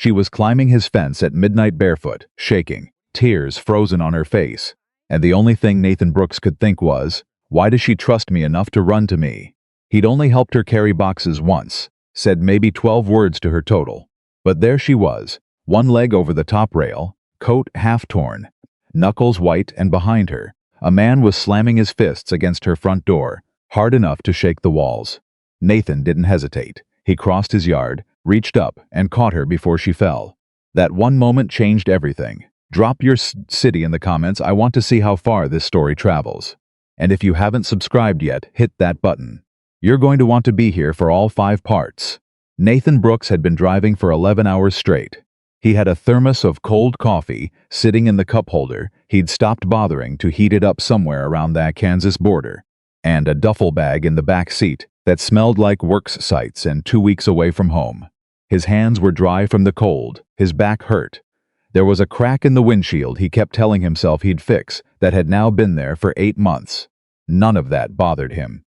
She was climbing his fence at midnight barefoot, shaking, tears frozen on her face, and the only thing Nathan Brooks could think was, why does she trust me enough to run to me? He'd only helped her carry boxes once, said maybe 12 words to her total. But there she was, one leg over the top rail, coat half torn, knuckles white, and behind her, a man was slamming his fists against her front door, hard enough to shake the walls. Nathan didn't hesitate. He crossed his yard, reached up, and caught her before she fell. That one moment changed everything. Drop your city in the comments. I want to see how far this story travels. And if you haven't subscribed yet, hit that button. You're going to want to be here for all 5 parts. Nathan Brooks had been driving for 11 hours straight. He had a thermos of cold coffee sitting in the cup holder. He'd stopped bothering to heat it up somewhere around that Kansas border, and a duffel bag in the back seat that smelled like works sites and 2 weeks away from home. His hands were dry from the cold. His back hurt. There was a crack in the windshield he kept telling himself he'd fix that had now been there for 8 months. None of that bothered him.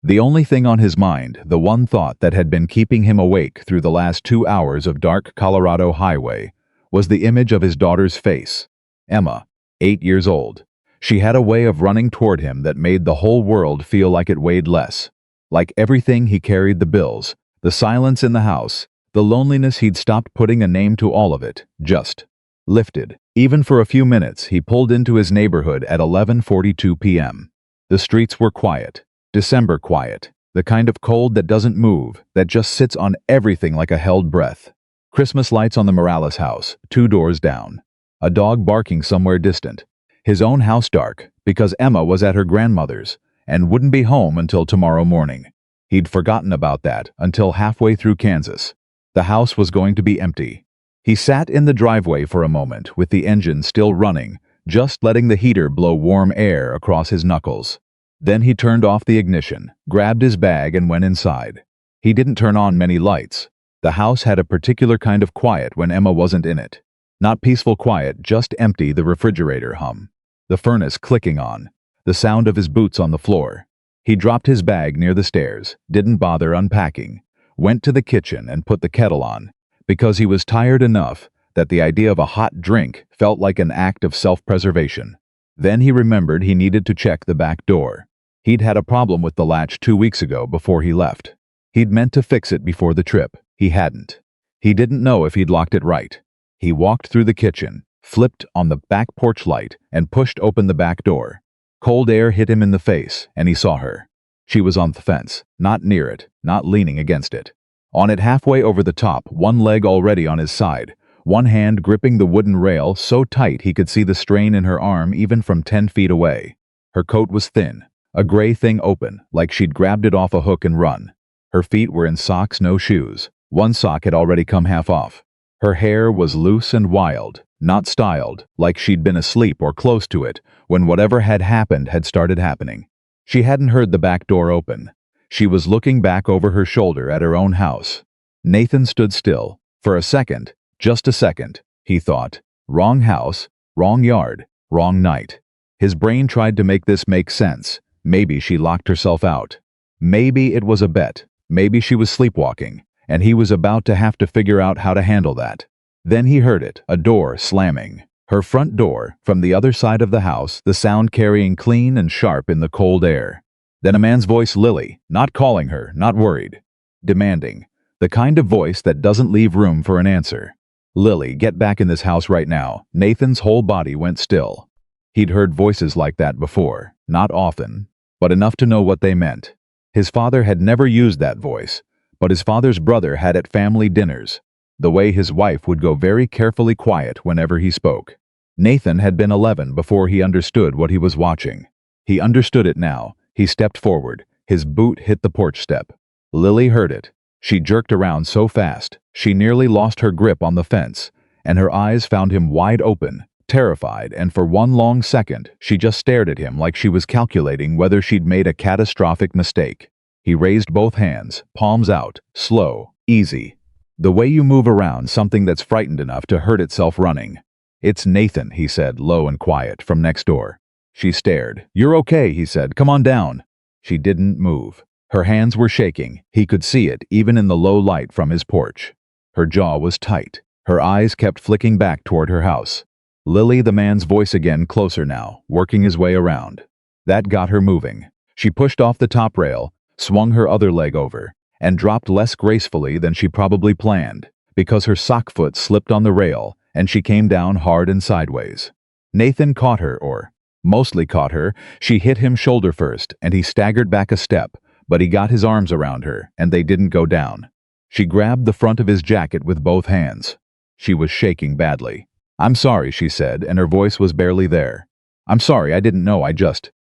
The only thing on his mind, the one thought that had been keeping him awake through the last 2 hours of dark Colorado highway, was the image of his daughter's face. Emma, 8 years old. She had a way of running toward him that made the whole world feel like it weighed less. Like everything, he carried the bills, the silence in the house, the loneliness. He'd stopped putting a name to all of it, just lifted. Even for a few minutes, he pulled into his neighborhood at 11:42 p.m. The streets were quiet. December quiet. The kind of cold that doesn't move, that just sits on everything like a held breath. Christmas lights on the Morales house, 2 doors down. A dog barking somewhere distant. His own house dark, because Emma was at her grandmother's, and wouldn't be home until tomorrow morning. He'd forgotten about that until halfway through Kansas. The house was going to be empty. He sat in the driveway for a moment with the engine still running, just letting the heater blow warm air across his knuckles. Then he turned off the ignition, grabbed his bag, and went inside. He didn't turn on many lights. The house had a particular kind of quiet when Emma wasn't in it. Not peaceful quiet, just empty. The refrigerator hum. The furnace clicking on. The sound of his boots on the floor. He dropped his bag near the stairs, didn't bother unpacking, went to the kitchen and put the kettle on, because he was tired enough that the idea of a hot drink felt like an act of self-preservation. Then he remembered he needed to check the back door. He'd had a problem with the latch 2 weeks ago before he left. He'd meant to fix it before the trip. He hadn't. He didn't know if he'd locked it right. He walked through the kitchen, flipped on the back porch light, and pushed open the back door. Cold air hit him in the face, and he saw her. She was on the fence, not near it, not leaning against it. On it halfway over the top, one leg already on his side, one hand gripping the wooden rail so tight he could see the strain in her arm even from 10 feet away. Her coat was thin, a gray thing open, like she'd grabbed it off a hook and run. Her feet were in socks, no shoes. One sock had already come half off. Her hair was loose and wild, not styled, like she'd been asleep or close to it when whatever had happened had started happening. She hadn't heard the back door open. She was looking back over her shoulder at her own house. Nathan stood still. For a second, just a second, he thought. Wrong house, wrong yard, wrong night. His brain tried to make this make sense. Maybe she locked herself out. Maybe it was a bet. Maybe she was sleepwalking, and he was about to have to figure out how to handle that. Then he heard it, a door slamming. Her front door, from the other side of the house, the sound carrying clean and sharp in the cold air. Then a man's voice, Lily, not calling her, not worried. Demanding. The kind of voice that doesn't leave room for an answer. Lily, get back in this house right now. Nathan's whole body went still. He'd heard voices like that before, not often, but enough to know what they meant. His father had never used that voice, but his father's brother had at family dinners, the way his wife would go very carefully quiet whenever he spoke. Nathan had been 11 before he understood what he was watching. He understood it now. He stepped forward. His boot hit the porch step. Lily heard it. She jerked around so fast, she nearly lost her grip on the fence, and her eyes found him wide open, terrified, and for one long second, she just stared at him like she was calculating whether she'd made a catastrophic mistake. He raised both hands, palms out, slow, easy. The way you move around something that's frightened enough to hurt itself running. It's Nathan, he said, low and quiet, from next door. She stared. You're okay, he said. Come on down. She didn't move. Her hands were shaking. He could see it, even in the low light from his porch. Her jaw was tight. Her eyes kept flicking back toward her house. Lily, the man's voice again, closer now, working his way around. That got her moving. She pushed off the top rail, swung her other leg over, and dropped less gracefully than she probably planned, because her sock foot slipped on the rail and she came down hard and sideways. Nathan caught her, or mostly caught her. She hit him shoulder first, and he staggered back a step, but he got his arms around her, and they didn't go down. She grabbed the front of his jacket with both hands. She was shaking badly. "I'm sorry," she said, and her voice was barely there. "I'm sorry, I didn't know,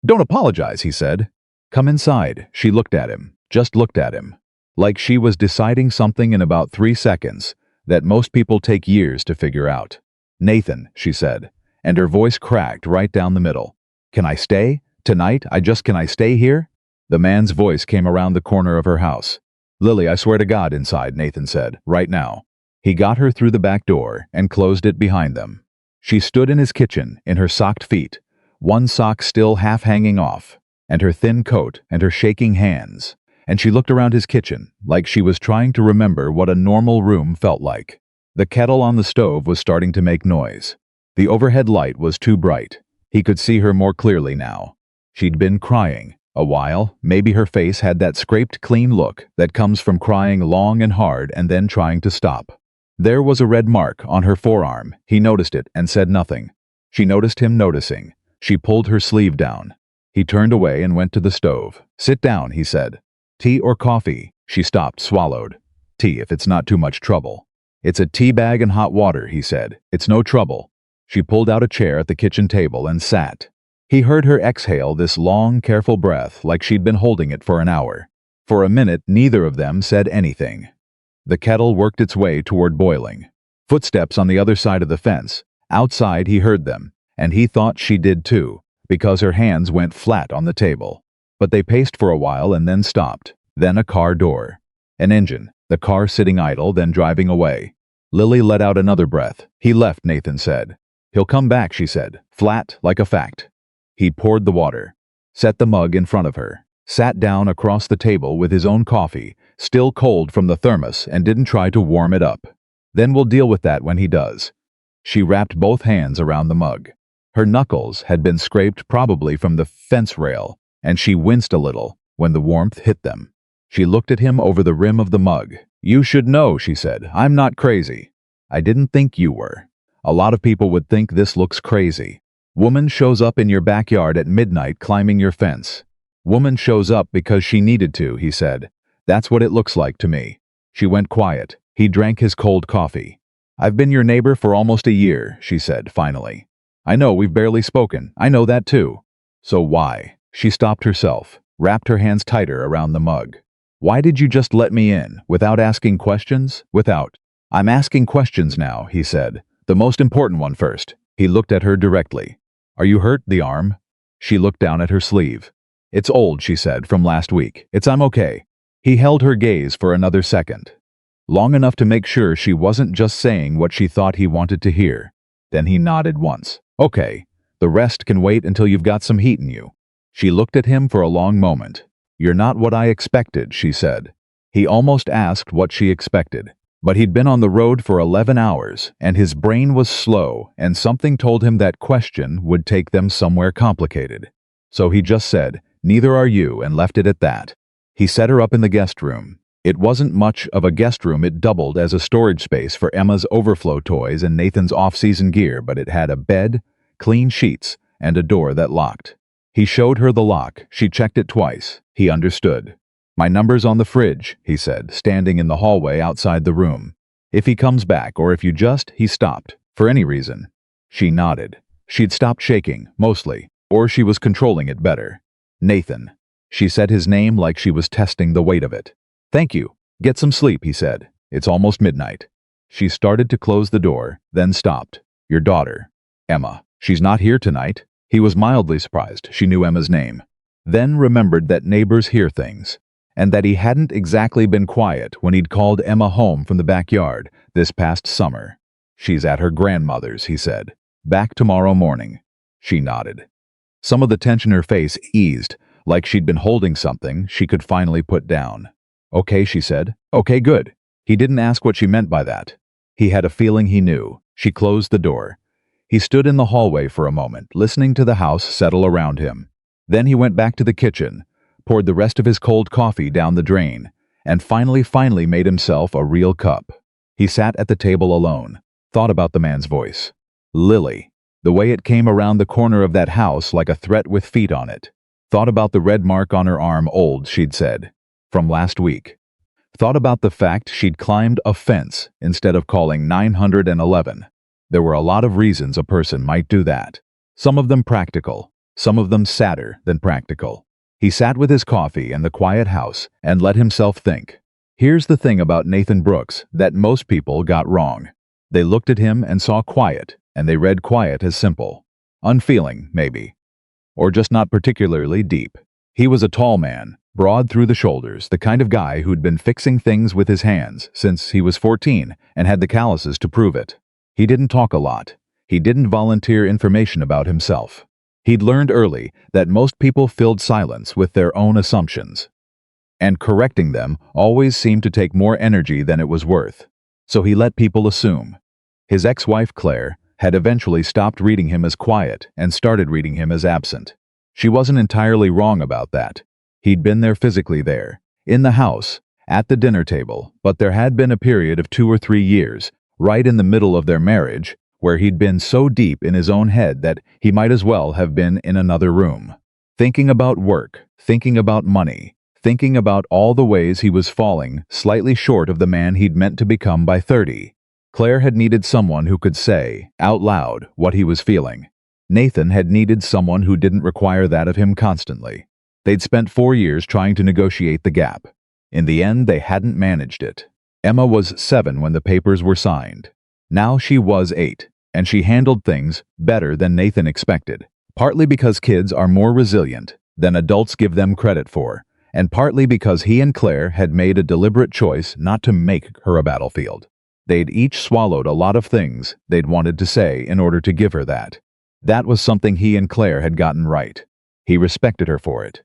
Don't apologize," he said. "Come inside." She looked at him, just looked at him. Like she was deciding something in about 3 seconds that most people take years to figure out. "Nathan," she said, and her voice cracked right down the middle. "Can I stay? Tonight? Can I stay here?" The man's voice came around the corner of her house. "Lily, I swear to God inside," Nathan said, "right now." He got her through the back door and closed it behind them. She stood in his kitchen in her socked feet, one sock still half hanging off, and her thin coat and her shaking hands, and she looked around his kitchen like she was trying to remember what a normal room felt like. The kettle on the stove was starting to make noise. The overhead light was too bright. He could see her more clearly now. She'd been crying a while. Maybe her face had that scraped clean look that comes from crying long and hard and then trying to stop. There was a red mark on her forearm. He noticed it and said nothing. She noticed him noticing. She pulled her sleeve down. He turned away and went to the stove. "Sit down," he said. "Tea or coffee?" She stopped, swallowed. "Tea, if it's not too much trouble." "It's a tea bag and hot water," he said. "It's no trouble." She pulled out a chair at the kitchen table and sat. He heard her exhale this long, careful breath like she'd been holding it for an hour. For a minute, neither of them said anything. The kettle worked its way toward boiling. Footsteps on the other side of the fence. Outside, he heard them, and he thought she did too, because her hands went flat on the table. But they paced for a while and then stopped. Then a car door. An engine, the car sitting idle, then driving away. Lily let out another breath. "He left," Nathan said. "He'll come back," she said, flat like a fact. He poured the water, set the mug in front of her, sat down across the table with his own coffee, still cold from the thermos, and didn't try to warm it up. "Then we'll deal with that when he does." She wrapped both hands around the mug. Her knuckles had been scraped probably from the fence rail, and she winced a little when the warmth hit them. She looked at him over the rim of the mug. "You should know," she said. "I'm not crazy." "I didn't think you were. A lot of people would think this looks crazy. Woman shows up in your backyard at midnight climbing your fence. Woman shows up because she needed to," he said. "That's what it looks like to me." She went quiet. He drank his cold coffee. "I've been your neighbor for almost a year," she said, finally. "I know we've barely spoken. I know that too." "So why?" She stopped herself, wrapped her hands tighter around the mug. "Why did you just let me in, without asking questions? Without—" "I'm asking questions now," he said. "The most important one first." He looked at her directly. "Are you hurt, the arm?" She looked down at her sleeve. "It's old," she said, "from last week. I'm okay." He held her gaze for another second, long enough to make sure she wasn't just saying what she thought he wanted to hear. Then he nodded once. "Okay. The rest can wait until you've got some heat in you." She looked at him for a long moment. "You're not what I expected," she said. He almost asked what she expected. But he'd been on the road for 11 hours, and his brain was slow, and something told him that question would take them somewhere complicated. So he just said, "Neither are you," and left it at that. He set her up in the guest room. It wasn't much of a guest room. It doubled as a storage space for Emma's overflow toys and Nathan's off-season gear, but it had a bed, clean sheets, and a door that locked. He showed her the lock. She checked it twice. He understood. "My number's on the fridge," he said, standing in the hallway outside the room. "If he comes back, or if you just—" He stopped. "For any reason." She nodded. She'd stopped shaking, mostly, or she was controlling it better. "Nathan." She said his name like she was testing the weight of it. "Thank you. Get some sleep," he said. "It's almost midnight." She started to close the door, then stopped. "Your daughter, Emma. She's not here tonight." He was mildly surprised she knew Emma's name. Then remembered that neighbors hear things, and that he hadn't exactly been quiet when he'd called Emma home from the backyard this past summer. "She's at her grandmother's," he said. "Back tomorrow morning." She nodded. Some of the tension in her face eased, like she'd been holding something she could finally put down. "Okay," she said. "Okay, good." He didn't ask what she meant by that. He had a feeling he knew. She closed the door. He stood in the hallway for a moment, listening to the house settle around him. Then he went back to the kitchen, poured the rest of his cold coffee down the drain, and finally made himself a real cup. He sat at the table alone, thought about the man's voice. Lily. The way it came around the corner of that house like a threat with feet on it. Thought about the red mark on her arm, old, she'd said, from last week. Thought about the fact she'd climbed a fence instead of calling 911. There were a lot of reasons a person might do that. Some of them practical, some of them sadder than practical. He sat with his coffee in the quiet house and let himself think. Here's the thing about Nathan Brooks that most people got wrong. They looked at him and saw quiet, and they read quiet as simple. Unfeeling, maybe. Or just not particularly deep. He was a tall man, broad through the shoulders, the kind of guy who'd been fixing things with his hands since he was 14 and had the calluses to prove it. He didn't talk a lot. He didn't volunteer information about himself. He'd learned early that most people filled silence with their own assumptions, and correcting them always seemed to take more energy than it was worth. So he let people assume. His ex-wife, Claire, had eventually stopped reading him as quiet and started reading him as absent. She wasn't entirely wrong about that. He'd been there physically there, in the house, at the dinner table, but there had been a period of 2 or 3 years, right in the middle of their marriage, where he'd been so deep in his own head that he might as well have been in another room. Thinking about work, thinking about money, thinking about all the ways he was falling slightly short of the man he'd meant to become by 30. Claire had needed someone who could say, out loud, what he was feeling. Nathan had needed someone who didn't require that of him constantly. They'd spent 4 years trying to negotiate the gap. In the end, they hadn't managed it. Emma was 7 when the papers were signed. Now she was 8, and she handled things better than Nathan expected, partly because kids are more resilient than adults give them credit for, and partly because he and Claire had made a deliberate choice not to make her a battlefield. They'd each swallowed a lot of things they'd wanted to say in order to give her that. That was something he and Claire had gotten right. He respected her for it.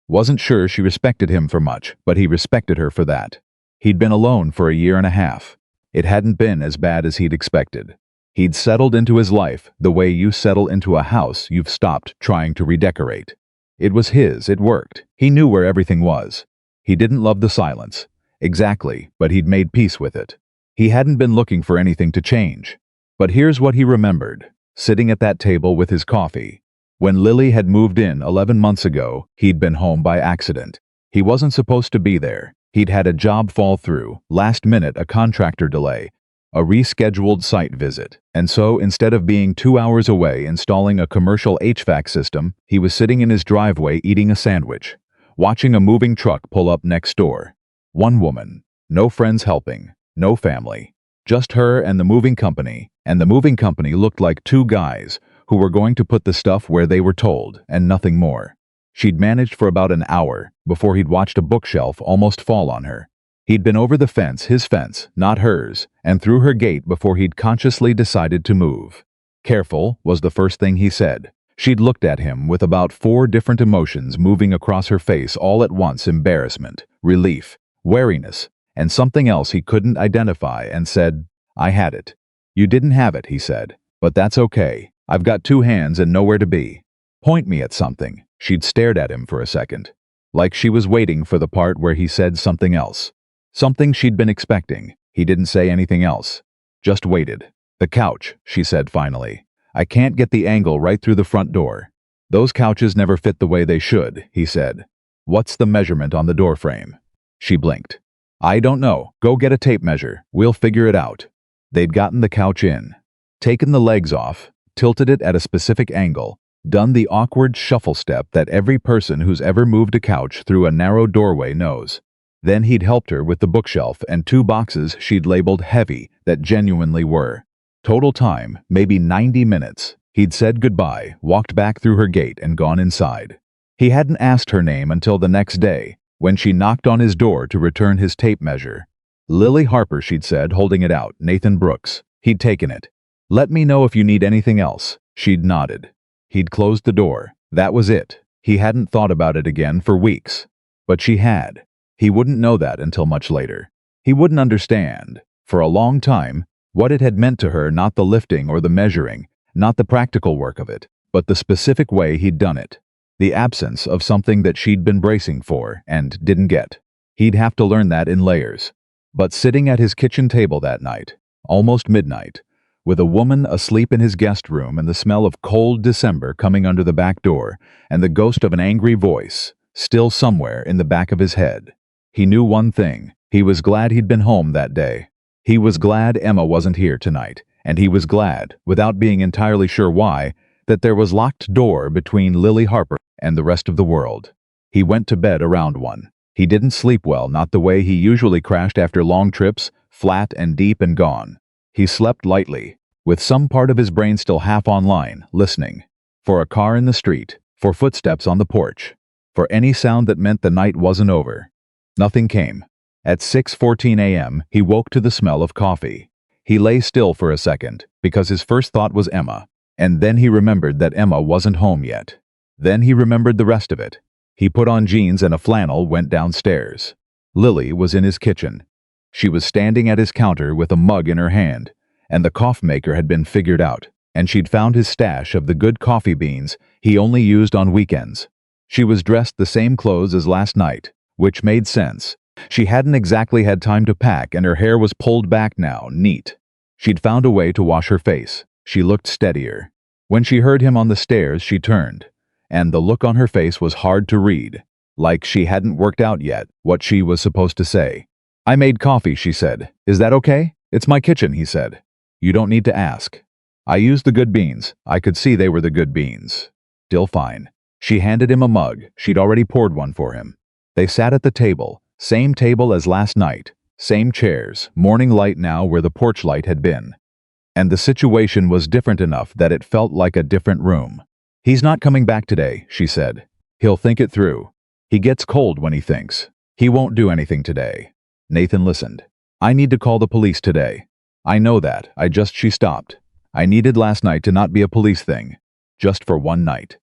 Wasn't sure she respected him for much, but he respected her for that. He'd been alone for a year and a half. It hadn't been as bad as he'd expected. He'd settled into his life the way you settle into a house you've stopped trying to redecorate. It was his, it worked. He knew where everything was. He didn't love the silence. Exactly, but he'd made peace with it. He hadn't been looking for anything to change. But here's what he remembered, sitting at that table with his coffee. When Lily had moved in 11 months ago, he'd been home by accident. He wasn't supposed to be there. He'd had a job fall through, last minute a contractor delay, a rescheduled site visit, and so instead of being 2 hours away installing a commercial HVAC system, he was sitting in his driveway eating a sandwich, watching a moving truck pull up next door. One woman, no friends helping, no family, just her and the moving company looked like 2 guys who were going to put the stuff where they were told and nothing more. She'd managed for about an hour before he'd watched a bookshelf almost fall on her. He'd been over the fence, his fence, not hers, and through her gate before he'd consciously decided to move. Careful was the first thing he said. She'd looked at him with about 4 different emotions moving across her face all at once: embarrassment, relief, wariness, and something else he couldn't identify, and said, "I had it." "You didn't have it," he said, "but that's okay. I've got 2 hands and nowhere to be. Point me at something." She'd stared at him for a second, like she was waiting for the part where he said something else. Something she'd been expecting. He didn't say anything else. Just waited. "The couch," she said finally. "I can't get the angle right through the front door." "Those couches never fit the way they should," he said. "What's the measurement on the door frame?" She blinked. "I don't know. Go get a tape measure. We'll figure it out." They'd gotten the couch in, taken the legs off, tilted it at a specific angle, done the awkward shuffle step that every person who's ever moved a couch through a narrow doorway knows. Then he'd helped her with the bookshelf and 2 boxes she'd labeled heavy that genuinely were. Total time, maybe 90 minutes. He'd said goodbye, walked back through her gate, and gone inside. He hadn't asked her name until the next day, when she knocked on his door to return his tape measure. "Lily Harper," she'd said, holding it out. "Nathan Brooks." He'd taken it. "Let me know if you need anything else." She'd nodded. He'd closed the door. That was it. He hadn't thought about it again for weeks. But she had. He wouldn't know that until much later. He wouldn't understand. For a long time, What it had meant to her, not the lifting or the measuring, not the practical work of it, but the specific way he'd done it. The absence of something that she'd been bracing for and didn't get. He'd have to learn that in layers. But sitting at his kitchen table that night, almost midnight, with a woman asleep in his guest room and the smell of cold December coming under the back door and the ghost of an angry voice still somewhere in the back of his head, he knew one thing. He was glad he'd been home that day. He was glad Emma wasn't here tonight, and he was glad, without being entirely sure why, that there was locked door between Lily Harper and the rest of the world. He went to bed around 1. He didn't sleep well, not the way he usually crashed after long trips, flat and deep and gone. He slept lightly, with some part of his brain still half online, listening. For a car in the street, for footsteps on the porch, for any sound that meant the night wasn't over. Nothing came. At 6:14 a.m., he woke to the smell of coffee. He lay still for a second, because his first thought was Emma, and then he remembered that Emma wasn't home yet. Then he remembered the rest of it. He put on jeans and a flannel, went downstairs. Lily was in his kitchen. She was standing at his counter with a mug in her hand, and the coffee maker had been figured out, and she'd found his stash of the good coffee beans he only used on weekends. She was dressed the same clothes as last night, which made sense. She hadn't exactly had time to pack, and her hair was pulled back now, neat. She'd found a way to wash her face. She looked steadier. When she heard him on the stairs, she turned, and the look on her face was hard to read, like she hadn't worked out yet what she was supposed to say. "I made coffee," she said. "Is that okay?" "It's my kitchen," he said. "You don't need to ask." "I used the good beans. I could see they were the good beans." Still fine. She handed him a mug. She'd already poured one for him. They sat at the table. Same table as last night, same chairs, morning light now where the porch light had been. And the situation was different enough that it felt like a different room. "He's not coming back today," she said. "He'll think it through. He gets cold when he thinks. He won't do anything today." Nathan listened. "I need to call the police today." "I know that, she stopped. "I needed last night to not be a police thing. Just for one night."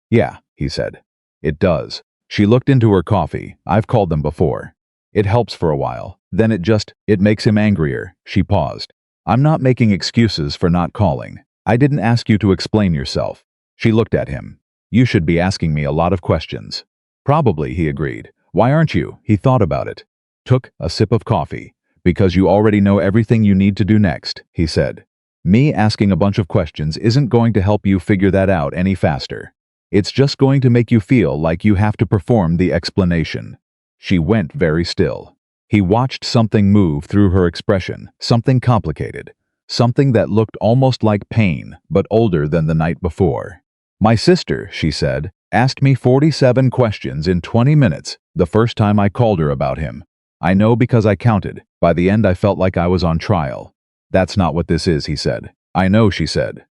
"Yeah," he said. "It does." She looked into her coffee. "I've called them before. It helps for a while. Then it makes him angrier." She paused. "I'm not making excuses for not calling. I didn't ask you to explain yourself." She looked at him. "You should be asking me a lot of questions." "Probably," he agreed. "Why aren't you?" He thought about it. Took a sip of coffee. "Because you already know everything you need to do next," he said. "Me asking a bunch of questions isn't going to help you figure that out any faster. It's just going to make you feel like you have to perform the explanation." She went very still. He watched something move through her expression, something complicated, something that looked almost like pain, but older than the night before. "My sister," she said, "asked me 47 questions in 20 minutes the first time I called her about him. I know because I counted. By the end I felt like I was on trial." "That's not what this is," he said. "I know," she said.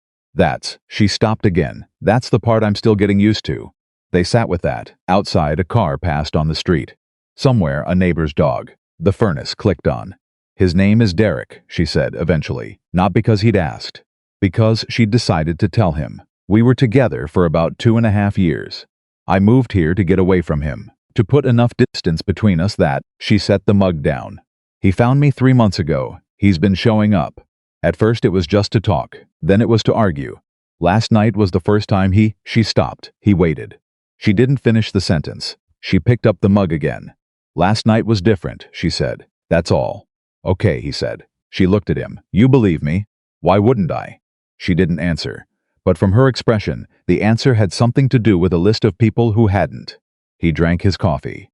She stopped again. "That's the part I'm still getting used to." They sat with that. Outside, a car passed on the street. Somewhere, a neighbor's dog. The furnace clicked on. "His name is Derek," she said eventually. Not because he'd asked. Because she'd decided to tell him. "We were together for about 2.5 years. I moved here to get away from him. To put enough distance between us that," she set the mug down. "He found me 3 months ago. He's been showing up. At first it was just to talk. Then it was to argue. Last night was the first time she stopped. He waited." She didn't finish the sentence. She picked up the mug again. "Last night was different," she said. "That's all." "Okay," he said. She looked at him. "You believe me?" "Why wouldn't I?" She didn't answer. But from her expression, the answer had something to do with a list of people who hadn't. He drank his coffee.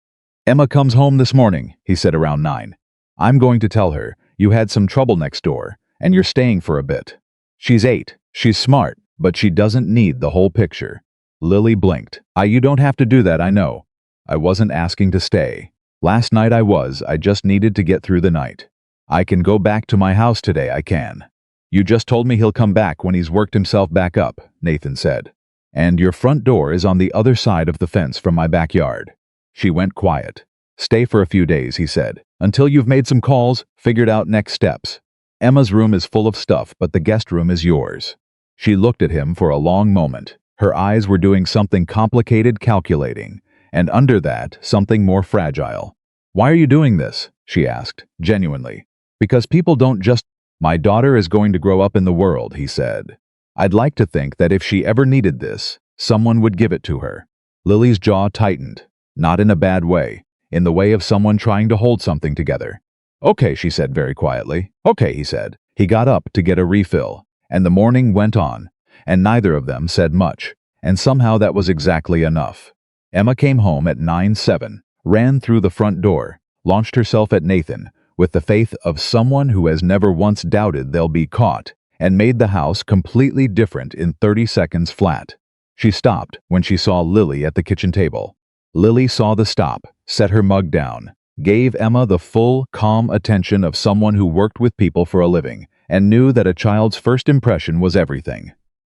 "Emma comes home this morning," he said around 9. "I'm going to tell her you had some trouble next door, and you're staying for a bit. She's 8. She's smart, but she doesn't need the whole picture." Lily blinked. You don't have to do that, I know." "I wasn't asking to stay. Last night I just needed to get through the night. I can go back to my house today, I can." "You just told me he'll come back when he's worked himself back up," Nathan said. "And your front door is on the other side of the fence from my backyard." She went quiet. "Stay for a few days," he said, "until you've made some calls, figured out next steps. Emma's room is full of stuff, but the guest room is yours." She looked at him for a long moment. Her eyes were doing something complicated, calculating, and under that, something more fragile. "Why are you doing this?" she asked, genuinely. "Because people don't just My daughter is going to grow up in the world, he said. I'd like to think that if she ever needed this, someone would give it to her. Lily's jaw tightened, not in a bad way, in the way of someone trying to hold something together. Okay, she said very quietly. Okay, he said. He got up to get a refill, and the morning went on, and neither of them said much, and somehow that was exactly enough. Emma came home at 9:07, ran through the front door, launched herself at Nathan, with the faith of someone who has never once doubted they'll be caught, and made the house completely different in 30 seconds flat. She stopped when she saw Lily at the kitchen table. Lily saw the stop, set her mug down, gave Emma the full, calm attention of someone who worked with people for a living, and knew that a child's first impression was everything.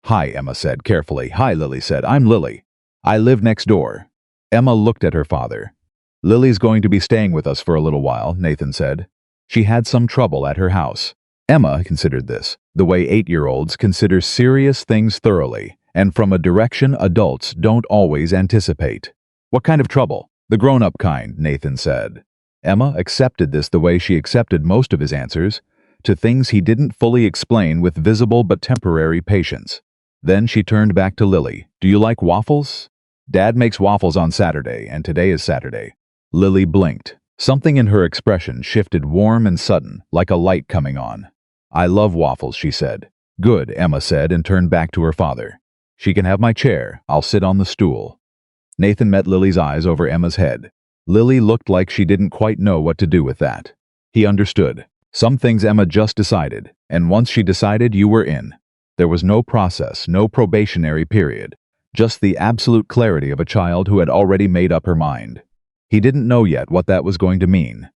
Hi, Emma said carefully. Hi, Lily said. I'm Lily. I live next door. Emma looked at her father. Lily's going to be staying with us for a little while, Nathan said. She had some trouble at her house. Emma considered this, the way 8-year-olds consider serious things thoroughly, and from a direction adults don't always anticipate. What kind of trouble? The grown-up kind, Nathan said. Emma accepted this the way she accepted most of his answers, to things he didn't fully explain with visible but temporary patience. Then she turned back to Lily. Do you like waffles? Dad makes waffles on Saturday, and today is Saturday. Lily blinked. Something in her expression shifted warm and sudden, like a light coming on. I love waffles, she said. Good, Emma said and turned back to her father. She can have my chair. I'll sit on the stool. Nathan met Lily's eyes over Emma's head. Lily looked like she didn't quite know what to do with that. He understood. Some things Emma just decided, and once she decided, you were in. There was no process, no probationary period, just the absolute clarity of a child who had already made up her mind. He didn't know yet what that was going to mean.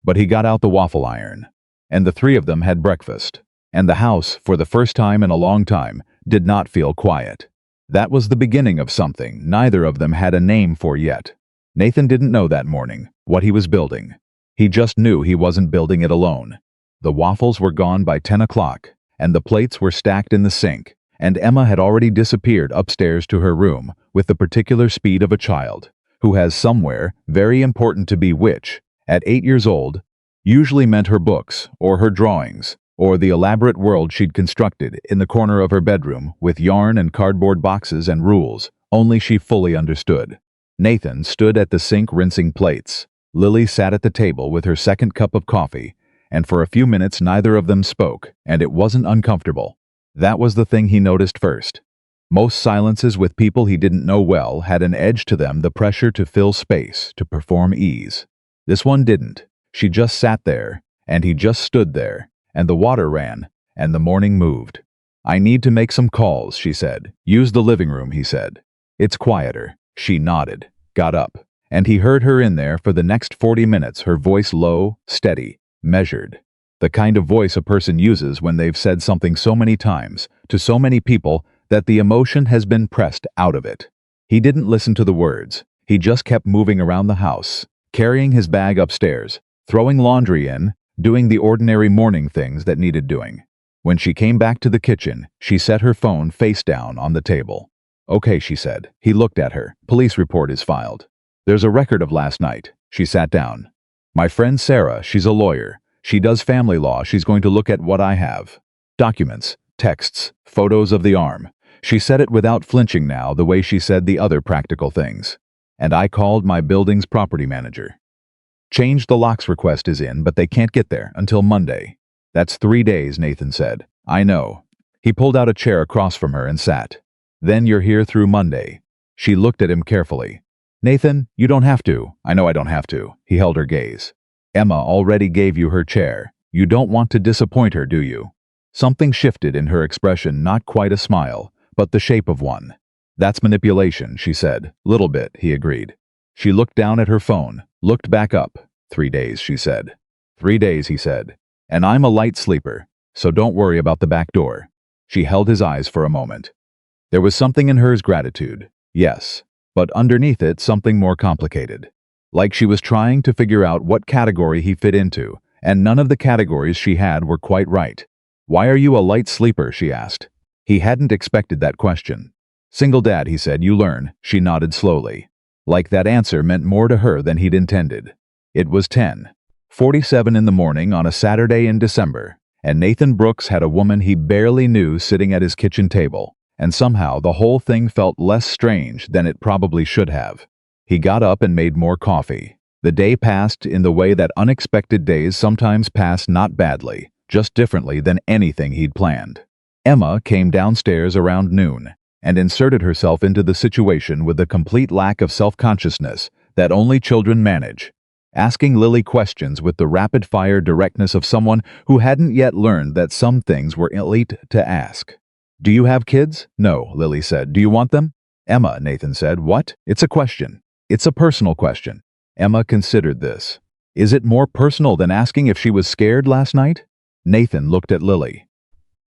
But he got out the waffle iron, and the three of them had breakfast, and the house, for the first time in a long time, did not feel quiet. That was the beginning of something neither of them had a name for yet. Nathan didn't know that morning what he was building. He just knew he wasn't building it alone. The waffles were gone by 10 o'clock, and the plates were stacked in the sink, and Emma had already disappeared upstairs to her room with the particular speed of a child, who has somewhere very important to be which, at 8 years old, usually meant her books, or her drawings, or the elaborate world she'd constructed in the corner of her bedroom with yarn and cardboard boxes and rules only she fully understood. Nathan stood at the sink rinsing plates. Lily sat at the table with her second cup of coffee, and for a few minutes neither of them spoke, and it wasn't uncomfortable. That was the thing he noticed first. Most silences with people he didn't know well had an edge to them, the pressure to fill space, to perform ease. This one didn't. She just sat there, and he just stood there, and the water ran, and the morning moved. I need to make some calls, she said. Use the living room, he said. It's quieter. She nodded, got up, and he heard her in there for the next 40 minutes, her voice low, steady, measured. The kind of voice a person uses when they've said something so many times, to so many people, that the emotion has been pressed out of it. He didn't listen to the words. He just kept moving around the house, carrying his bag upstairs, throwing laundry in, doing the ordinary morning things that needed doing. When she came back to the kitchen, she set her phone face down on the table. Okay, she said. He looked at her. Police report is filed. There's a record of last night. She sat down. My friend Sarah, she's a lawyer. She does family law. She's going to look at what I have. Documents, texts, photos of the arm. She said it without flinching now, the way she said the other practical things. And I called my building's property manager. Change the locks request is in, but they can't get there until Monday. That's 3 days, Nathan said. I know. He pulled out a chair across from her and sat. Then you're here through Monday. She looked at him carefully. Nathan, you don't have to. I know I don't have to. He held her gaze. Emma already gave you her chair. You don't want to disappoint her, do you? Something shifted in her expression, not quite a smile, but the shape of one. That's manipulation, she said. Little bit, he agreed. She looked down at her phone, looked back up. 3 days, she said. 3 days, he said. And I'm a light sleeper, so don't worry about the back door. She held his eyes for a moment. There was something in hers gratitude, yes, but underneath it something more complicated. Like she was trying to figure out what category he fit into, and none of the categories she had were quite right. Why are you a light sleeper, she asked. He hadn't expected that question. Single dad, he said. You learn. She nodded slowly. Like that answer meant more to her than he'd intended. It was 10:47 in the morning on a Saturday in December, And Nathan Brooks had a woman he barely knew sitting at his kitchen table, and somehow the whole thing felt less strange than it probably should have. He got up and made more coffee. The day passed in the way that unexpected days sometimes pass, not badly, just differently than anything he'd planned. Emma came downstairs around noon and inserted herself into the situation with the complete lack of self-consciousness that only children manage, asking Lily questions with the rapid-fire directness of someone who hadn't yet learned that some things were elite to ask. "Do you have kids?" "No," Lily said. "Do you want them?" "Emma," Nathan said. "What? It's a question. It's a personal question." Emma considered this. "Is it more personal than asking if she was scared last night?" Nathan looked at Lily.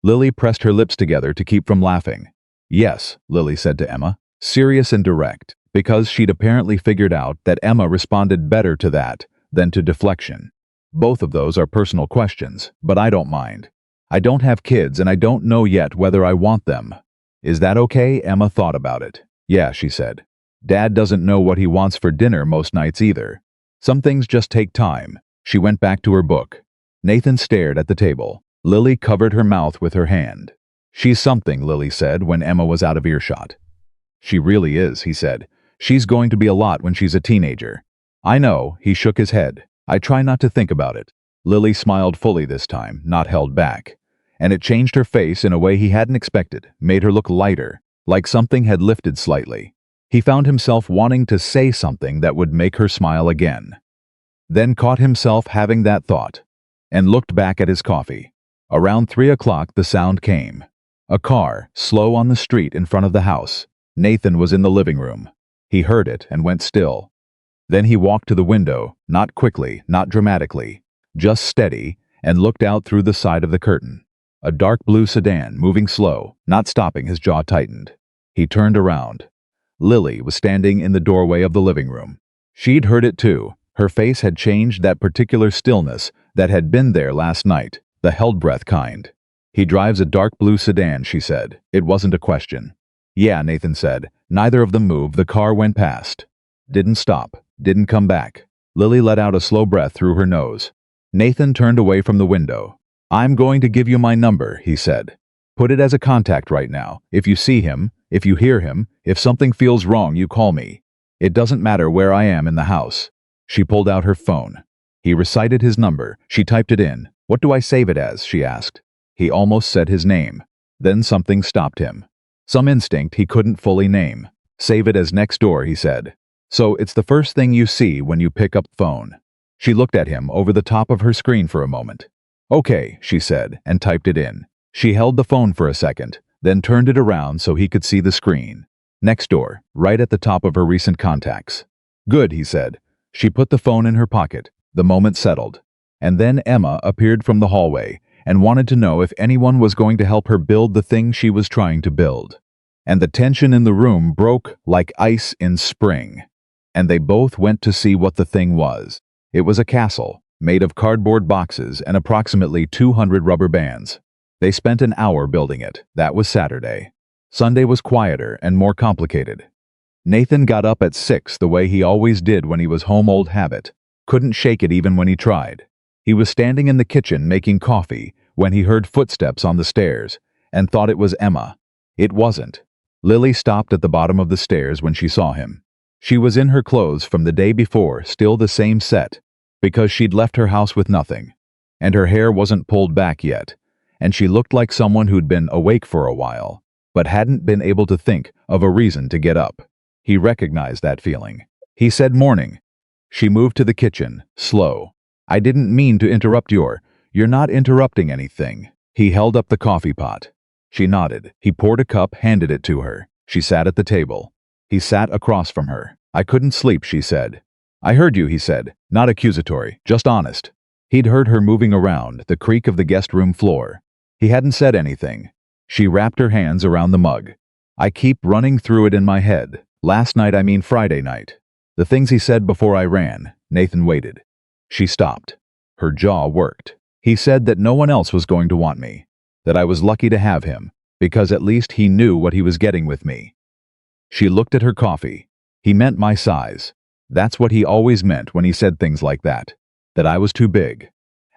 Lily pressed her lips together to keep from laughing. "Yes," Lily said to Emma, serious and direct, because she'd apparently figured out that Emma responded better to that than to deflection. "Both of those are personal questions, but I don't mind. I don't have kids and I don't know yet whether I want them." "Is that okay?" Emma thought about it. "Yeah," she said. "Dad doesn't know what he wants for dinner most nights either. Some things just take time." She went back to her book. Nathan stared at the table. Lily covered her mouth with her hand. "She's something," Lily said when Emma was out of earshot. "She really is," he said. "She's going to be a lot when she's a teenager." "I know," he shook his head. "I try not to think about it." Lily smiled fully this time, not held back. And it changed her face in a way he hadn't expected, made her look lighter, like something had lifted slightly. He found himself wanting to say something that would make her smile again. Then caught himself having that thought, and looked back at his coffee. Around 3 o'clock the sound came. A car, slow on the street in front of the house. Nathan was in the living room. He heard it and went still. Then he walked to the window, not quickly, not dramatically, just steady, and looked out through the side of the curtain. A dark blue sedan, moving slow, not stopping. His jaw tightened. He turned around. Lily was standing in the doorway of the living room. She'd heard it too. Her face had changed, that particular stillness that had been there last night, the held breath kind. "He drives a dark blue sedan," she said. It wasn't a question. "Yeah," Nathan said. Neither of them moved. The car went past. Didn't stop. Didn't come back. Lily let out a slow breath through her nose. Nathan turned away from the window. "I'm going to give you my number," he said. "Put it as a contact right now. If you see him, if you hear him, if something feels wrong, you call me. It doesn't matter where I am in the house." She pulled out her phone. He recited his number. She typed it in. "What do I save it as?" she asked. He almost said his name. Then something stopped him. Some instinct he couldn't fully name. "Save it as next door," he said. "So it's the first thing you see when you pick up the phone." She looked at him over the top of her screen for a moment. "Okay," she said, and typed it in. She held the phone for a second, then turned it around so he could see the screen. Next door, right at the top of her recent contacts. "Good," he said. She put the phone in her pocket. The moment settled. And then Emma appeared from the hallway and wanted to know if anyone was going to help her build the thing she was trying to build. And the tension in the room broke like ice in spring. And they both went to see what the thing was. It was a castle, made of cardboard boxes and approximately 200 rubber bands. They spent an hour building it. That was Saturday. Sunday was quieter and more complicated. Nathan got up at 6 the way he always did when he was home, old habit. Couldn't shake it even when he tried. He was standing in the kitchen making coffee when he heard footsteps on the stairs and thought it was Emma. It wasn't. Lily stopped at the bottom of the stairs when she saw him. She was in her clothes from the day before, still the same set, because she'd left her house with nothing. And her hair wasn't pulled back yet, and she looked like someone who'd been awake for a while, but hadn't been able to think of a reason to get up. He recognized that feeling. He said, "Morning." She moved to the kitchen, slow. "I didn't mean to interrupt You're not interrupting anything." He held up the coffee pot. She nodded. He poured a cup, handed it to her. She sat at the table. He sat across from her. "I couldn't sleep," she said. "I heard you," he said. Not accusatory, just honest. He'd heard her moving around, the creak of the guest room floor. He hadn't said anything. She wrapped her hands around the mug. "I keep running through it in my head. Last night, I mean Friday night. The things he said before I ran." Nathan waited. She stopped. Her jaw worked. "He said that no one else was going to want me. That I was lucky to have him, because at least he knew what he was getting with me." She looked at her coffee. "He meant my size. That's what he always meant when he said things like that. That I was too big.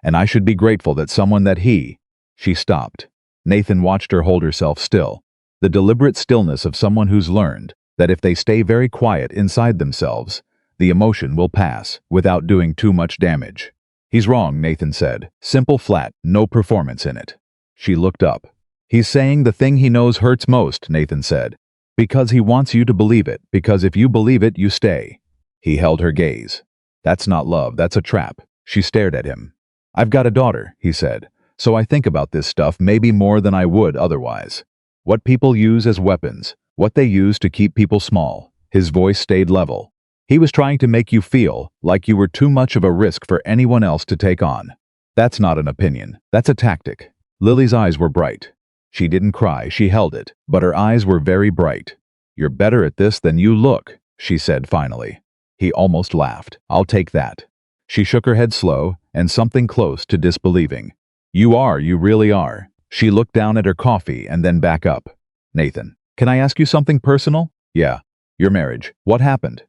And I should be grateful that someone that he, She stopped. Nathan watched her hold herself still. The deliberate stillness of someone who's learned that if they stay very quiet inside themselves, the emotion will pass without doing too much damage. He's wrong, Nathan said. Simple, flat, no performance in it. She looked up. He's saying the thing he knows hurts most, Nathan said. Because he wants you to believe it, because if you believe it, you stay. He held her gaze. That's not love, that's a trap. She stared at him. I've got a daughter, he said, so I think about this stuff maybe more than I would otherwise. What people use as weapons, what they use to keep people small. His voice stayed level. He was trying to make you feel like you were too much of a risk for anyone else to take on. That's not an opinion, that's a tactic. Lily's eyes were bright. She didn't cry, she held it, but her eyes were very bright. You're better at this than you look, she said finally. He almost laughed. I'll take that. She shook her head slow and something close to disbelieving. You really are. She looked down at her coffee and then back up. Nathan, can I ask you something personal? Yeah. Your marriage. What happened?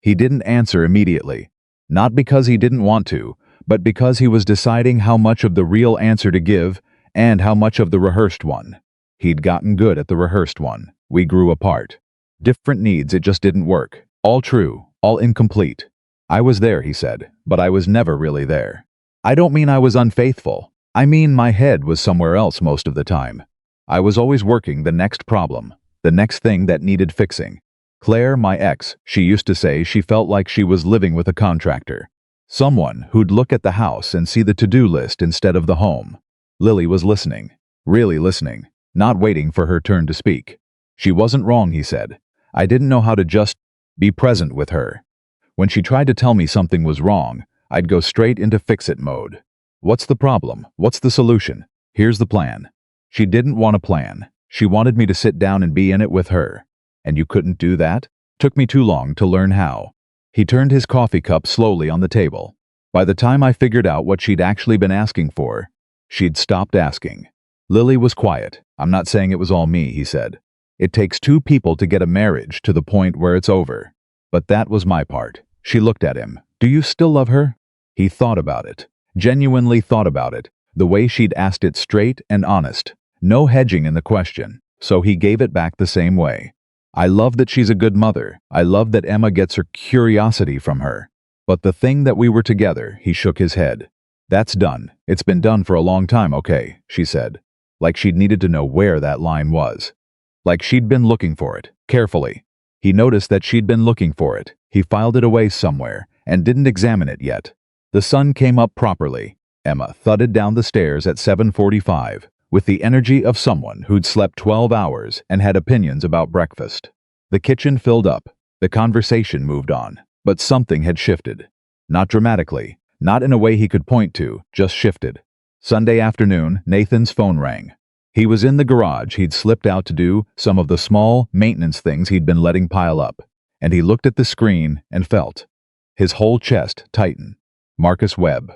He didn't answer immediately. Not because he didn't want to, but because he was deciding how much of the real answer to give and how much of the rehearsed one. He'd gotten good at the rehearsed one. We grew apart. Different needs, it just didn't work. All true, all incomplete. I was there, he said, but I was never really there. I don't mean I was unfaithful. I mean my head was somewhere else most of the time. I was always working the next problem, the next thing that needed fixing. Claire, my ex, she used to say she felt like she was living with a contractor. Someone who'd look at the house and see the to-do list instead of the home. Lily was listening, really listening, not waiting for her turn to speak. She wasn't wrong, he said. I didn't know how to just be present with her. When she tried to tell me something was wrong, I'd go straight into fix-it mode. What's the problem? What's the solution? Here's the plan. She didn't want a plan. She wanted me to sit down and be in it with her. And you couldn't do that? Took me too long to learn how. He turned his coffee cup slowly on the table. By the time I figured out what she'd actually been asking for, she'd stopped asking. Lily was quiet. I'm not saying it was all me, he said. It takes two people to get a marriage to the point where it's over. But that was my part. She looked at him. Do you still love her? He thought about it. Genuinely thought about it. The way she'd asked it straight and honest. No hedging in the question. So he gave it back the same way. I love that she's a good mother. I love that Emma gets her curiosity from her. But the thing that we were together, he shook his head. That's done. It's been done for a long time, okay, she said. Like she'd needed to know where that line was. Like she'd been looking for it, carefully. He noticed that she'd been looking for it. He filed it away somewhere, and didn't examine it yet. The sun came up properly. Emma thudded down the stairs at 7:45, with the energy of someone who'd slept 12 hours and had opinions about breakfast. The kitchen filled up. The conversation moved on, but something had shifted. Not dramatically, not in a way he could point to, just shifted. Sunday afternoon, Nathan's phone rang. He was in the garage. He'd slipped out to do some of the small maintenance things he'd been letting pile up, and he looked at the screen and felt his whole chest tighten. Marcus Webb.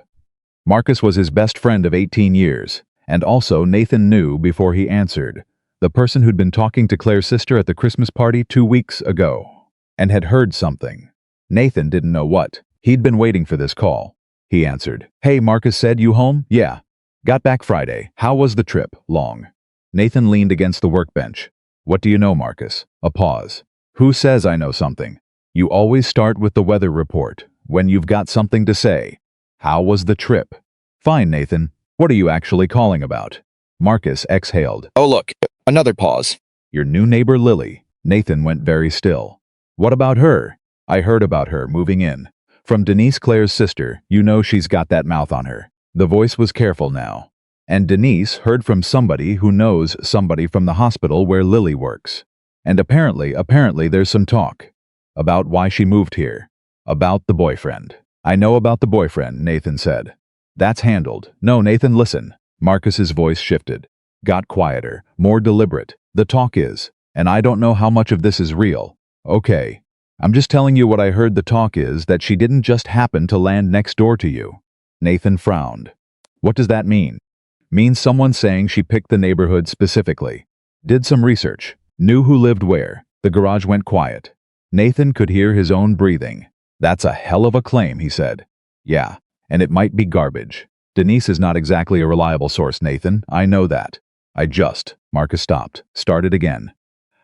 Marcus was his best friend of 18 years, and also Nathan knew before he answered, the person who'd been talking to Claire's sister at the Christmas party 2 weeks ago, and had heard something. Nathan didn't know what. He'd been waiting for this call. He answered. Hey, Marcus said, you home? Yeah. Got back Friday. How was the trip? Long. Nathan leaned against the workbench. What do you know, Marcus? A pause. Who says I know something? You always start with the weather report, when you've got something to say. How was the trip? Fine, Nathan. What are you actually calling about? Marcus exhaled. Oh look, another pause. Your new neighbor Lily. Nathan went very still. What about her? I heard about her moving in. From Denise, Claire's sister. You know she's got that mouth on her. The voice was careful now. And Denise heard from somebody who knows somebody from the hospital where Lily works. And apparently there's some talk. About why she moved here. About the boyfriend. I know about the boyfriend, Nathan said. That's handled. No, Nathan, listen. Marcus's voice shifted. Got quieter, more deliberate. The talk is. And I don't know how much of this is real. Okay. I'm just telling you what I heard. The talk is that she didn't just happen to land next door to you. Nathan frowned. What does that mean? Means someone saying she picked the neighborhood specifically. Did some research. Knew who lived where. The garage went quiet. Nathan could hear his own breathing. That's a hell of a claim, he said. Yeah, and it might be garbage. Denise is not exactly a reliable source, Nathan. I know that. Marcus stopped, started again.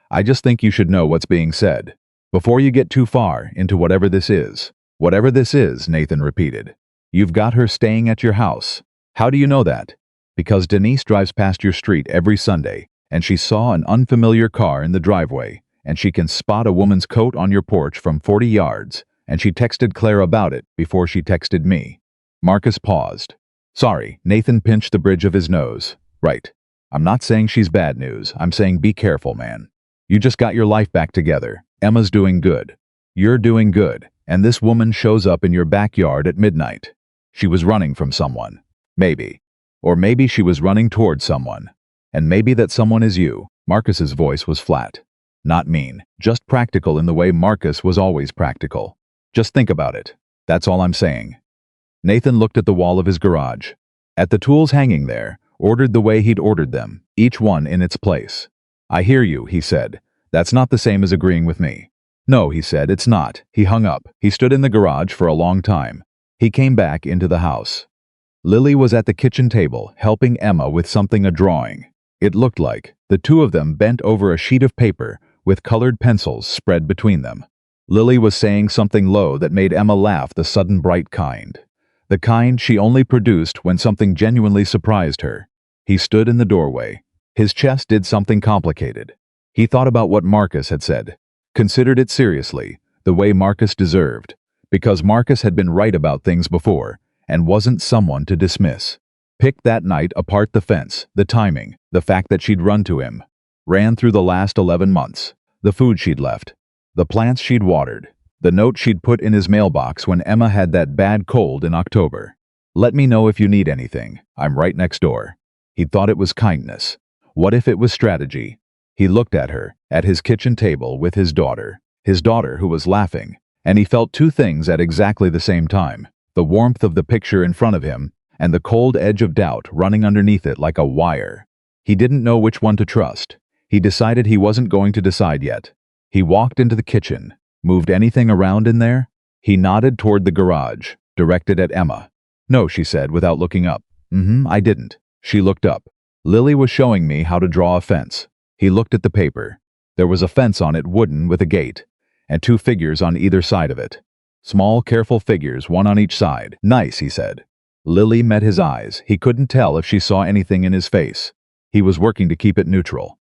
I just think you should know what's being said. Before you get too far into whatever this is. Whatever this is, Nathan repeated. You've got her staying at your house. How do you know that? Because Denise drives past your street every Sunday, and she saw an unfamiliar car in the driveway, and she can spot a woman's coat on your porch from 40 yards, and she texted Claire about it before she texted me. Marcus paused. Sorry, Nathan pinched the bridge of his nose. Right. I'm not saying she's bad news. I'm saying be careful, man. You just got your life back together. Emma's doing good. You're doing good. And this woman shows up in your backyard at midnight. She was running from someone. Maybe. Or maybe she was running towards someone. And maybe that someone is you. Marcus's voice was flat. Not mean. Just practical in the way Marcus was always practical. Just think about it. That's all I'm saying. Nathan looked at the wall of his garage. At the tools hanging there, ordered the way he'd ordered them, each one in its place. I hear you, he said. That's not the same as agreeing with me. No, he said, it's not. He hung up. He stood in the garage for a long time. He came back into the house. Lily was at the kitchen table, helping Emma with something, a drawing. It looked like the two of them bent over a sheet of paper with colored pencils spread between them. Lily was saying something low that made Emma laugh, the sudden bright kind. The kind she only produced when something genuinely surprised her. He stood in the doorway. His chest did something complicated. He thought about what Marcus had said, considered it seriously, the way Marcus deserved, because Marcus had been right about things before, and wasn't someone to dismiss. Picked that night apart, the fence, the timing, the fact that she'd run to him. Ran through the last 11 months, the food she'd left, the plants she'd watered, the note she'd put in his mailbox when Emma had that bad cold in October. Let me know if you need anything. I'm right next door. He thought it was kindness. What if it was strategy? He looked at her, at his kitchen table with his daughter who was laughing, and he felt two things at exactly the same time, the warmth of the picture in front of him and the cold edge of doubt running underneath it like a wire. He didn't know which one to trust. He decided he wasn't going to decide yet. He walked into the kitchen. Moved anything around in there? He nodded toward the garage, directed at Emma. No, she said without looking up. I didn't. She looked up. Lily was showing me how to draw a fence. He looked at the paper. There was a fence on it, wooden with a gate, and two figures on either side of it. Small, careful figures, one on each side. Nice, he said. Lily met his eyes. He couldn't tell if she saw anything in his face. He was working to keep it neutral.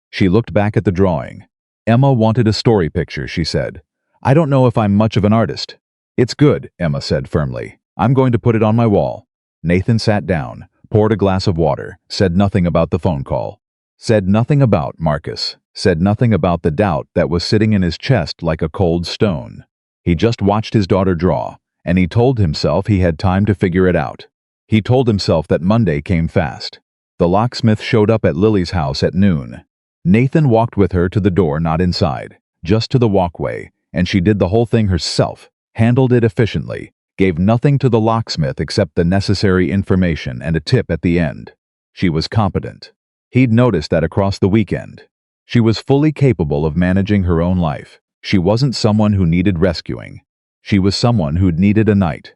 She looked back at the drawing. Emma wanted a story picture, she said. I don't know if I'm much of an artist. It's good, Emma said firmly. I'm going to put it on my wall. Nathan sat down, poured a glass of water, said nothing about the phone call. Said nothing about Marcus. Said nothing about the doubt that was sitting in his chest like a cold stone. He just watched his daughter draw, and he told himself he had time to figure it out. He told himself that Monday came fast. The locksmith showed up at Lily's house at noon. Nathan walked with her to the door, not inside, just to the walkway, and she did the whole thing herself, handled it efficiently, gave nothing to the locksmith except the necessary information and a tip at the end. She was competent. He'd noticed that across the weekend. She was fully capable of managing her own life. She wasn't someone who needed rescuing. She was someone who'd needed a night.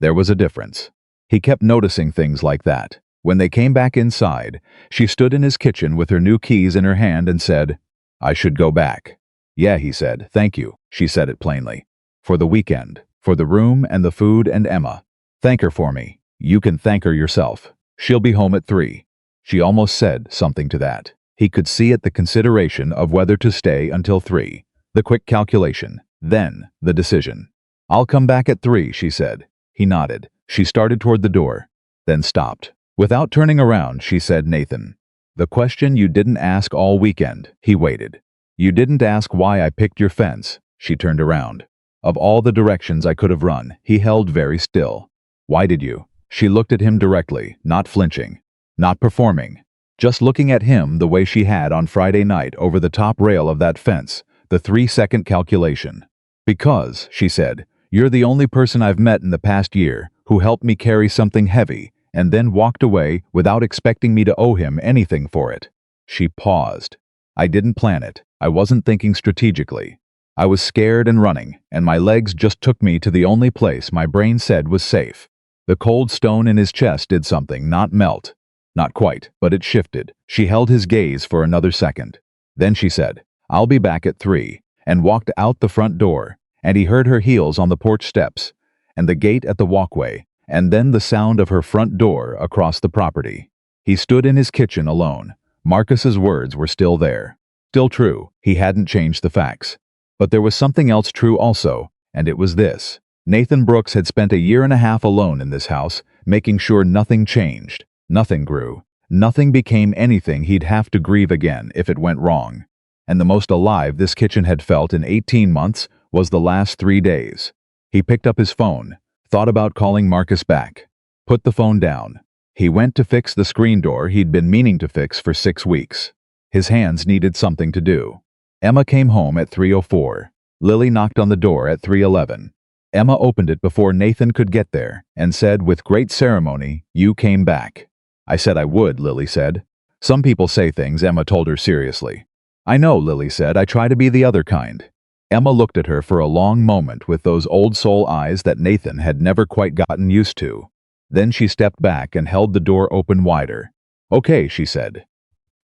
There was a difference. He kept noticing things like that. When they came back inside, she stood in his kitchen with her new keys in her hand and said, I should go back. Yeah, he said, thank you. She said it plainly. For the weekend, for the room and the food and Emma. Thank her for me. You can thank her yourself. She'll be home at 3. She almost said something to that. He could see it, the consideration of whether to stay until 3. The quick calculation. Then the decision. I'll come back at 3, she said. He nodded. She started toward the door, then stopped. Without turning around, she said, Nathan, the question you didn't ask all weekend. He waited. You didn't ask why I picked your fence. She turned around. Of all the directions I could have run, he held very still. Why did you? She looked at him directly, not flinching, not performing, just looking at him the way she had on Friday night over the top rail of that fence, the 3-second calculation. Because, she said, you're the only person I've met in the past year who helped me carry something heavy and then walked away without expecting me to owe him anything for it. She paused. I didn't plan it. I wasn't thinking strategically. I was scared and running, and my legs just took me to the only place my brain said was safe. The cold stone in his chest did something, not melt. Not quite, but it shifted. She held his gaze for another second. Then she said, "I'll be back at 3, and walked out the front door, and he heard her heels on the porch steps, and the gate at the walkway, and then the sound of her front door across the property. He stood in his kitchen alone. Marcus's words were still there. Still true, he hadn't changed the facts. But there was something else true also, and it was this. Nathan Brooks had spent a year and a half alone in this house, making sure nothing changed, nothing grew, nothing became anything he'd have to grieve again if it went wrong. And the most alive this kitchen had felt in 18 months was the last 3 days. He picked up his phone, thought about calling Marcus back, put the phone down. He went to fix the screen door he'd been meaning to fix for 6 weeks. His hands needed something to do. Emma came home at 3:04. Lily knocked on the door at 3:11. Emma opened it before Nathan could get there and said with great ceremony, "You came back." "I said I would," Lily said. "Some people say things," Emma told her seriously. "I know," Lily said. "I try to be the other kind." Emma looked at her for a long moment with those old soul eyes that Nathan had never quite gotten used to. Then she stepped back and held the door open wider. "Okay," she said.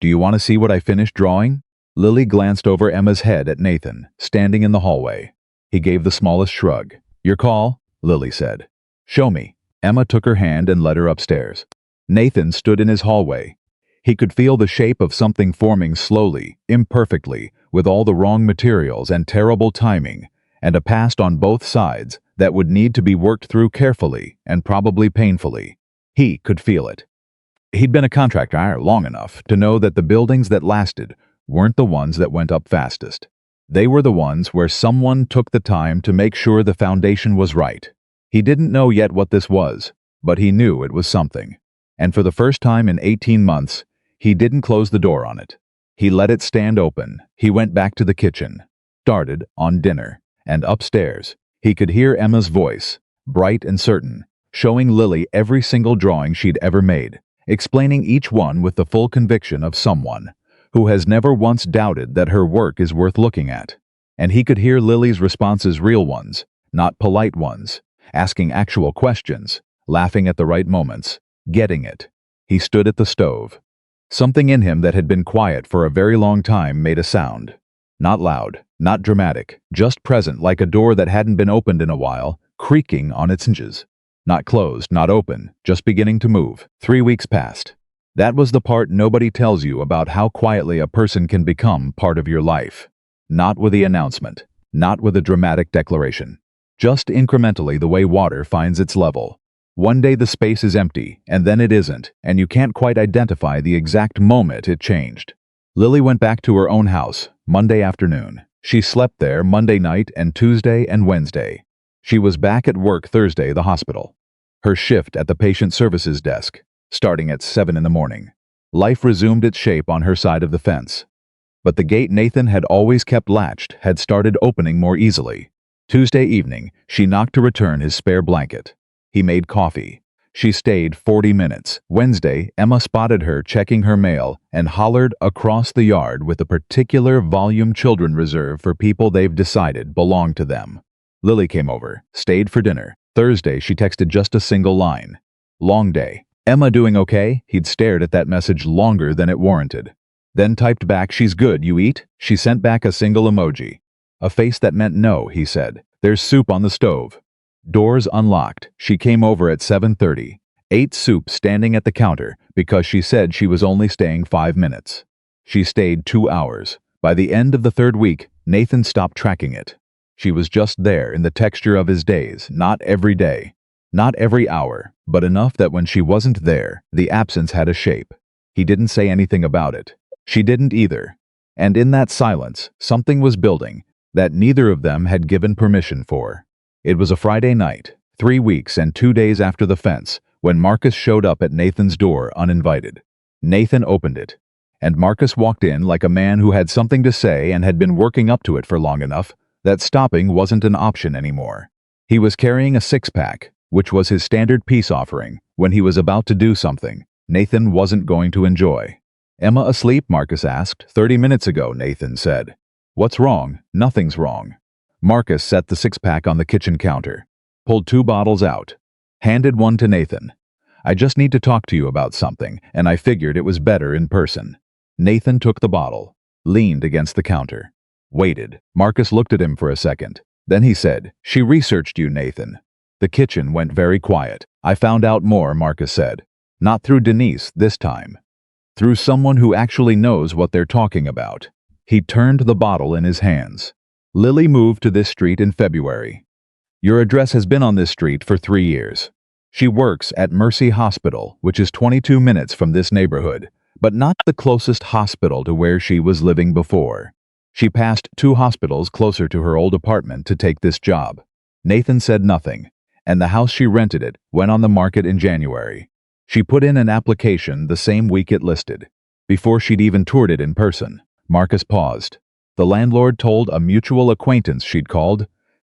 "Do you want to see what I finished drawing?" Lily glanced over Emma's head at Nathan, standing in the hallway. He gave the smallest shrug. "Your call?" Lily said. "Show me." Emma took her hand and led her upstairs. Nathan stood in his hallway. He could feel the shape of something forming slowly, imperfectly, with all the wrong materials and terrible timing, and a past on both sides that would need to be worked through carefully and probably painfully. He could feel it. He'd been a contractor long enough to know that the buildings that lasted weren't the ones that went up fastest. They were the ones where someone took the time to make sure the foundation was right. He didn't know yet what this was, but he knew it was something. And for the first time in 18 months, he didn't close the door on it. He let it stand open. He went back to the kitchen, started on dinner, and upstairs. He could hear Emma's voice, bright and certain, showing Lily every single drawing she'd ever made, explaining each one with the full conviction of someone who has never once doubted that her work is worth looking at. And he could hear Lily's responses, real ones, not polite ones, asking actual questions, laughing at the right moments, getting it. He stood at the stove. Something in him that had been quiet for a very long time made a sound. Not loud, not dramatic, just present, like a door that hadn't been opened in a while, creaking on its hinges. Not closed, not open, just beginning to move. 3 weeks passed. That was the part nobody tells you about how quietly a person can become part of your life. Not with the announcement, not with a dramatic declaration. Just incrementally, the way water finds its level. One day the space is empty, and then it isn't, and you can't quite identify the exact moment it changed. Lily went back to her own house, Monday afternoon. She slept there Monday night and Tuesday and Wednesday. She was back at work Thursday, the hospital. Her shift at the patient services desk, starting at 7 in the morning. Life resumed its shape on her side of the fence. But the gate Nathan had always kept latched had started opening more easily. Tuesday evening, she knocked to return his spare blanket. He made coffee. She stayed 40 minutes. Wednesday, Emma spotted her checking her mail and hollered across the yard with a particular volume children reserve for people they've decided belong to them. Lily came over, stayed for dinner. Thursday, she texted just a single line. "Long day. Emma doing okay?" He'd stared at that message longer than it warranted. Then typed back, "She's good, you eat?" She sent back a single emoji. A face that meant no, he said. "There's soup on the stove." Doors unlocked. She came over at 7:30. Ate soup standing at the counter because she said she was only staying 5 minutes. She stayed 2 hours. By the end of the 3rd week, Nathan stopped tracking it. She was just there in the texture of his days, not every day, not every hour, but enough that when she wasn't there, the absence had a shape. He didn't say anything about it. She didn't either. And in that silence, something was building that neither of them had given permission for. It was a Friday night, 3 weeks and 2 days after the fence, when Marcus showed up at Nathan's door uninvited. Nathan opened it, and Marcus walked in like a man who had something to say and had been working up to it for long enough that stopping wasn't an option anymore. He was carrying a 6-pack, which was his standard peace offering when he was about to do something Nathan wasn't going to enjoy. "Emma asleep?" Marcus asked. 30 minutes ago, Nathan said. "What's wrong?" "Nothing's wrong." Marcus set the 6-pack on the kitchen counter, pulled 2 bottles out, handed one to Nathan. I just need to talk to you about something, and I figured it was better in person. Nathan took the bottle, leaned against the counter, waited. Marcus looked at him for a second. Then he said, "She researched you, Nathan." The kitchen went very quiet. "I found out more," Marcus said. "Not through Denise this time. Through someone who actually knows what they're talking about." He turned the bottle in his hands. "Lily moved to this street in February. Your address has been on this street for 3 years. She works at Mercy Hospital, which is 22 minutes from this neighborhood, but not the closest hospital to where she was living before. She passed 2 hospitals closer to her old apartment to take this job." Nathan said nothing, and the house she rented it went on the market in January. She put in an application the same week it listed, before she'd even toured it in person. Marcus paused. The landlord told a mutual acquaintance she'd called,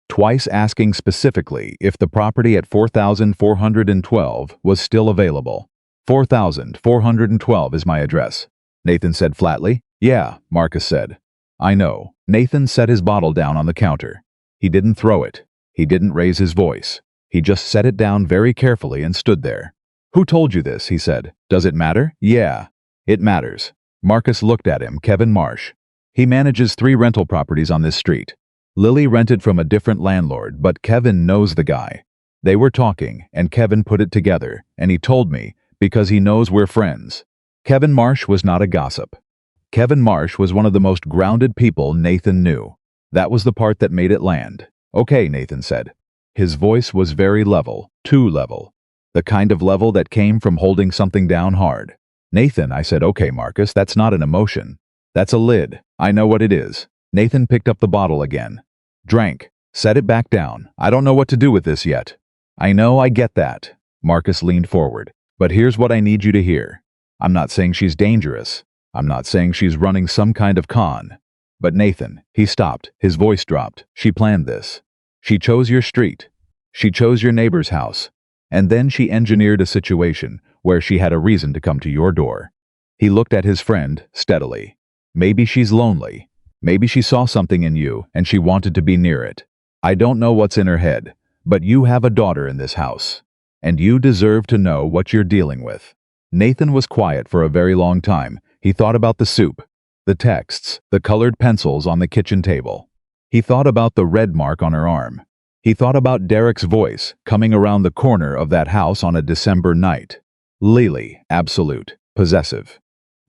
twice asking specifically if the property at 4412 was still available. 4412 is my address, Nathan said flatly. "Yeah," Marcus said. "I know." Nathan set his bottle down on the counter. He didn't throw it. He didn't raise his voice. He just set it down very carefully and stood there. "Who told you this?" he said. "Does it matter?" "Yeah, it matters." Marcus looked at him. "Kevin Marsh. He manages 3 rental properties on this street. Lily rented from a different landlord, but Kevin knows the guy. They were talking, and Kevin put it together, and he told me, because he knows we're friends." Kevin Marsh was not a gossip. Kevin Marsh was one of the most grounded people Nathan knew. That was the part that made it land. "Okay," Nathan said. His voice was very level, too level. The kind of level that came from holding something down hard. "Nathan," I said, "okay, Marcus, that's not an emotion. That's a lid. I know what it is." Nathan picked up the bottle again. Drank. Set it back down. "I don't know what to do with this yet." "I know, I get that." Marcus leaned forward. "But here's what I need you to hear. I'm not saying she's dangerous. I'm not saying she's running some kind of con. But Nathan," he stopped, his voice dropped. "She planned this. She chose your street. She chose your neighbor's house. And then she engineered a situation where she had a reason to come to your door." He looked at his friend steadily. "Maybe she's lonely. Maybe she saw something in you and she wanted to be near it. I don't know what's in her head, but you have a daughter in this house. And you deserve to know what you're dealing with." Nathan was quiet for a very long time. He thought about the soup, the texts, the colored pencils on the kitchen table. He thought about the red mark on her arm. He thought about Derek's voice coming around the corner of that house on a December night. Lily, absolute, possessive.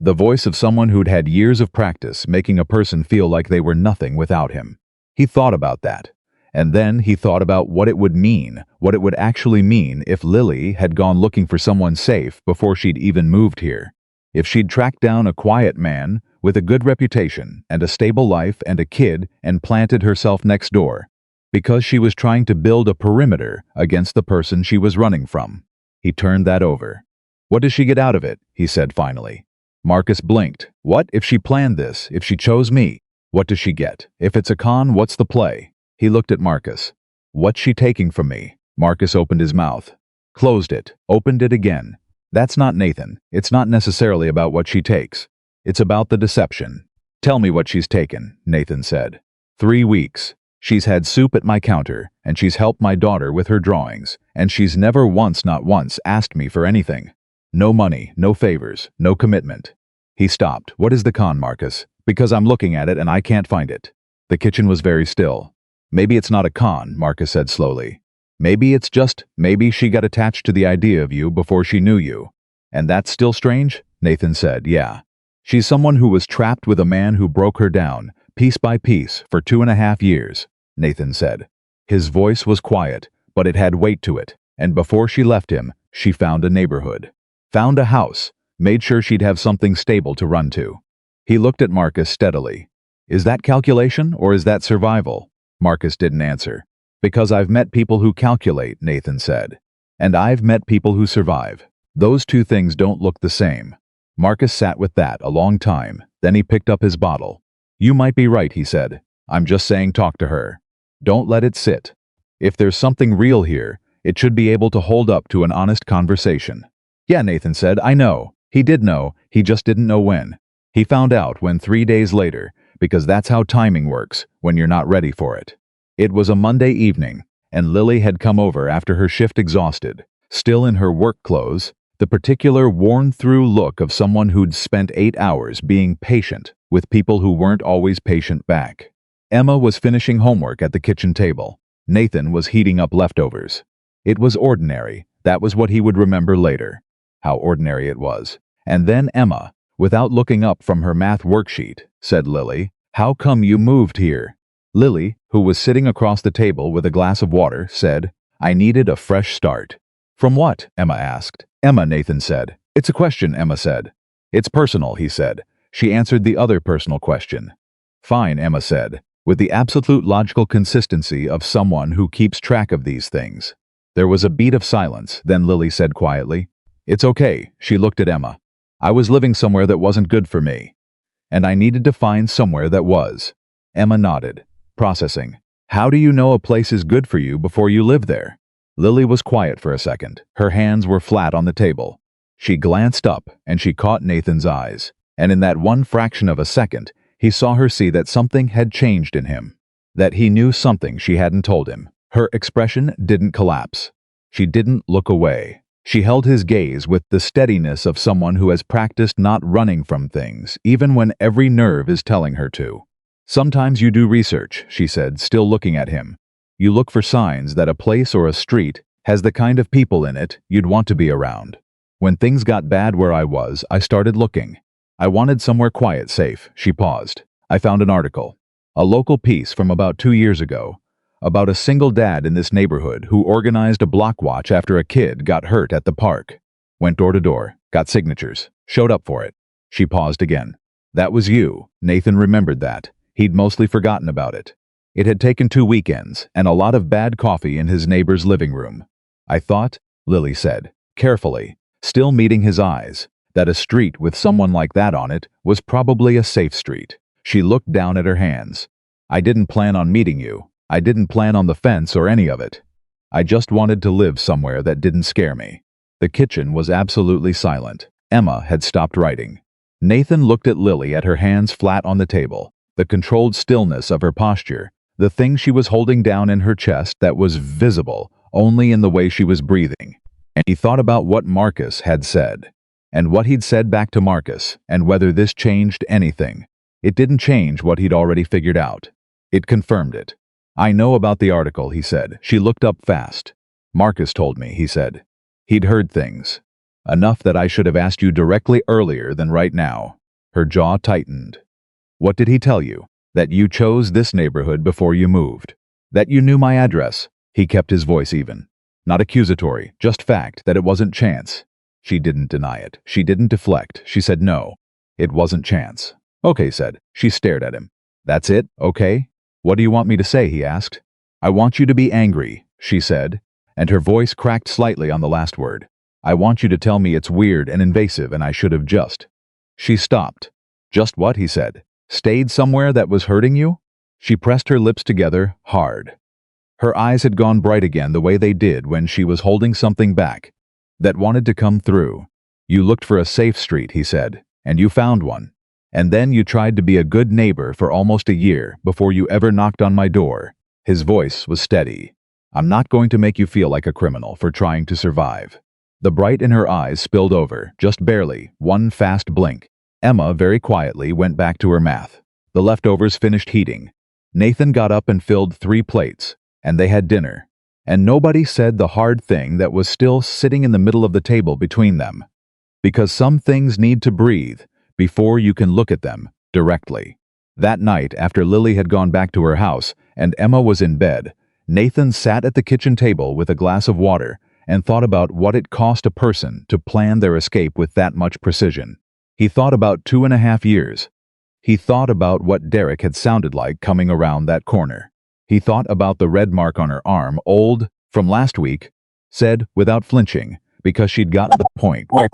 The voice of someone who'd had years of practice making a person feel like they were nothing without him. He thought about that. And then he thought about what it would mean, what it would actually mean if Lily had gone looking for someone safe before she'd even moved here. If she'd tracked down a quiet man with a good reputation and a stable life and a kid and planted herself next door, because she was trying to build a perimeter against the person she was running from. He turned that over. "What does she get out of it?" he said finally. Marcus blinked. "What if she planned this, if she chose me? What does she get? If it's a con, what's the play?" He looked at Marcus. "What's she taking from me?" Marcus opened his mouth, closed it, opened it again. "That's not Nathan. It's not necessarily about what she takes. It's about the deception." "Tell me what she's taken," Nathan said. 3 weeks. She's had soup at my counter, and she's helped my daughter with her drawings, and she's never once, not once, asked me for anything. No money, no favors, no commitment." He stopped. "What is the con, Marcus? Because I'm looking at it and I can't find it." The kitchen was very still. "Maybe it's not a con," Marcus said slowly. "Maybe it's just, maybe she got attached to the idea of you before she knew you. And that's still strange?" Nathan said, "Yeah. She's someone who was trapped with a man who broke her down, piece by piece, for 2.5 years, Nathan said. His voice was quiet, but it had weight to it, and before she left him, she found a neighborhood. Found a house, made sure she'd have something stable to run to. He looked at Marcus steadily. "Is that calculation or is that survival?" Marcus didn't answer. "Because I've met people who calculate," Nathan said. "And I've met people who survive. Those 2 things don't look the same." Marcus sat with that a long time, then he picked up his bottle. "You might be right," he said. "I'm just saying talk to her. Don't let it sit. If there's something real here, it should be able to hold up to an honest conversation." "Yeah," Nathan said, "I know." He did know, he just didn't know when. He found out when 3 days later, because that's how timing works when you're not ready for it. It was a Monday evening, and Lily had come over after her shift exhausted, still in her work clothes, the particular worn-through look of someone who'd spent 8 hours being patient with people who weren't always patient back. Emma was finishing homework at the kitchen table. Nathan was heating up leftovers. It was ordinary. That was what he would remember later. How ordinary it was. And then Emma, without looking up from her math worksheet, said, "Lily, how come you moved here?" Lily, who was sitting across the table with a glass of water, said, "I needed a fresh start." "From what?" Emma asked. "Emma," Nathan said. "It's a question," Emma said. "It's personal," he said. She answered the other personal question. "Fine," Emma said, with the absolute logical consistency of someone who keeps track of these things. There was a beat of silence, then Lily said quietly, "It's okay." She looked at Emma. "I was living somewhere that wasn't good for me, and I needed to find somewhere that was." Emma nodded, processing. "How do you know a place is good for you before you live there?" Lily was quiet for a second. Her hands were flat on the table. She glanced up, and she caught Nathan's eyes. And in that one fraction of a second, he saw her see that something had changed in him. That he knew something she hadn't told him. Her expression didn't collapse. She didn't look away. She held his gaze with the steadiness of someone who has practiced not running from things, even when every nerve is telling her to. "Sometimes you do research," she said, still looking at him. "You look for signs that a place or a street has the kind of people in it you'd want to be around. When things got bad where I was, I started looking. I wanted somewhere quiet, safe." She paused. "I found an article. A local piece from about 2 years ago. About a single dad in this neighborhood who organized a block watch after a kid got hurt at the park. Went door to door, got signatures, showed up for it." She paused again. "That was you." Nathan remembered that. He'd mostly forgotten about it. It had taken 2 weekends and a lot of bad coffee in his neighbor's living room. "I thought," Lily said, carefully, still meeting his eyes, "that a street with someone like that on it was probably a safe street." She looked down at her hands. "I didn't plan on meeting you. I didn't plan on the fence or any of it. I just wanted to live somewhere that didn't scare me." The kitchen was absolutely silent. Emma had stopped writing. Nathan looked at Lily, at her hands flat on the table, the controlled stillness of her posture, the thing she was holding down in her chest that was visible only in the way she was breathing. And he thought about what Marcus had said, and what he'd said back to Marcus, and whether this changed anything. It didn't change what he'd already figured out. It confirmed it. "I know about the article," he said. She looked up fast. "Marcus told me," he said. "He'd heard things. Enough that I should have asked you directly earlier than right now." Her jaw tightened. "What did he tell you? That you chose this neighborhood before you moved? That you knew my address?" He kept his voice even. Not accusatory, just fact, that it wasn't chance. She didn't deny it. She didn't deflect. She said no. It wasn't chance. "Okay," said. She stared at him. "That's it? Okay? What do you want me to say?" he asked. "I want you to be angry," she said, and her voice cracked slightly on the last word. "I want you to tell me it's weird and invasive and I should have just—" She stopped. "Just what?" he said. "Stayed somewhere that was hurting you?" She pressed her lips together, hard. Her eyes had gone bright again the way they did when she was holding something back that wanted to come through. "You looked for a safe street," he said, "and you found one. And then you tried to be a good neighbor for almost a year before you ever knocked on my door." His voice was steady. "I'm not going to make you feel like a criminal for trying to survive." The bright in her eyes spilled over, just barely, one fast blink. Emma, very quietly, went back to her math. The leftovers finished heating. Nathan got up and filled 3 plates, and they had dinner. And nobody said the hard thing that was still sitting in the middle of the table between them. Because some things need to breathe before you can look at them directly. That night, after Lily had gone back to her house and Emma was in bed, Nathan sat at the kitchen table with a glass of water and thought about what it cost a person to plan their escape with that much precision. He thought about 2.5 years. He thought about what Derek had sounded like coming around that corner. He thought about the red mark on her arm, old, from last week, said without flinching, because she'd gotten the point where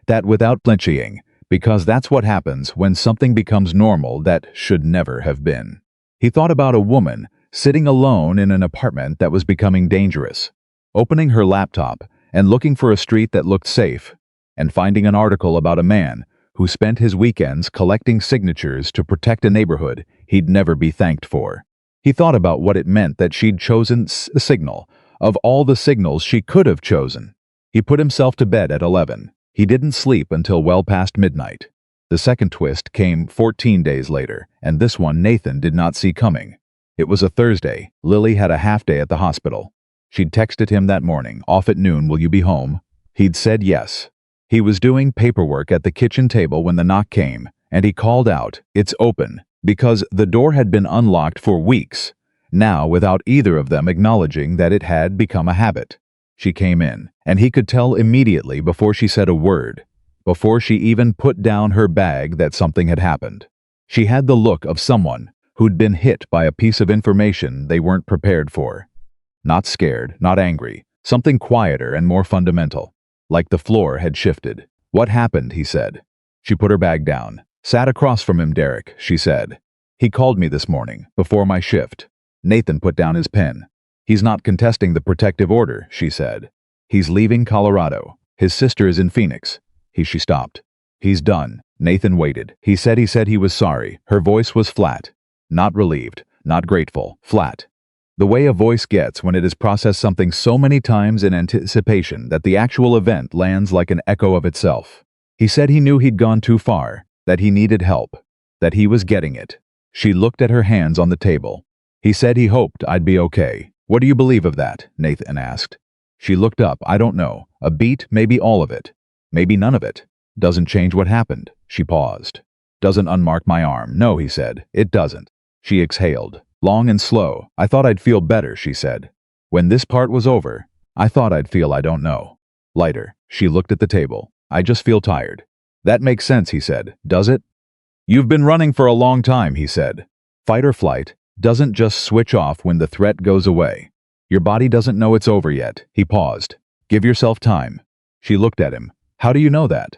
that without flinching, because that's what happens when something becomes normal that should never have been. He thought about a woman sitting alone in an apartment that was becoming dangerous, opening her laptop and looking for a street that looked safe, and finding an article about a man who spent his weekends collecting signatures to protect a neighborhood he'd never be thanked for. He thought about what it meant that she'd chosen a signal, Of all the signals she could have chosen. He put himself to bed at 11. He didn't sleep until well past midnight. The second twist came 14 days later, and this one Nathan did not see coming. It was a Thursday. Lily had a half day at the hospital. She'd texted him that morning, "Off at noon, will you be home?" He'd said yes. He was doing paperwork at the kitchen table when the knock came, and he called out, "It's open," because the door had been unlocked for weeks, now without either of them acknowledging that it had become a habit. She came in, and he could tell immediately before she said a word, before she even put down her bag, that something had happened. She had the look of someone who'd been hit by a piece of information they weren't prepared for. Not scared, not angry, something quieter and more fundamental. Like the floor had shifted. "What happened?" he said. She put her bag down. "Sat across from him, Derek," she said. "He called me this morning, before my shift." Nathan put down his pen. "He's not contesting the protective order," she said. "He's leaving Colorado. His sister is in Phoenix." She stopped. "He's done." Nathan waited. He said he was sorry. Her voice was flat. Not relieved, not grateful, flat. The way a voice gets when it has processed something so many times in anticipation that the actual event lands like an echo of itself. He said he knew he'd gone too far, that he needed help, that he was getting it. She looked at her hands on the table. He said he hoped I'd be okay. "What do you believe of that?" Nathan asked. She looked up. "I don't know. A beat, maybe all of it. Maybe none of it. Doesn't change what happened." She paused. "Doesn't unmark my arm." "No," he said. "It doesn't." She exhaled. Long and slow. "I thought I'd feel better," she said. "When this part was over, I thought I'd feel, I don't know, lighter." She looked at the table. "I just feel tired." "That makes sense," he said. "Does it?" "You've been running for a long time," he said. "Fight or flight doesn't just switch off when the threat goes away. Your body doesn't know it's over yet." He paused. "Give yourself time." She looked at him. "How do you know that?"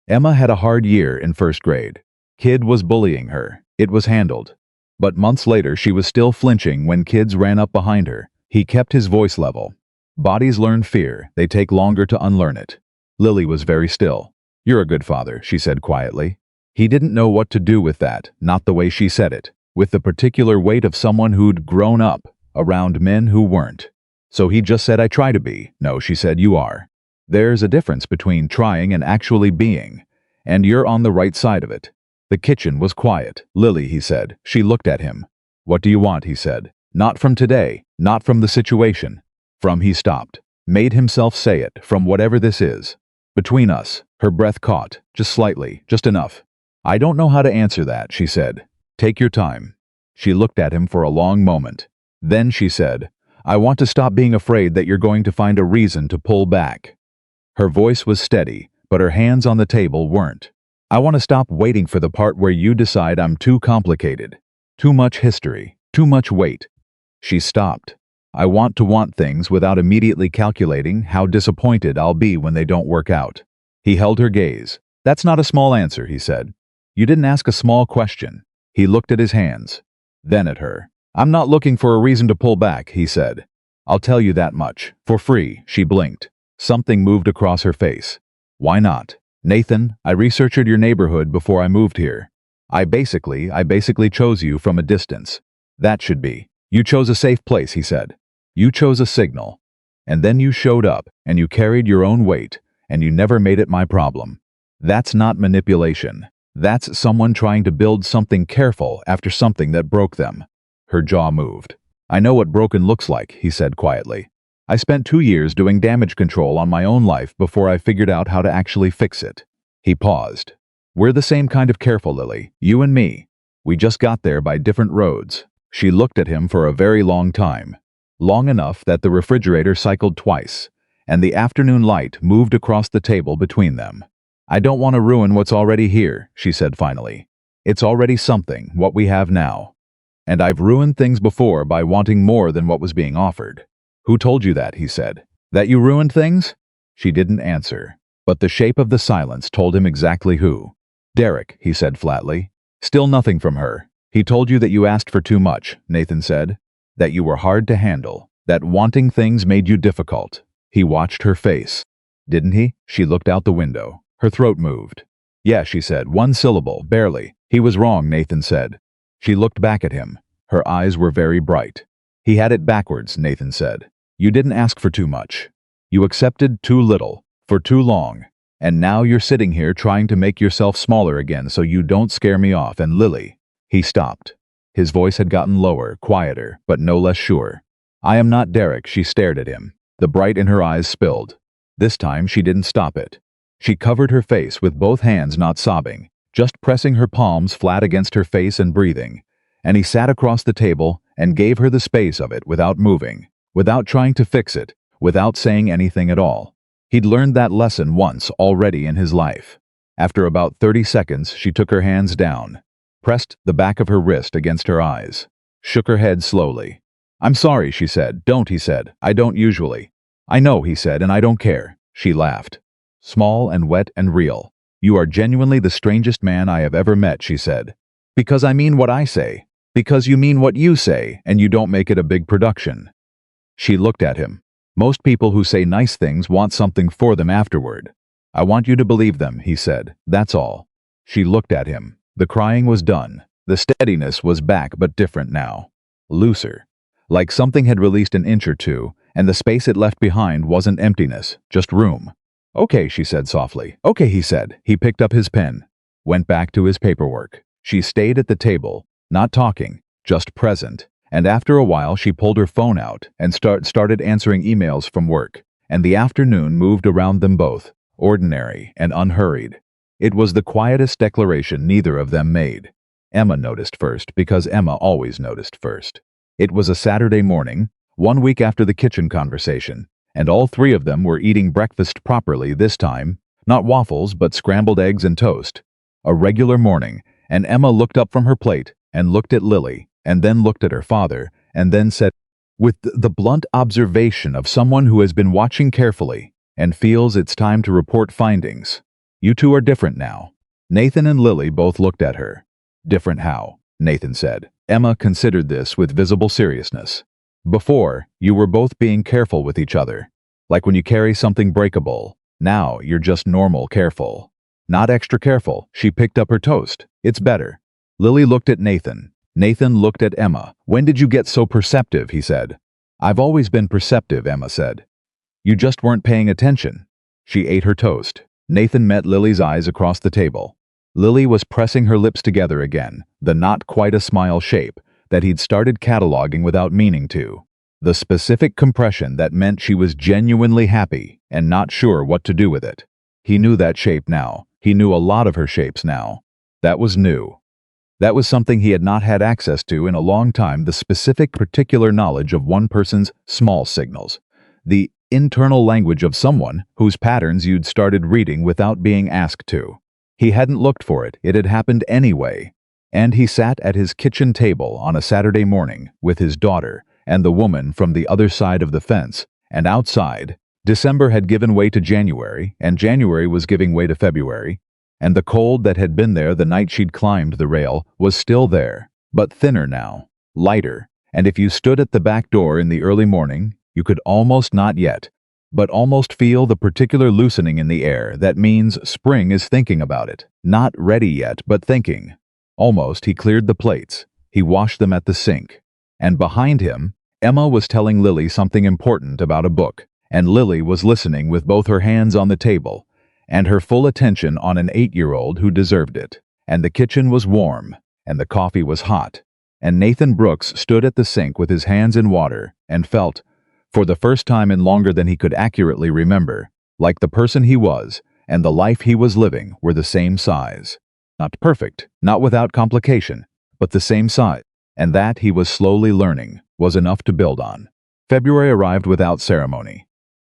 Emma had a hard year in first grade. Kid was bullying her. It was handled. But months later she was still flinching when kids ran up behind her. He kept his voice level. "Bodies learn fear. They take longer to unlearn it." Lily was very still. "You're a good father," she said quietly. He didn't know what to do with that, not the way she said it, with the particular weight of someone who'd grown up around men who weren't. So he just said, "I try to be." "No," she said, "you are. There's a difference between trying and actually being, and you're on the right side of it." The kitchen was quiet. "Lily," he said. She looked at him. "What do you want?" he said. "Not from today, not from the situation. From," he stopped, made himself say it, "from whatever this is. Between us." Her breath caught, just slightly, just enough. "I don't know how to answer that," she said. "Take your time." She looked at him for a long moment. Then she said, "I want to stop being afraid that you're going to find a reason to pull back." Her voice was steady, but her hands on the table weren't. "I want to stop waiting for the part where you decide I'm too complicated. Too much history. Too much weight." She stopped. "I want to want things without immediately calculating how disappointed I'll be when they don't work out." He held her gaze. "That's not a small answer," he said. "You didn't ask a small question." He looked at his hands. Then at her. "I'm not looking for a reason to pull back," he said. "I'll tell you that much. For free." She blinked. Something moved across her face. "Why not?" "Nathan, I researched your neighborhood before I moved here. I basically chose you from a distance. That should be. You chose a safe place," he said. "You chose a signal. And then you showed up, and you carried your own weight, and you never made it my problem. That's not manipulation. That's someone trying to build something careful after something that broke them." Her jaw moved. "I know what broken looks like," he said quietly. "I spent 2 years doing damage control on my own life before I figured out how to actually fix it." He paused. "We're the same kind of careful, Lily, you and me. We just got there by different roads." She looked at him for a very long time. Long enough that the refrigerator cycled twice, and the afternoon light moved across the table between them. "I don't want to ruin what's already here," she said finally. "It's already something, what we have now. And I've ruined things before by wanting more than what was being offered." "Who told you that?" he said. "That you ruined things?" She didn't answer, but the shape of the silence told him exactly who. "Derek," he said flatly. Still nothing from her. "He told you that you asked for too much," Nathan said. "That you were hard to handle. That wanting things made you difficult." He watched her face. "Didn't he?" She looked out the window. Her throat moved. "Yeah," she said, one syllable, barely. "He was wrong," Nathan said. She looked back at him. Her eyes were very bright. "He had it backwards," Nathan said. You didn't ask for too much. You accepted too little, for too long. And now you're sitting here trying to make yourself smaller again so you don't scare me off. And Lily." He stopped. His voice had gotten lower, quieter, but no less sure. "I am not Derek." She stared at him. The bright in her eyes spilled. This time she didn't stop it. She covered her face with both hands, not sobbing, just pressing her palms flat against her face and breathing. And he sat across the table and gave her the space of it without moving, without trying to fix it, without saying anything at all. He'd learned that lesson once already in his life. After about 30 seconds, she took her hands down, pressed the back of her wrist against her eyes, shook her head slowly. "I'm sorry," she said. "Don't," he said. "I don't usually." "I know," he said, "and I don't care." She laughed. Small and wet and real. "You are genuinely the strangest man I have ever met," she said. "Because I mean what I say. Because you mean what you say, and you don't make it a big production." She looked at him. "Most people who say nice things want something for them afterward." "I want you to believe them," he said. "That's all." She looked at him. The crying was done. The steadiness was back, but different now. Looser. Like something had released an inch or two, and the space it left behind wasn't emptiness, just room. "Okay," she said softly. "Okay," he said. He picked up his pen, went back to his paperwork. She stayed at the table, not talking, just present. And after a while she pulled her phone out and started answering emails from work. And the afternoon moved around them both, ordinary and unhurried. It was the quietest declaration neither of them made. Emma noticed first, because Emma always noticed first. It was a Saturday morning, 1 week after the kitchen conversation, and all three of them were eating breakfast properly this time, not waffles but scrambled eggs and toast. A regular morning, and Emma looked up from her plate and looked at Lily, and then looked at her father, and then said, with the blunt observation of someone who has been watching carefully and feels it's time to report findings, "You two are different now." Nathan and Lily both looked at her. "Different how?" Nathan said. Emma considered this with visible seriousness. "Before, you were both being careful with each other. Like when you carry something breakable. Now, you're just normal careful. Not extra careful." She picked up her toast. "It's better." Lily looked at Nathan. Nathan looked at Emma. "When did you get so perceptive?" he said. "I've always been perceptive," Emma said. "You just weren't paying attention." She ate her toast. Nathan met Lily's eyes across the table. Lily was pressing her lips together again, the not quite a smile shape that he'd started cataloging without meaning to. The specific compression that meant she was genuinely happy and not sure what to do with it. He knew that shape now. He knew a lot of her shapes now. That was new. That was something he had not had access to in a long time, the specific particular knowledge of one person's small signals. The internal language of someone whose patterns you'd started reading without being asked to. He hadn't looked for it, it had happened anyway. And he sat at his kitchen table on a Saturday morning with his daughter and the woman from the other side of the fence, and outside, December had given way to January, and January was giving way to February, and the cold that had been there the night she'd climbed the rail was still there, but thinner now, lighter, and if you stood at the back door in the early morning, you could almost not yet, but almost feel the particular loosening in the air that means spring is thinking about it, not ready yet, but thinking. Almost he cleared the plates, he washed them at the sink, and behind him, Emma was telling Lily something important about a book, and Lily was listening with both her hands on the table, and her full attention on an 8-year-old who deserved it, and the kitchen was warm, and the coffee was hot, and Nathan Brooks stood at the sink with his hands in water and felt, for the first time in longer than he could accurately remember, like the person he was and the life he was living were the same size. Not perfect, not without complication, but the same size, and that, he was slowly learning, was enough to build on. February arrived without ceremony.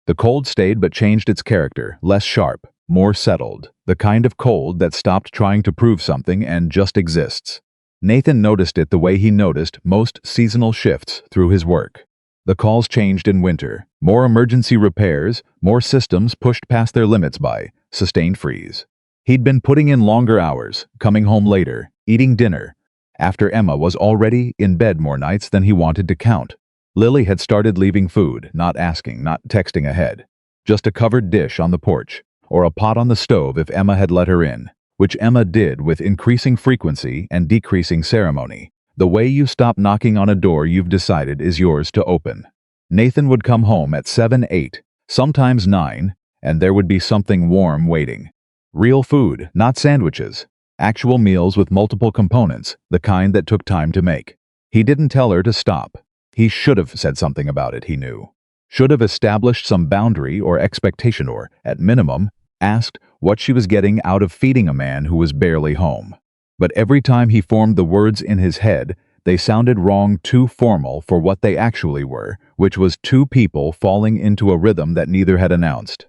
The cold stayed but changed its character, less sharp, more settled, the kind of cold that stopped trying to prove something and just exists. Nathan noticed it the way he noticed most seasonal shifts through his work. The calls changed in winter, more emergency repairs, more systems pushed past their limits by sustained freeze. He'd been putting in longer hours, coming home later, eating dinner, after Emma was already in bed more nights than he wanted to count. Lily had started leaving food, not asking, not texting ahead. Just a covered dish on the porch, or a pot on the stove if Emma had let her in, which Emma did with increasing frequency and decreasing ceremony. The way you stop knocking on a door you've decided is yours to open. Nathan would come home at 7, 8, sometimes 9, and there would be something warm waiting. Real food, not sandwiches. Actual meals with multiple components, the kind that took time to make. He didn't tell her to stop. He should have said something about it, he knew. Should have established some boundary or expectation or, at minimum, asked what she was getting out of feeding a man who was barely home. But every time he formed the words in his head, they sounded wrong, too formal for what they actually were, which was two people falling into a rhythm that neither had announced.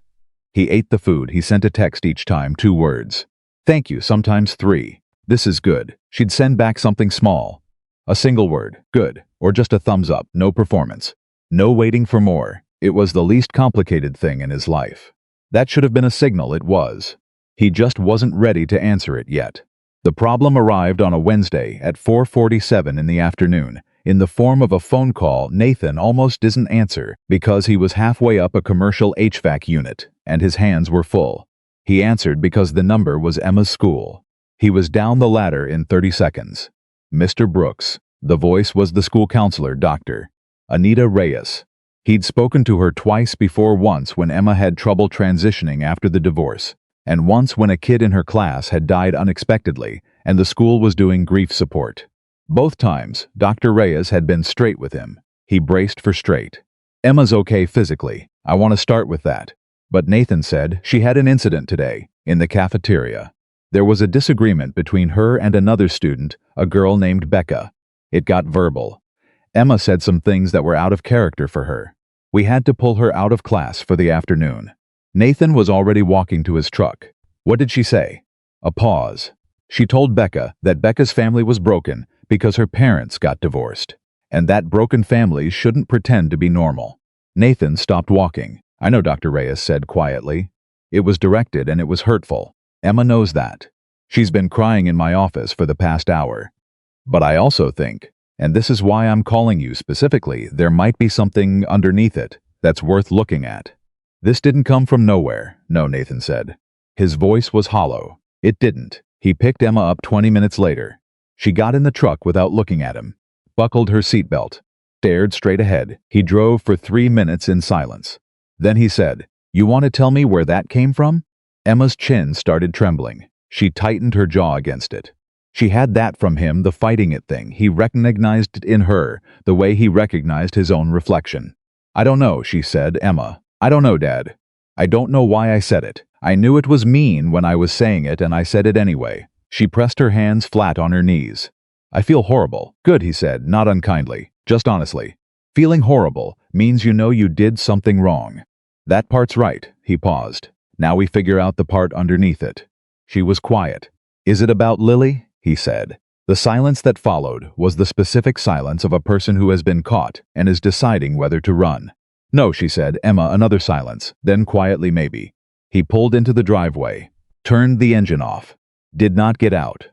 He ate the food. He sent a text each time, 2 words. Thank you, sometimes 3. This is good. She'd send back something small. A single word, good, or just a thumbs up, no performance. No waiting for more. It was the least complicated thing in his life. That should have been a signal, it was. He just wasn't ready to answer it yet. The problem arrived on a Wednesday at 4:47 in the afternoon, in the form of a phone call Nathan almost didn't answer because he was halfway up a commercial HVAC unit, and his hands were full. He answered because the number was Emma's school. He was down the ladder in 30 seconds. Mr. Brooks. The voice was the school counselor, Dr. Anita Reyes. He'd spoken to her twice before, once when Emma had trouble transitioning after the divorce, and once when a kid in her class had died unexpectedly and the school was doing grief support. Both times, Dr. Reyes had been straight with him. He braced for straight. Emma's okay physically. I want to start with that. But Nathan said she had an incident today, in the cafeteria. There was a disagreement between her and another student, a girl named Becca. It got verbal. Emma said some things that were out of character for her. We had to pull her out of class for the afternoon. Nathan was already walking to his truck. What did she say? A pause. She told Becca that Becca's family was broken because her parents got divorced, and that broken families shouldn't pretend to be normal. Nathan stopped walking. I know, Dr. Reyes said quietly. It was directed and it was hurtful. Emma knows that. She's been crying in my office for the past hour. But I also think, and this is why I'm calling you specifically, there might be something underneath it that's worth looking at. This didn't come from nowhere, no, Nathan said. His voice was hollow. It didn't. He picked Emma up 20 minutes later. She got in the truck without looking at him, buckled her seatbelt, stared straight ahead. He drove for 3 minutes in silence. Then he said, "You want to tell me where that came from?" Emma's chin started trembling. She tightened her jaw against it. She had that from him, the fighting it thing. He recognized it in her, the way he recognized his own reflection. I don't know, she said. Emma, I don't know, Dad. I don't know why I said it. I knew it was mean when I was saying it, and I said it anyway. She pressed her hands flat on her knees. I feel horrible. Good, he said, not unkindly, just honestly. Feeling horrible means you know you did something wrong. That part's right, he paused. Now we figure out the part underneath it. She was quiet. Is it about Lily? He said. The silence that followed was the specific silence of a person who has been caught and is deciding whether to run. No, she said. Emma, another silence. Then quietly, maybe. He pulled into the driveway, turned the engine off, did not get out.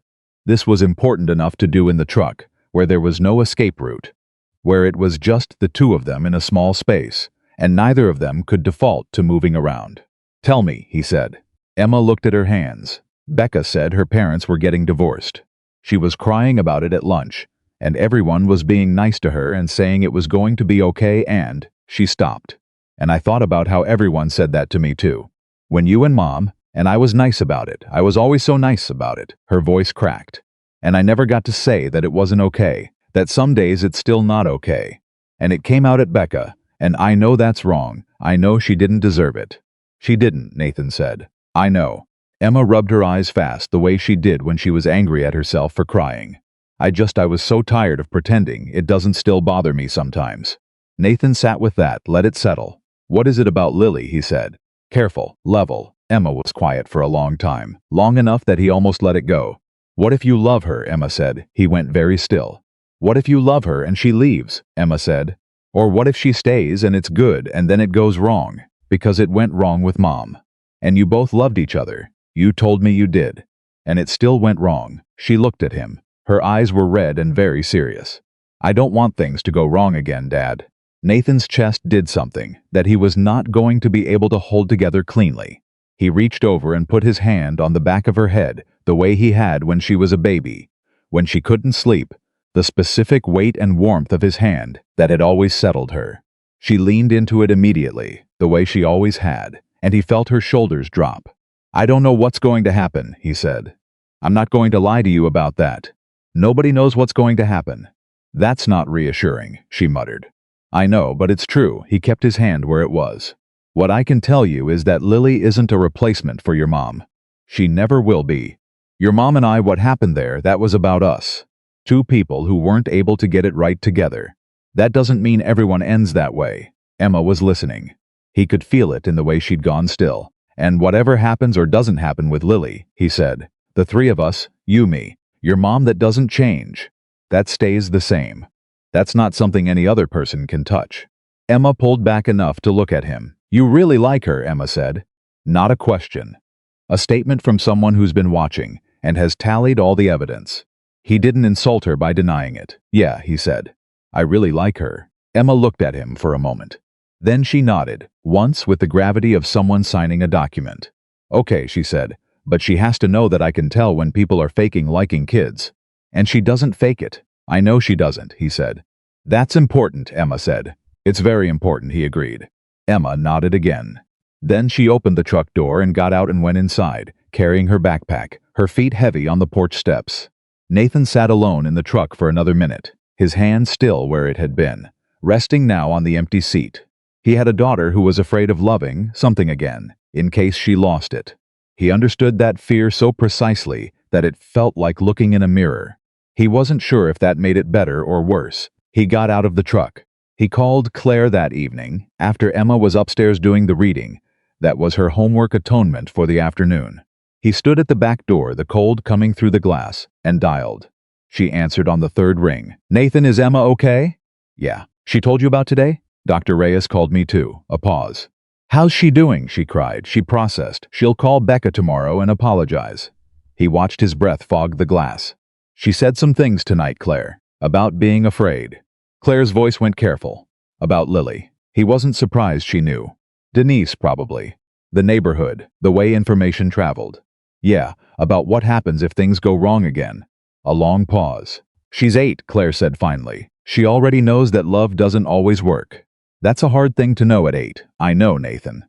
This was important enough to do in the truck, where there was no escape route, where it was just the two of them in a small space, and neither of them could default to moving around. Tell me, he said. Emma looked at her hands. Becca said her parents were getting divorced. She was crying about it at lunch, and everyone was being nice to her and saying it was going to be okay, and she stopped. And I thought about how everyone said that to me too. When you and Mom, and I was nice about it. I was always so nice about it. Her voice cracked. And I never got to say that it wasn't okay, that some days it's still not okay. And it came out at Becca, and I know that's wrong. I know she didn't deserve it. She didn't, Nathan said. I know. Emma rubbed her eyes fast the way she did when she was angry at herself for crying. I was so tired of pretending. It doesn't still bother me sometimes. Nathan sat with that, let it settle. What is it about Lily, he said. Careful, level. Emma was quiet for a long time, long enough that he almost let it go. What if you love her, Emma said. He went very still. What if you love her and she leaves, Emma said. Or what if she stays and it's good and then it goes wrong, because it went wrong with Mom. And you both loved each other. You told me you did. And it still went wrong. She looked at him. Her eyes were red and very serious. I don't want things to go wrong again, Dad. Nathan's chest did something that he was not going to be able to hold together cleanly. He reached over and put his hand on the back of her head the way he had when she was a baby, when she couldn't sleep, the specific weight and warmth of his hand that had always settled her. She leaned into it immediately, the way she always had, and he felt her shoulders drop. "I don't know what's going to happen," he said. "I'm not going to lie to you about that. Nobody knows what's going to happen." "That's not reassuring," she muttered. "I know, but it's true." He kept his hand where it was. "What I can tell you is that Lily isn't a replacement for your mom. She never will be. Your mom and I, what happened there, that was about us. Two people who weren't able to get it right together. That doesn't mean everyone ends that way." Emma was listening. He could feel it in the way she'd gone still. "And whatever happens or doesn't happen with Lily," he said, "the three of us, you, me, your mom, that doesn't change. That stays the same. That's not something any other person can touch." Emma pulled back enough to look at him. "You really like her," Emma said. Not a question. A statement from someone who's been watching and has tallied all the evidence. He didn't insult her by denying it. "Yeah," he said. "I really like her." Emma looked at him for a moment. Then she nodded, once with the gravity of someone signing a document. "Okay," she said, "but she has to know that I can tell when people are faking liking kids. And she doesn't fake it." "I know she doesn't," he said. "That's important," Emma said. "It's very important," he agreed. Emma nodded again. Then she opened the truck door and got out and went inside, carrying her backpack, her feet heavy on the porch steps. Nathan sat alone in the truck for another minute, his hand still where it had been, resting now on the empty seat. He had a daughter who was afraid of loving something again, in case she lost it. He understood that fear so precisely that it felt like looking in a mirror. He wasn't sure if that made it better or worse. He got out of the truck. He called Claire that evening, after Emma was upstairs doing the reading. That was her homework atonement for the afternoon. He stood at the back door, the cold coming through the glass, and dialed. She answered on the third ring. "Nathan, is Emma okay?" "Yeah." "She told you about today?" "Dr. Reyes called me too." A pause. "How's she doing?" she cried. She processed. "She'll call Becca tomorrow and apologize." He watched his breath fog the glass. "She said some things tonight, Claire, about being afraid." Claire's voice went careful. "About Lily." He wasn't surprised she knew. Denise, probably. The neighborhood, the way information traveled. "Yeah, about what happens if things go wrong again." A long pause. "She's 8, Claire said finally. "She already knows that love doesn't always work." "That's a hard thing to know at 8. "I know, Nathan."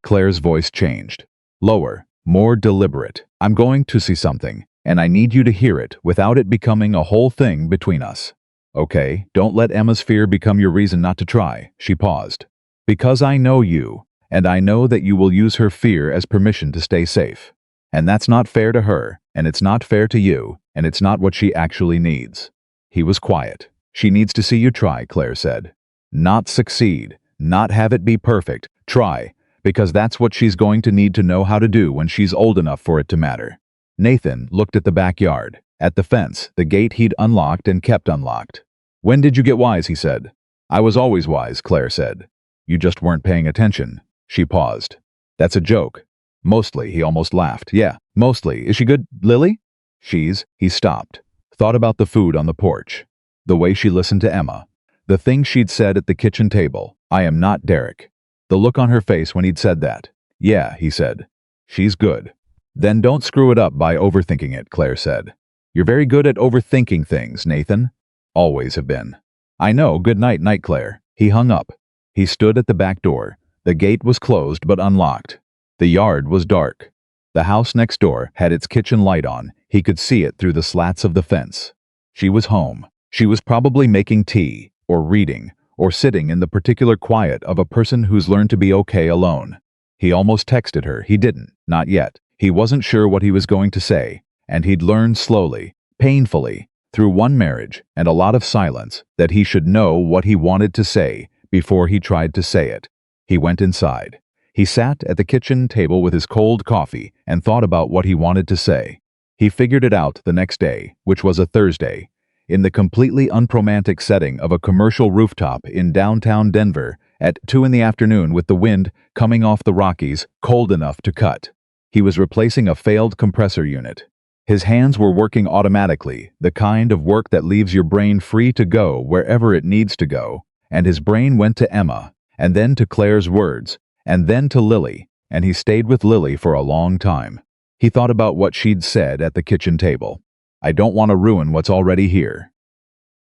Claire's voice changed. Lower, more deliberate. "I'm going to see something, and I need you to hear it without it becoming a whole thing between us. Okay, don't let Emma's fear become your reason not to try." She paused. "Because I know you, and I know that you will use her fear as permission to stay safe. And that's not fair to her, and it's not fair to you, and it's not what she actually needs." He was quiet. "She needs to see you try," Claire said. "Not succeed, not have it be perfect. Try, because that's what she's going to need to know how to do when she's old enough for it to matter." Nathan looked at the backyard, at the fence, the gate he'd unlocked and kept unlocked. "When did you get wise?" he said. "I was always wise," Claire said. "You just weren't paying attention." She paused. "That's a joke." "Mostly," he almost laughed. "Yeah, mostly. Is she good, Lily?" He stopped. Thought about the food on the porch. The way she listened to Emma. The things she'd said at the kitchen table. "I am not Derek." The look on her face when he'd said that. "Yeah," he said. "She's good." "Then don't screw it up by overthinking it," Claire said. "You're very good at overthinking things, Nathan." "Always have been." "I know. Good night, Claire." He hung up. He stood at the back door. The gate was closed but unlocked. The yard was dark. The house next door had its kitchen light on. He could see it through the slats of the fence. She was home. She was probably making tea, or reading, or sitting in the particular quiet of a person who's learned to be okay alone. He almost texted her. He didn't, not yet. He wasn't sure what he was going to say, and he'd learned slowly, painfully, through one marriage and a lot of silence, that he should know what he wanted to say before he tried to say it. He went inside. He sat at the kitchen table with his cold coffee and thought about what he wanted to say. He figured it out the next day, which was a Thursday, in the completely unromantic setting of a commercial rooftop in downtown Denver at 2 in the afternoon with the wind coming off the Rockies, cold enough to cut. He was replacing a failed compressor unit. His hands were working automatically, the kind of work that leaves your brain free to go wherever it needs to go, and his brain went to Emma, and then to Claire's words, and then to Lily, and he stayed with Lily for a long time. He thought about what she'd said at the kitchen table. "I don't want to ruin what's already here."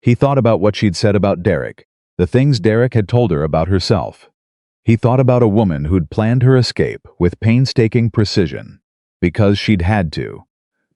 He thought about what she'd said about Derek, The things Derek had told her about herself. He thought about a woman who'd planned her escape with painstaking precision. Because she'd had to.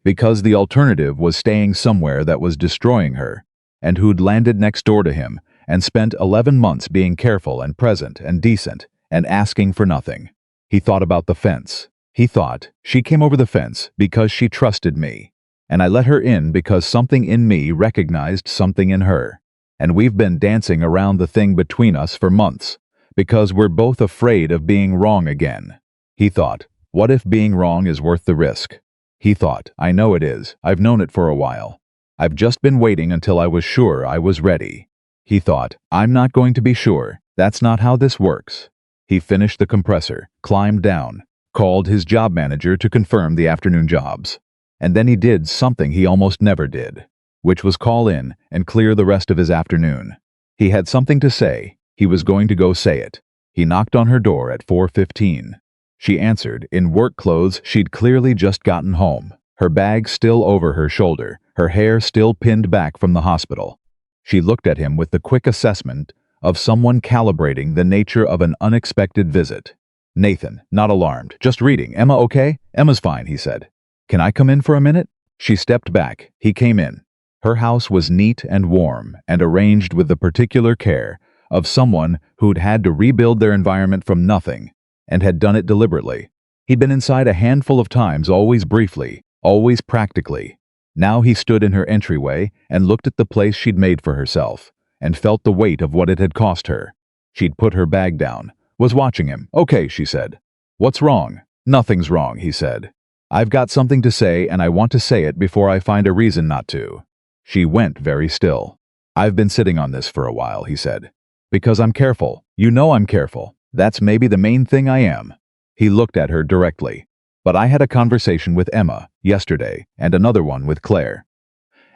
Because the alternative was staying somewhere that was destroying her, and who'd landed next door to him and spent 11 months being careful and present and decent and asking for nothing. He thought about the fence. He thought, she came over the fence because she trusted me, and I let her in because something in me recognized something in her. And we've been dancing around the thing between us for months, because we're both afraid of being wrong again. He thought, what if being wrong is worth the risk? He thought, I know it is. I've known it for a while. I've just been waiting until I was sure I was ready. He thought, I'm not going to be sure. That's not how this works. He finished the compressor, climbed down, called his job manager to confirm the afternoon jobs. And then he did something he almost never did, which was call in and clear the rest of his afternoon. He had something to say. He was going to go say it. He knocked on her door at 4:15. She answered, in work clothes she'd clearly just gotten home, her bag still over her shoulder, her hair still pinned back from the hospital. She looked at him with the quick assessment of someone calibrating the nature of an unexpected visit. Nathan, not alarmed, just reading. Emma okay? Emma's fine, he said. Can I come in for a minute? She stepped back. He came in. Her house was neat and warm and arranged with the particular care of someone who'd had to rebuild their environment from nothing and had done it deliberately. He'd been inside a handful of times, always briefly, always practically. Now he stood in her entryway and looked at the place she'd made for herself and felt the weight of what it had cost her. She'd put her bag down, was watching him. Okay, she said. What's wrong? Nothing's wrong, he said. I've got something to say and I want to say it before I find a reason not to. She went very still. I've been sitting on this for a while, he said. Because I'm careful. You know I'm careful. That's maybe the main thing I am. He looked at her directly. But I had a conversation with Emma yesterday and another one with Claire.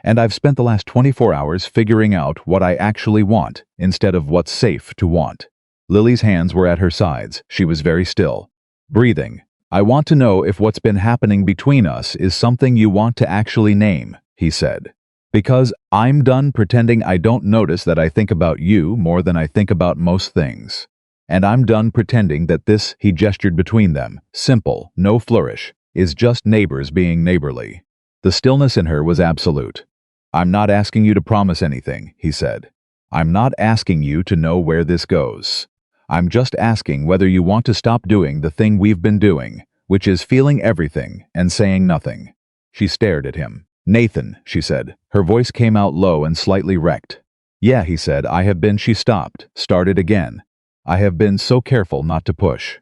And I've spent the last 24 hours figuring out what I actually want instead of what's safe to want. Lily's hands were at her sides. She was very still. Breathing. I want to know if what's been happening between us is something you want to actually name, he said. Because I'm done pretending I don't notice that I think about you more than I think about most things. And I'm done pretending that this, he gestured between them, simple, no flourish, is just neighbors being neighborly. The stillness in her was absolute. I'm not asking you to promise anything, he said. I'm not asking you to know where this goes. I'm just asking whether you want to stop doing the thing we've been doing, which is feeling everything and saying nothing. She stared at him. Nathan, she said. Her voice came out low and slightly wrecked. Yeah, he said, I have been. She stopped, started again. I have been so careful not to push.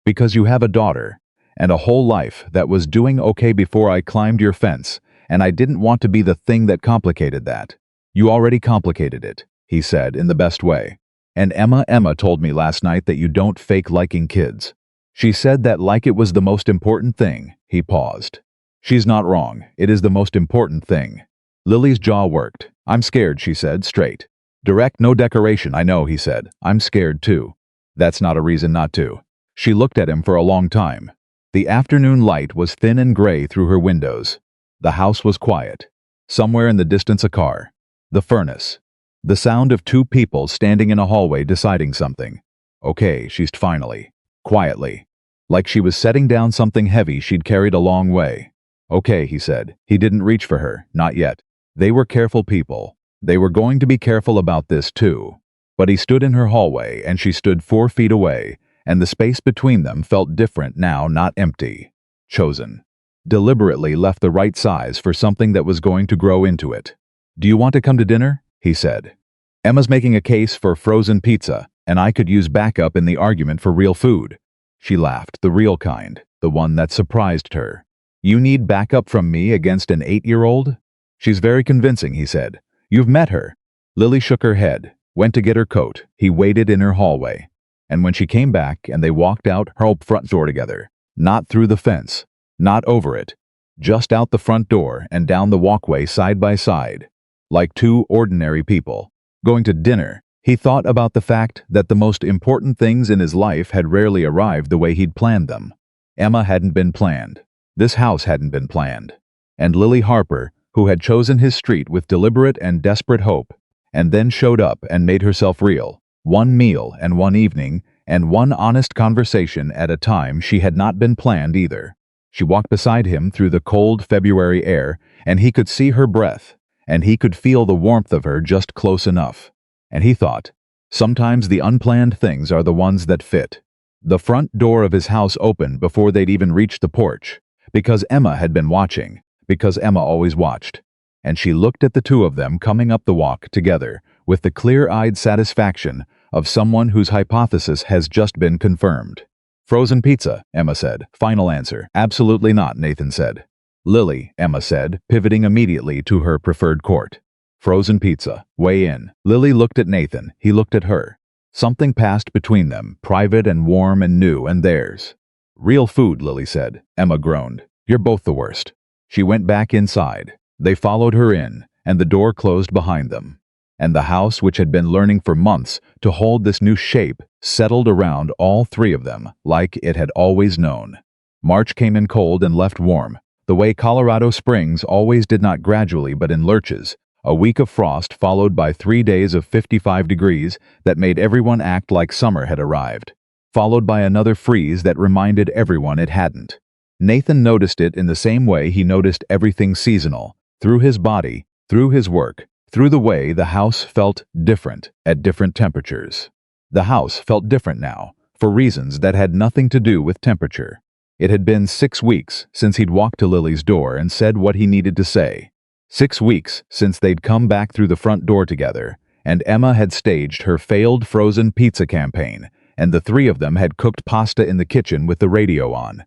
Because you have a daughter, and a whole life that was doing okay before I climbed your fence, and I didn't want to be the thing that complicated that. You already complicated it, he said in the best way. And Emma told me last night that you don't fake liking kids. She said that like it was the most important thing. He paused. She's not wrong. It is the most important thing. Lily's jaw worked. I'm scared, she said, straight. Direct, no decoration, I know, he said. I'm scared too. That's not a reason not to. She looked at him for a long time. The afternoon light was thin and gray through her windows. The house was quiet. Somewhere in the distance a car. The furnace. The sound of two people standing in a hallway deciding something. Okay, she's finally. Quietly. Like she was setting down something heavy she'd carried a long way. Okay, he said. He didn't reach for her, not yet. They were careful people. They were going to be careful about this too. But he stood in her hallway and she stood 4 feet away, and the space between them felt different now, not empty. Chosen. Deliberately left the right size for something that was going to grow into it. Do you want to come to dinner? He said. Emma's making a case for frozen pizza, and I could use backup in the argument for real food. She laughed, the real kind, the one that surprised her. You need backup from me against an 8-year-old? She's very convincing, he said. You've met her. Lily shook her head, went to get her coat. He waited in her hallway. And when she came back and they walked out her front door together, not through the fence, not over it, just out the front door and down the walkway side by side, like two ordinary people, going to dinner, he thought about the fact that the most important things in his life had rarely arrived the way he'd planned them. Emma hadn't been planned. This house hadn't been planned. And Lily Harper, who had chosen his street with deliberate and desperate hope, and then showed up and made herself real. One meal and one evening, and one honest conversation at a time she had not been planned either. She walked beside him through the cold February air, and he could see her breath, and he could feel the warmth of her just close enough. And he thought, sometimes the unplanned things are the ones that fit. The front door of his house opened before they'd even reached the porch, because Emma had been watching, because Emma always watched. And she looked at the two of them coming up the walk together with the clear-eyed satisfaction of someone whose hypothesis has just been confirmed. Frozen pizza, Emma said. Final answer. Absolutely not, Nathan said. Lily, Emma said, pivoting immediately to her preferred court. Frozen pizza. Weigh in. Lily looked at Nathan. He looked at her. Something passed between them, private and warm and new and theirs. Real food, Lily said. Emma groaned. You're both the worst. She went back inside. They followed her in, and the door closed behind them. And the house, which had been learning for months to hold this new shape, settled around all three of them like it had always known. March came in cold and left warm, the way Colorado Springs always did, not gradually but in lurches. A week of frost followed by 3 days of 55 degrees that made everyone act like summer had arrived, followed by another freeze that reminded everyone it hadn't. Nathan noticed it in the same way he noticed everything seasonal, through his body, through his work, through the way the house felt different at different temperatures. The house felt different now, for reasons that had nothing to do with temperature. It had been 6 weeks since he'd walked to Lily's door and said what he needed to say. 6 weeks since they'd come back through the front door together, and Emma had staged her failed frozen pizza campaign, and the three of them had cooked pasta in the kitchen with the radio on,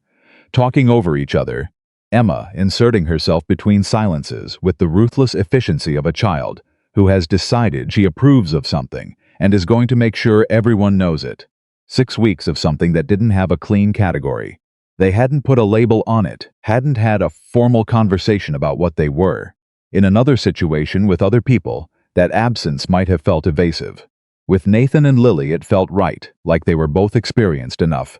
talking over each other, Emma inserting herself between silences with the ruthless efficiency of a child who has decided she approves of something and is going to make sure everyone knows it. 6 weeks of something that didn't have a clean category. They hadn't put a label on it, hadn't had a formal conversation about what they were. In another situation with other people, that absence might have felt evasive. With Nathan and Lily it felt right, like they were both experienced enough,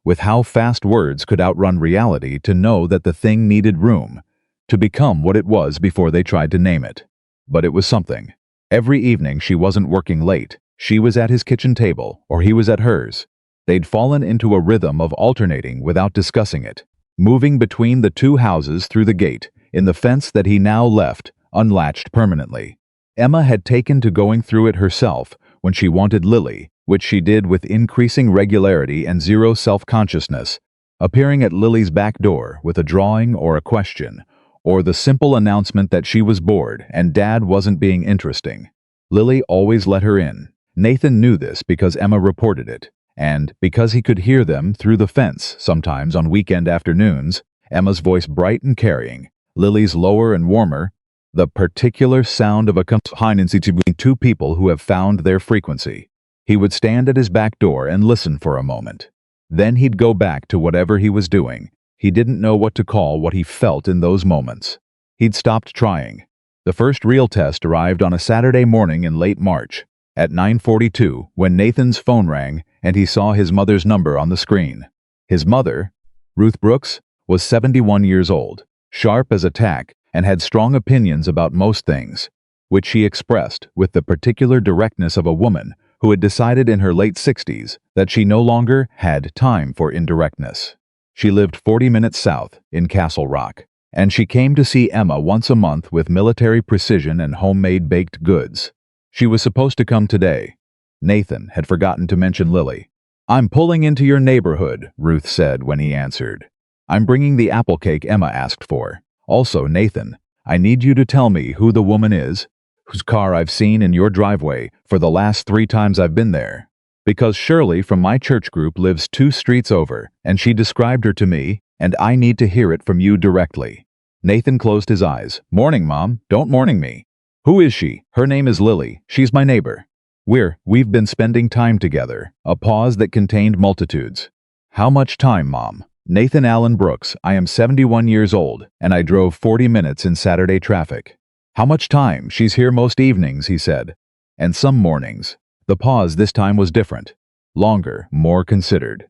with how fast words could outrun reality, to know that the thing needed room, to become what it was before they tried to name it. But it was something. Every evening she wasn't working late. She was at his kitchen table, or he was at hers. They'd fallen into a rhythm of alternating without discussing it, moving between the two houses through the gate, in the fence that he now left, unlatched permanently. Emma had taken to going through it herself when she wanted Lily, which she did with increasing regularity and zero self-consciousness, appearing at Lily's back door with a drawing or a question, or the simple announcement that she was bored and Dad wasn't being interesting. Lily always let her in. Nathan knew this because Emma reported it, and because he could hear them through the fence sometimes on weekend afternoons, Emma's voice bright and carrying, Lily's lower and warmer, the particular sound of a companionship between two people who have found their frequency. He would stand at his back door and listen for a moment. Then he'd go back to whatever he was doing. He didn't know what to call what he felt in those moments. He'd stopped trying. The first real test arrived on a Saturday morning in late March, at 9:42, when Nathan's phone rang and he saw his mother's number on the screen. His mother, Ruth Brooks, was 71 years old, sharp as a tack, and had strong opinions about most things, which she expressed with the particular directness of a woman who had decided in her late 60s that she no longer had time for indirectness. She lived 40 minutes south, in Castle Rock, and she came to see Emma once a month with military precision and homemade baked goods. She was supposed to come today. Nathan had forgotten to mention Lily. "I'm pulling into your neighborhood," Ruth said when he answered. "I'm bringing the apple cake Emma asked for. Also, Nathan, I need you to tell me who the woman is whose car I've seen in your driveway for the last 3 times I've been there. Because Shirley from my church group lives 2 streets over, and she described her to me, and I need to hear it from you directly." Nathan closed his eyes. "Morning, Mom. Don't morning me." "Who is she?" "Her name is Lily. She's my neighbor. We've been spending time together." A pause that contained multitudes. "How much time, Mom?" "Nathan Allen Brooks. I am 71 years old, and I drove 40 minutes in Saturday traffic." "How much time?" "She's here most evenings," he said. "And some mornings." The pause this time was different. Longer, more considered.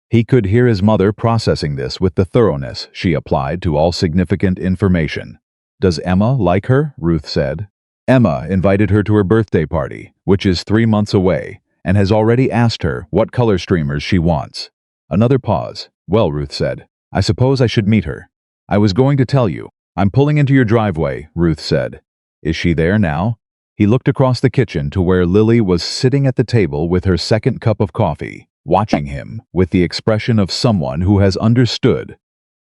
He could hear his mother processing this with the thoroughness she applied to all significant information. "Does Emma like her?" Ruth said. Emma invited her to her birthday party, which is 3 months away, and has already asked her what color streamers she wants. Another pause. Well, Ruth said, I suppose I should meet her. I was going to tell you. I'm pulling into your driveway, Ruth said. Is she there now? He looked across the kitchen to where Lily was sitting at the table with her second cup of coffee, watching him with the expression of someone who has understood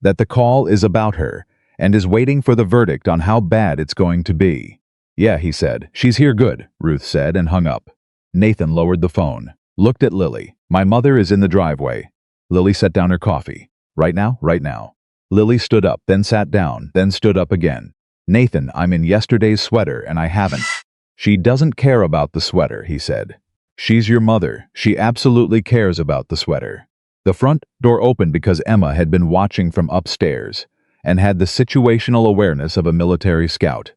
that the call is about her and is waiting for the verdict on how bad it's going to be. Yeah, he said. She's here good, Ruth said and hung up. Nathan lowered the phone, looked at Lily. My mother is in the driveway. Lily set down her coffee. Right now? Right now. Lily stood up, then sat down, then stood up again. Nathan, I'm in yesterday's sweater and I haven't. She doesn't care about the sweater, he said. She's your mother. She absolutely cares about the sweater. The front door opened because Emma had been watching from upstairs and had the situational awareness of a military scout.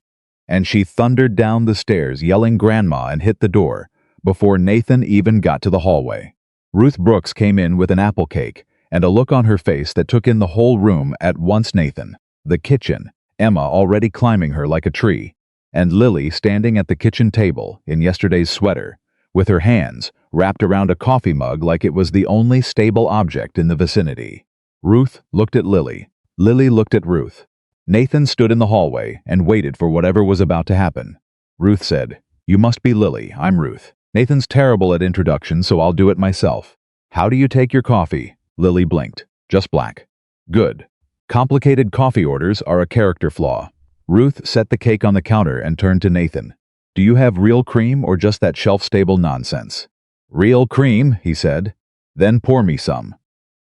And she thundered down the stairs, yelling Grandma, and hit the door before Nathan even got to the hallway. Ruth Brooks came in with an apple cake and a look on her face that took in the whole room at once. Nathan, the kitchen, Emma already climbing her like a tree, and Lily standing at the kitchen table in yesterday's sweater, with her hands wrapped around a coffee mug like it was the only stable object in the vicinity. Ruth looked at Lily. Lily looked at Ruth. Nathan stood in the hallway and waited for whatever was about to happen. Ruth said, You must be Lily, I'm Ruth. Nathan's terrible at introductions, so I'll do it myself. How do you take your coffee? Lily blinked. Just black. Good. Complicated coffee orders are a character flaw. Ruth set the cake on the counter and turned to Nathan. Do you have real cream or just that shelf-stable nonsense? Real cream, he said. Then pour me some.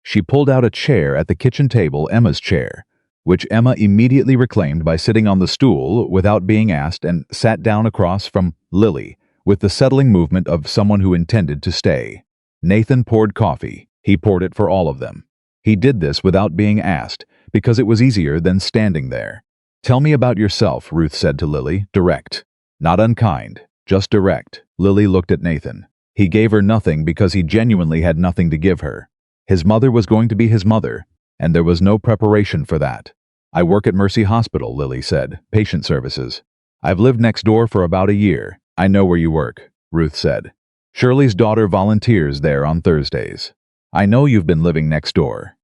She pulled out a chair at the kitchen table, Emma's chair, which Emma immediately reclaimed by sitting on the stool without being asked, and sat down across from Lily with the settling movement of someone who intended to stay. Nathan poured coffee. He poured it for all of them. He did this without being asked because it was easier than standing there. Tell me about yourself, Ruth said to Lily, direct. Not unkind, just direct. Lily looked at Nathan. He gave her nothing because he genuinely had nothing to give her. His mother was going to be his mother, and there was no preparation for that. I work at Mercy Hospital, Lily said, patient services. I've lived next door for about a year. I know where you work, Ruth said. Shirley's daughter volunteers there on Thursdays. I know you've been living next door.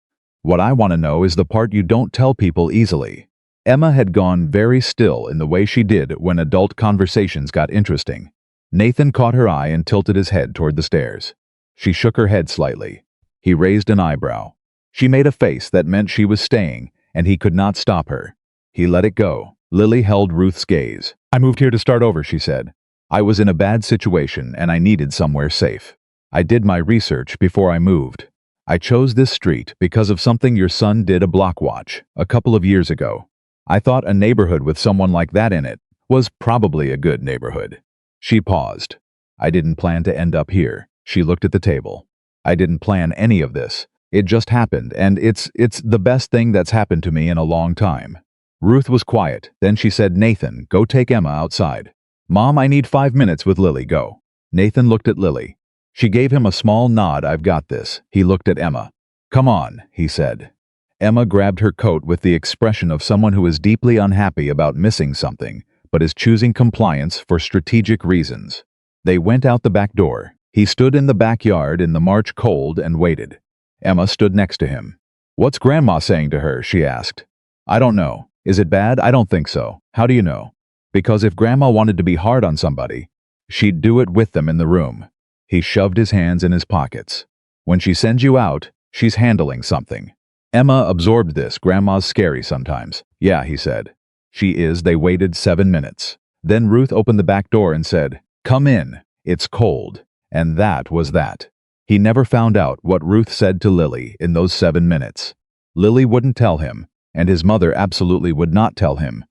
What I want to know is the part you don't tell people easily. Emma had gone very still in the way she did when adult conversations got interesting. Nathan caught her eye and tilted his head toward the stairs. She shook her head slightly. He raised an eyebrow. She made a face that meant she was staying, and he could not stop her. He let it go. Lily held Ruth's gaze. I moved here to start over, she said. I was in a bad situation and I needed somewhere safe. I did my research before I moved. I chose this street because of something your son did a block watch a couple of years ago. I thought a neighborhood with someone like that in it was probably a good neighborhood. She paused. I didn't plan to end up here. She looked at the table. I didn't plan any of this. It just happened, and it's the best thing that's happened to me in a long time. Ruth was quiet. Then she said, Nathan, go take Emma outside. Mom, I need 5 minutes with Lily, go. Nathan looked at Lily. She gave him a small nod. I've got this. He looked at Emma. Come on, he said. Emma grabbed her coat with the expression of someone who is deeply unhappy about missing something, but is choosing compliance for strategic reasons. They went out the back door. He stood in the backyard in the March cold and waited. Emma stood next to him. What's Grandma saying to her? She asked. I don't know. Is it bad? I don't think so. How do you know? Because if Grandma wanted to be hard on somebody, she'd do it with them in the room. He shoved his hands in his pockets. When she sends you out, she's handling something. Emma absorbed this. Grandma's scary sometimes. Yeah, he said. She is. They waited 7 minutes. Then Ruth opened the back door and said, Come in. It's cold. And that was that. He never found out what Ruth said to Lily in those 7 minutes. Lily wouldn't tell him, and his mother absolutely would not tell him.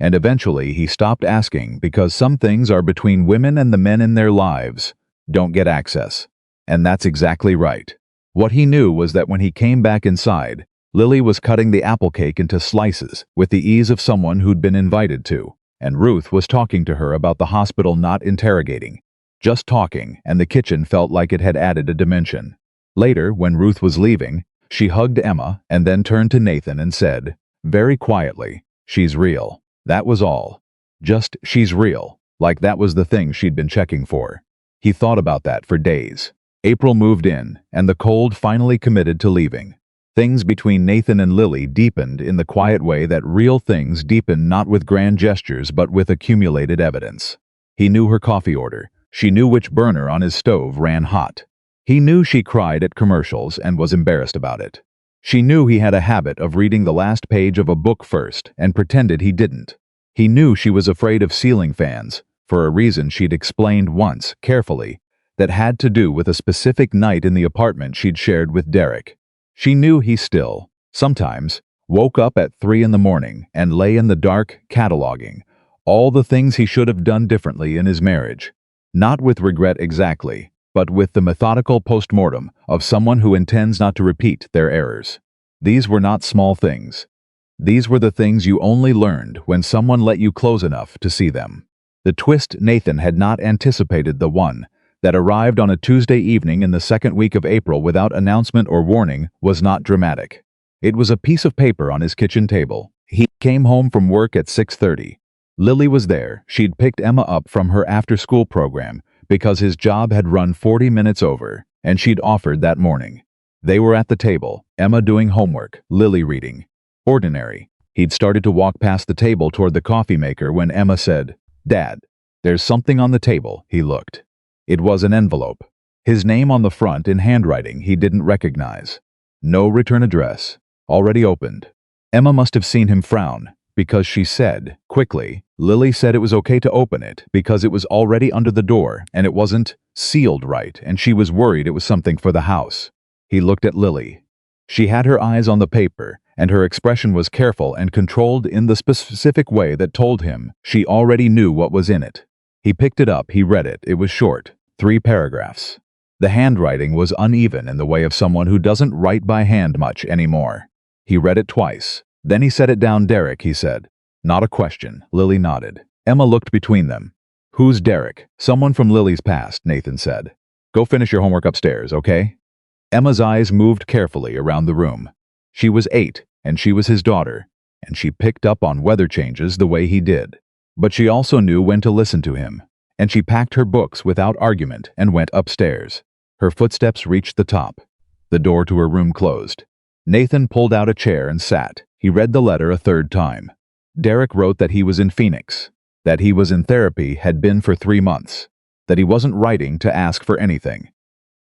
And eventually he stopped asking because some things are between women and the men in their lives don't get access. And that's exactly right. What he knew was that when he came back inside, Lily was cutting the apple cake into slices with the ease of someone who'd been invited to, and Ruth was talking to her about the hospital, not interrogating. Just talking, and the kitchen felt like it had added a dimension. Later, when Ruth was leaving, she hugged Emma and then turned to Nathan and said, very quietly, She's real. That was all. Just, she's real. Like that was the thing she'd been checking for. He thought about that for days. April moved in, and the cold finally committed to leaving. Things between Nathan and Lily deepened in the quiet way that real things deepen, not with grand gestures but with accumulated evidence. He knew her coffee order. She knew which burner on his stove ran hot. He knew she cried at commercials and was embarrassed about it. She knew he had a habit of reading the last page of a book first and pretended he didn't. He knew she was afraid of ceiling fans, for a reason she'd explained once, carefully, that had to do with a specific night in the apartment she'd shared with Derek. She knew he still, sometimes, woke up at 3 in the morning and lay in the dark, cataloging all the things he should have done differently in his marriage. Not with regret exactly, but with the methodical postmortem of someone who intends not to repeat their errors. These were not small things. These were the things you only learned when someone let you close enough to see them. The twist Nathan had not anticipated, the one that arrived on a Tuesday evening in the second week of April without announcement or warning, was not dramatic. It was a piece of paper on his kitchen table. He came home from work at 6:30. Lily was there. She'd picked Emma up from her after-school program because his job had run 40 minutes over, and she'd offered that morning. They were at the table, Emma doing homework, Lily reading. Ordinary. He'd started to walk past the table toward the coffee maker when Emma said, "Dad, there's something on the table." He looked. It was an envelope. His name on the front in handwriting he didn't recognize. No return address. Already opened. Emma must have seen him frown, because she said, quickly, Lily said it was okay to open it because it was already under the door and it wasn't sealed right, and she was worried it was something for the house. He looked at Lily. She had her eyes on the paper, and her expression was careful and controlled in the specific way that told him she already knew what was in it. He picked it up, he read it. It was short, 3 paragraphs. The handwriting was uneven in the way of someone who doesn't write by hand much anymore. He read it twice. Then he set it down. "Derek," he said. Not a question. Lily nodded. Emma looked between them. "Who's Derek?" "Someone from Lily's past," Nathan said. "Go finish your homework upstairs, okay?" Emma's eyes moved carefully around the room. She was 8, and she was his daughter, and she picked up on weather changes the way he did. But she also knew when to listen to him, and she packed her books without argument and went upstairs. Her footsteps reached the top. The door to her room closed. Nathan pulled out a chair and sat. He read the letter a third time. Derek wrote that he was in Phoenix, that he was in therapy, had been for 3 months, that he wasn't writing to ask for anything,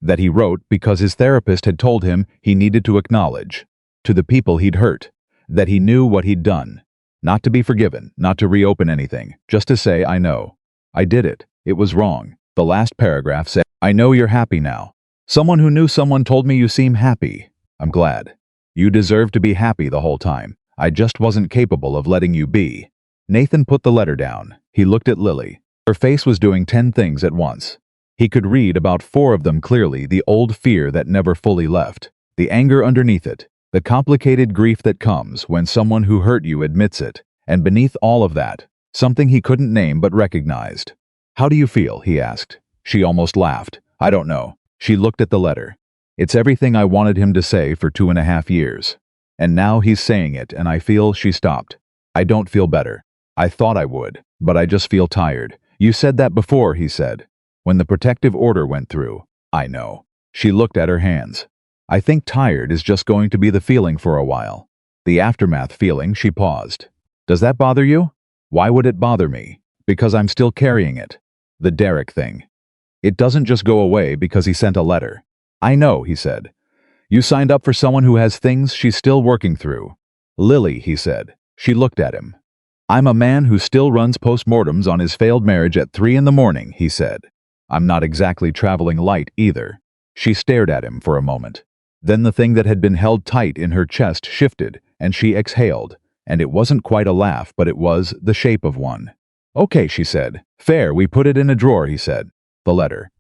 that he wrote because his therapist had told him he needed to acknowledge, to the people he'd hurt, that he knew what he'd done, not to be forgiven, not to reopen anything, just to say, "I know. I did it. It was wrong." The last paragraph said, "I know you're happy now. Someone who knew someone told me you seem happy. I'm glad. You deserve to be happy the whole time. I just wasn't capable of letting you be." Nathan put the letter down. He looked at Lily. Her face was doing 10 things at once. He could read about 4 of them clearly: the old fear that never fully left, the anger underneath it, the complicated grief that comes when someone who hurt you admits it, and beneath all of that, something he couldn't name but recognized. "How do you feel?" he asked. She almost laughed. "I don't know." She looked at the letter. "It's everything I wanted him to say for 2.5 years. And now he's saying it, and I feel..." She stopped. "I don't feel better. I thought I would, but I just feel tired." "You said that before," he said. "When the protective order went through." "I know." She looked at her hands. "I think tired is just going to be the feeling for a while. The aftermath feeling." She paused. "Does that bother you?" "Why would it bother me?" "Because I'm still carrying it. The Derek thing. It doesn't just go away because he sent a letter." "I know," he said. "You signed up for someone who has things she's still working through." "Lily," he said. She looked at him. "I'm a man who still runs postmortems on his failed marriage at 3 in the morning, he said. "I'm not exactly traveling light either." She stared at him for a moment. Then the thing that had been held tight in her chest shifted, and she exhaled, and it wasn't quite a laugh, but it was the shape of one. "Okay," she said. "Fair, we put it in a drawer," he said. "The letter.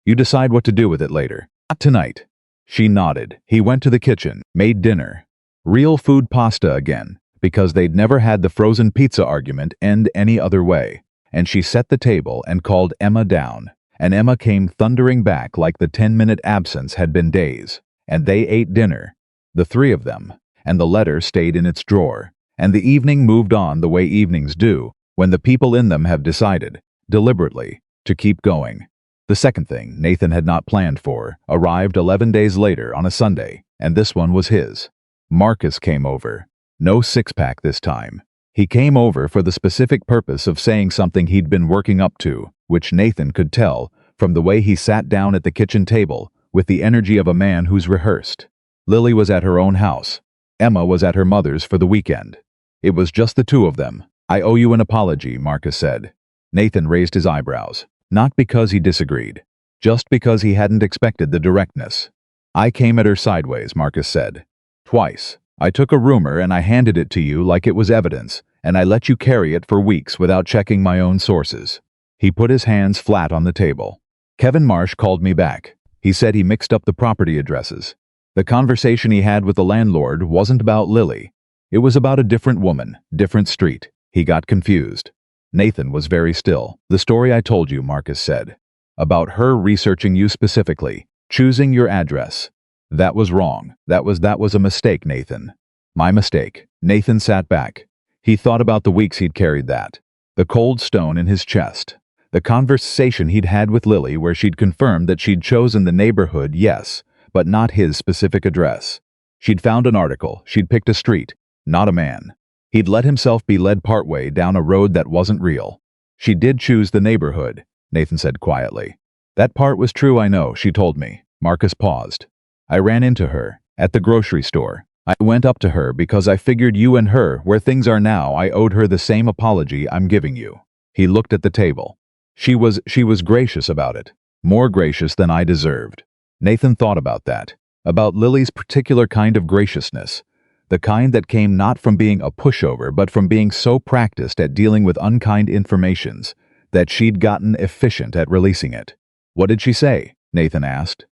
You decide what to do with it later. Not tonight." She nodded. He went to the kitchen, made dinner. Real food pasta again, because they'd never had the frozen pizza argument end any other way. And she set the table and called Emma down, and Emma came thundering back like the 10-minute absence had been days. And they ate dinner, the 3 of them, and the letter stayed in its drawer. And the evening moved on the way evenings do, when the people in them have decided, deliberately, to keep going. The second thing Nathan had not planned for arrived 11 days later on a Sunday, and this one was his. Marcus came over. No six-pack this time. He came over for the specific purpose of saying something he'd been working up to, which Nathan could tell from the way he sat down at the kitchen table with the energy of a man who's rehearsed. Lily was at her own house. Emma was at her mother's for the weekend. It was just the two of them. "I owe you an apology," Marcus said. Nathan raised his eyebrows, not because he disagreed, just because he hadn't expected the directness. "I came at her sideways," Marcus said. "Twice. I took a rumor and I handed it to you like it was evidence, and I let you carry it for weeks without checking my own sources." He put his hands flat on the table. "Kevin Marsh called me back. He said he mixed up the property addresses. The conversation he had with the landlord wasn't about Lily. It was about a different woman, different street. He got confused." Nathan was very still. "The story I told you," Marcus said. "About her researching you specifically, choosing your address. That was wrong. That was a mistake, Nathan." "My mistake." Nathan sat back. He thought about the weeks he'd carried that. The cold stone in his chest. The conversation he'd had with Lily where she'd confirmed that she'd chosen the neighborhood, yes, but not his specific address. She'd found an article. She'd picked a street, not a man. He'd let himself be led partway down a road that wasn't real. "She did choose the neighborhood," Nathan said quietly. "That part was true, I know," she told me. Marcus paused. "I ran into her at the grocery store. I went up to her because I figured you and her, where things are now, I owed her the same apology I'm giving you." He looked at the table. She was gracious about it. More gracious than I deserved. Nathan thought about that. About Lily's particular kind of graciousness. The kind that came not from being a pushover, but from being so practiced at dealing with unkind informations that she'd gotten efficient at releasing it. "What did she say?" Nathan asked.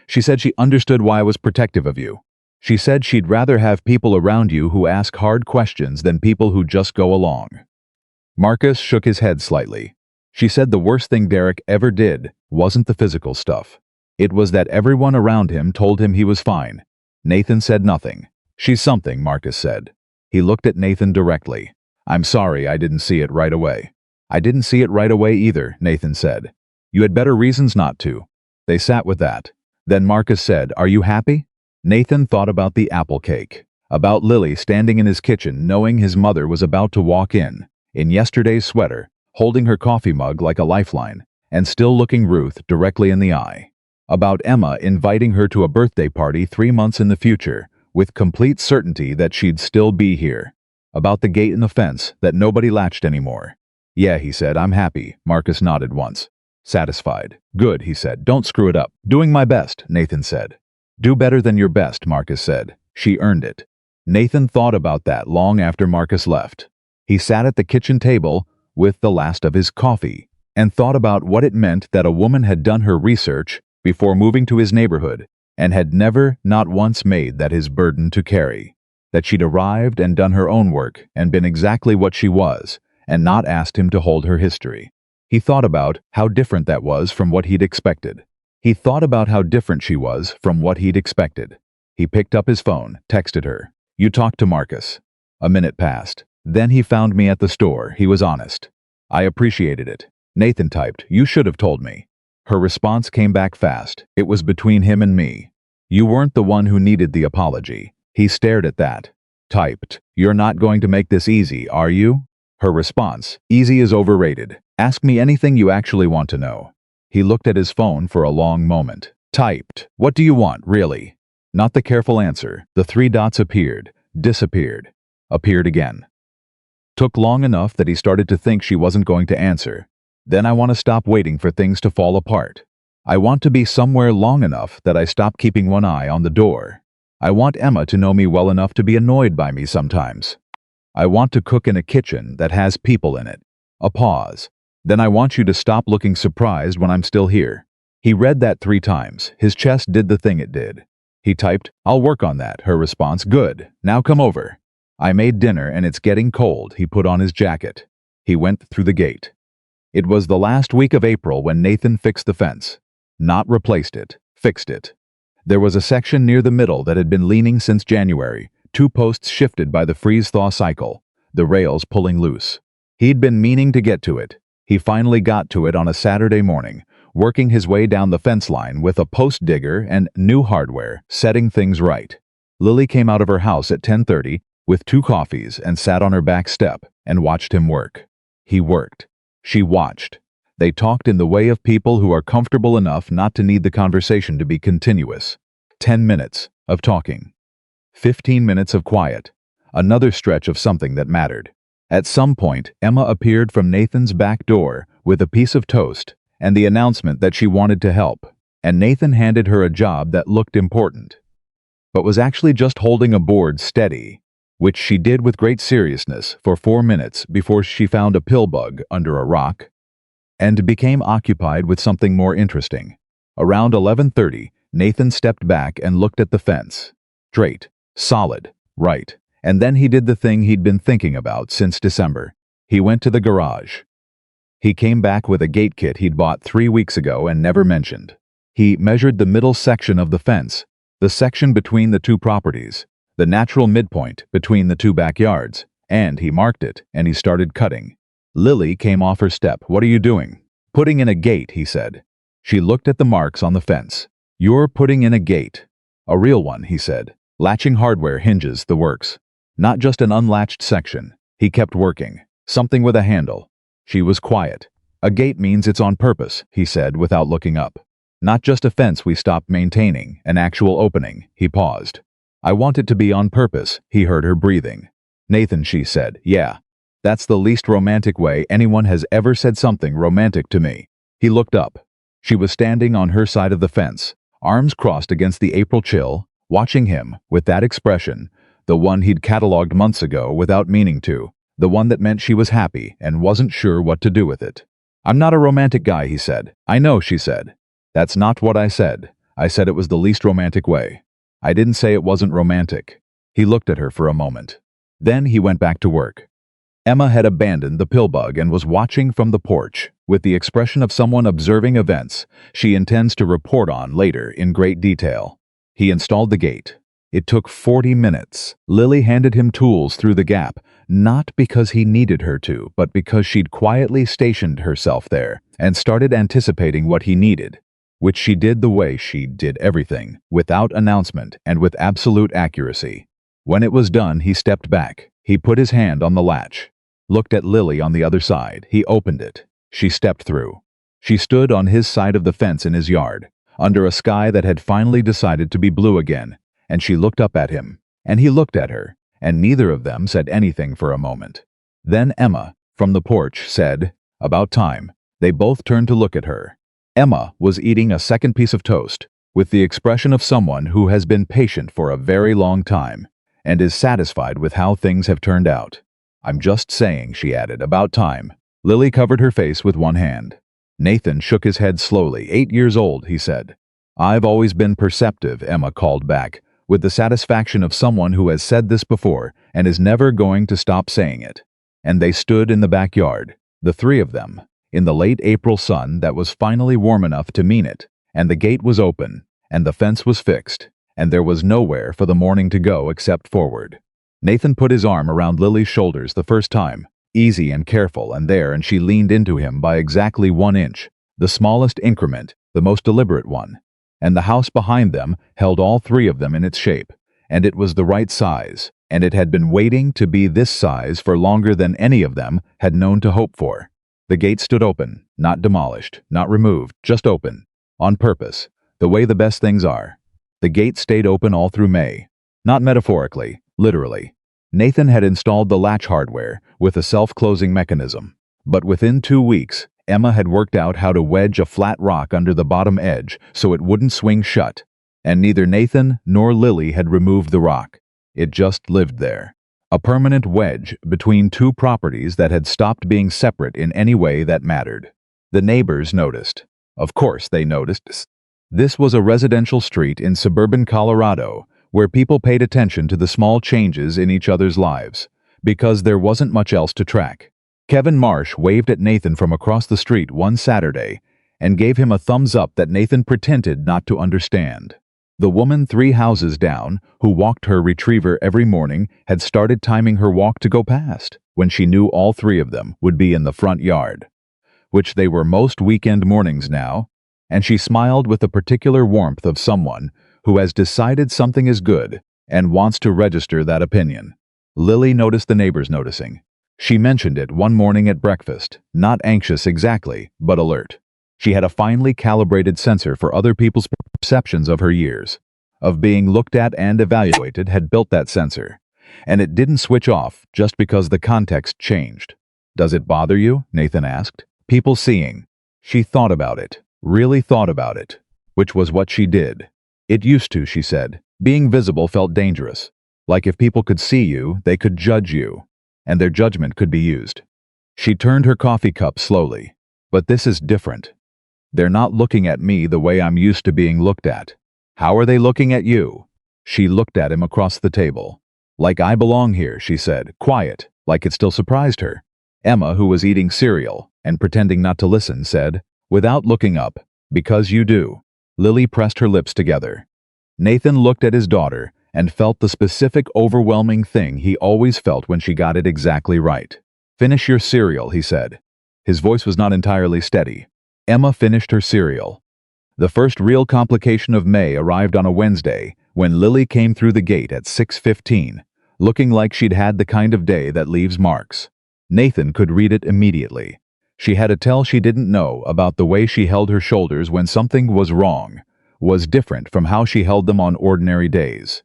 "She said she understood why I was protective of you. She said she'd rather have people around you who ask hard questions than people who just go along." Marcus shook his head slightly. "She said the worst thing Derek ever did wasn't the physical stuff. It was that everyone around him told him he was fine." Nathan said nothing. "She's something," Marcus said. He looked at Nathan directly. "I'm sorry I didn't see it right away." "I didn't see it right away either," Nathan said. "You had better reasons not to." They sat with that. Then Marcus said, "Are you happy?" Nathan thought about the apple cake. About Lily standing in his kitchen knowing his mother was about to walk in yesterday's sweater, holding her coffee mug like a lifeline, and still looking Ruth directly in the eye. About Emma inviting her to a birthday party 3 months in the future, with complete certainty that she'd still be here. About the gate and the fence, that nobody latched anymore. "Yeah," he said, "I'm happy." Marcus nodded once. Satisfied. "Good," he said. "Don't screw it up." "Doing my best," Nathan said. "Do better than your best," Marcus said. "She earned it." Nathan thought about that long after Marcus left. He sat at the kitchen table with the last of his coffee and thought about what it meant that a woman had done her research before moving to his neighborhood and had never, not once, made that his burden to carry. That she'd arrived and done her own work and been exactly what she was and not asked him to hold her history. He thought about how different that was from what he'd expected. He thought about how different she was from what he'd expected. He picked up his phone, texted her. "You talked to Marcus." A minute passed. "Then he found me at the store." He was honest. "I appreciated it." Nathan typed, "You should have told me." Her response came back fast. "It was between him and me. You weren't the one who needed the apology." He stared at that. Typed, "You're not going to make this easy, are you?" Her response, "Easy is overrated. Ask me anything you actually want to know." He looked at his phone for a long moment. Typed, "What do you want, really?" Not the careful answer. The 3 dots appeared, disappeared, appeared again. Took long enough that he started to think she wasn't going to answer. "Then I want to stop waiting for things to fall apart. I want to be somewhere long enough that I stop keeping one eye on the door. I want Emma to know me well enough to be annoyed by me sometimes. I want to cook in a kitchen that has people in it." A pause. "Then I want you to stop looking surprised when I'm still here." He read that 3 times. His chest did the thing it did. He typed, "I'll work on that." Her response, "Good. Now come over." "I made dinner and it's getting cold." He put on his jacket. He went through the gate. It was the last week of April when Nathan fixed the fence. Not replaced it, fixed it. There was a section near the middle that had been leaning since January, 2 posts shifted by the freeze-thaw cycle, the rails pulling loose. He'd been meaning to get to it. He finally got to it on a Saturday morning, working his way down the fence line with a post digger and new hardware, setting things right. Lily came out of her house at 10:30 with 2 coffees and sat on her back step and watched him work. He worked. She watched. They talked in the way of people who are comfortable enough not to need the conversation to be continuous. 10 minutes of talking. 15 minutes of quiet. Another stretch of something that mattered. At some point, Emma appeared from Nathan's back door with a piece of toast and the announcement that she wanted to help, and Nathan handed her a job that looked important, but was actually just holding a board steady, which she did with great seriousness for 4 minutes before she found a pill bug under a rock and became occupied with something more interesting. Around 11:30, Nathan stepped back and looked at the fence. Straight, solid, right. And then he did the thing he'd been thinking about since December. He went to the garage. He came back with a gate kit he'd bought 3 weeks ago and never mentioned. He measured the middle section of the fence, the section between the 2 properties, the natural midpoint between the 2 backyards, and he marked it, and he started cutting. Lily came off her step. "What are you doing?" "Putting in a gate," he said. She looked at the marks on the fence. "You're putting in a gate." "A real one," he said. "Latching hardware, hinges, the works. Not just an unlatched section." He kept working. "Something with a handle." She was quiet. "A gate means it's on purpose," he said without looking up. "Not just a fence we stopped maintaining, an actual opening." He paused. "I want it to be on purpose," he heard her breathing. "Nathan," she said, "yeah. That's the least romantic way anyone has ever said something romantic to me." He looked up. She was standing on her side of the fence, arms crossed against the April chill, watching him with that expression, the one he'd catalogued months ago without meaning to, the one that meant she was happy and wasn't sure what to do with it. "I'm not a romantic guy," he said. "I know," she said. "That's not what I said. I said it was the least romantic way. I didn't say it wasn't romantic." He looked at her for a moment. Then he went back to work. Emma had abandoned the pill bug and was watching from the porch, with the expression of someone observing events she intends to report on later in great detail. He installed the gate. It took 40 minutes. Lily handed him tools through the gap, not because he needed her to, but because she'd quietly stationed herself there and started anticipating what he needed, which she did the way she did everything, without announcement and with absolute accuracy. When it was done, he stepped back. He put his hand on the latch, looked at Lily on the other side. He opened it. She stepped through. She stood on his side of the fence in his yard, under a sky that had finally decided to be blue again, and she looked up at him, and he looked at her, and neither of them said anything for a moment. Then Emma, from the porch, said, "About time." They both turned to look at her. Emma was eating a second piece of toast, with the expression of someone who has been patient for a very long time, and is satisfied with how things have turned out. "I'm just saying," she added, "about time." Lily covered her face with one hand. Nathan shook his head slowly. 8 years old, he said. "I've always been perceptive," Emma called back, with the satisfaction of someone who has said this before and is never going to stop saying it. And they stood in the backyard, the 3 of them, in the late April sun that was finally warm enough to mean it, and the gate was open, and the fence was fixed, and there was nowhere for the morning to go except forward. Nathan put his arm around Lily's shoulders the first time, easy and careful, and she leaned into him by exactly 1 inch, the smallest increment, the most deliberate one. And the house behind them held all 3 of them in its shape, and it was the right size, and it had been waiting to be this size for longer than any of them had known to hope for. The gate stood open, not demolished, not removed, just open, on purpose, the way the best things are. The gate stayed open all through May, not metaphorically, literally. Nathan had installed the latch hardware with a self-closing mechanism, but within 2 weeks, Emma had worked out how to wedge a flat rock under the bottom edge so it wouldn't swing shut, and neither Nathan nor Lily had removed the rock. It just lived there. A permanent wedge between 2 properties that had stopped being separate in any way that mattered. The neighbors noticed. Of course they noticed. This was a residential street in suburban Colorado where people paid attention to the small changes in each other's lives, because there wasn't much else to track. Kevin Marsh waved at Nathan from across the street one Saturday and gave him a thumbs up that Nathan pretended not to understand. The woman 3 houses down, who walked her retriever every morning, had started timing her walk to go past when she knew all 3 of them would be in the front yard. which they were most weekend mornings now, and she smiled with the particular warmth of someone who has decided something is good and wants to register that opinion. Lily noticed the neighbors noticing. She mentioned it one morning at breakfast, not anxious exactly, but alert. She had a finely calibrated sensor for other people's perceptions of her years, of being looked at and evaluated, had built that sensor, and it didn't switch off just because the context changed. "Does it bother you?" Nathan asked. "People seeing." She thought about it, really thought about it, which was what she did. "It used to," she said. "Being visible felt dangerous. Like if people could see you, they could judge you, and their judgment could be used." She turned her coffee cup slowly. "But this is different. They're not looking at me the way I'm used to being looked at." "How are they looking at you?" She looked at him across the table. "Like I belong here," she said, quiet, like it still surprised her. Emma, who was eating cereal and pretending not to listen, said, without looking up, "Because you do." Lily pressed her lips together. Nathan looked at his daughter and felt the specific overwhelming thing he always felt when she got it exactly right. "Finish your cereal," he said. His voice was not entirely steady. Emma finished her cereal. The first real complication of May arrived on a Wednesday when Lily came through the gate at 6:15, looking like she'd had the kind of day that leaves marks. Nathan could read it immediately. She had a tell she didn't know about the way she held her shoulders when something was wrong, was different from how she held them on ordinary days.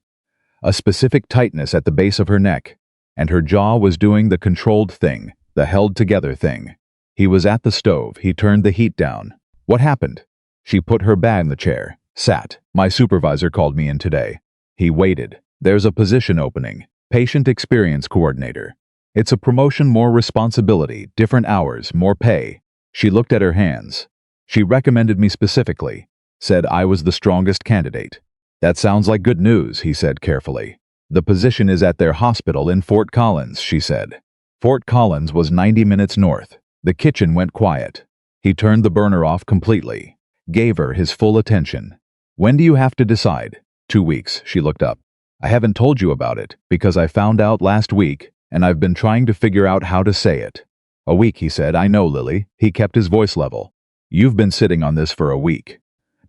A specific tightness at the base of her neck, and her jaw was doing the controlled thing, the held-together thing. He was at the stove. He turned the heat down. "What happened?" She put her bag in the chair, sat. "My supervisor called me in today." He waited. "There's a position opening. Patient experience coordinator. It's a promotion, more responsibility, different hours, more pay." She looked at her hands. "She recommended me specifically. Said I was the strongest candidate." "That sounds like good news," he said carefully. "The position is at their hospital in Fort Collins," she said. Fort Collins was 90 minutes north. The kitchen went quiet. He turned the burner off completely. Gave her his full attention. "When do you have to decide?" 2 weeks, she looked up. "I haven't told you about it, because I found out last week, and I've been trying to figure out how to say it." "A week," he said. "I know, Lily." He kept his voice level. "You've been sitting on this for a week."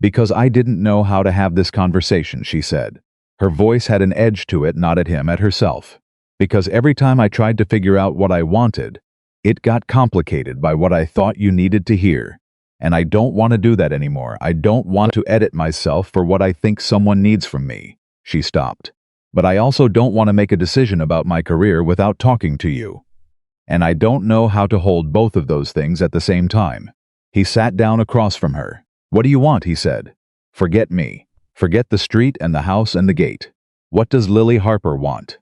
"Because I didn't know how to have this conversation," she said. Her voice had an edge to it, not at him, at herself. "Because every time I tried to figure out what I wanted, it got complicated by what I thought you needed to hear. And I don't want to do that anymore. I don't want to edit myself for what I think someone needs from me." She stopped. "But I also don't want to make a decision about my career without talking to you. And I don't know how to hold both of those things at the same time." He sat down across from her. "What do you want?" he said. "Forget me. Forget the street and the house and the gate. What does Lily Harper want?"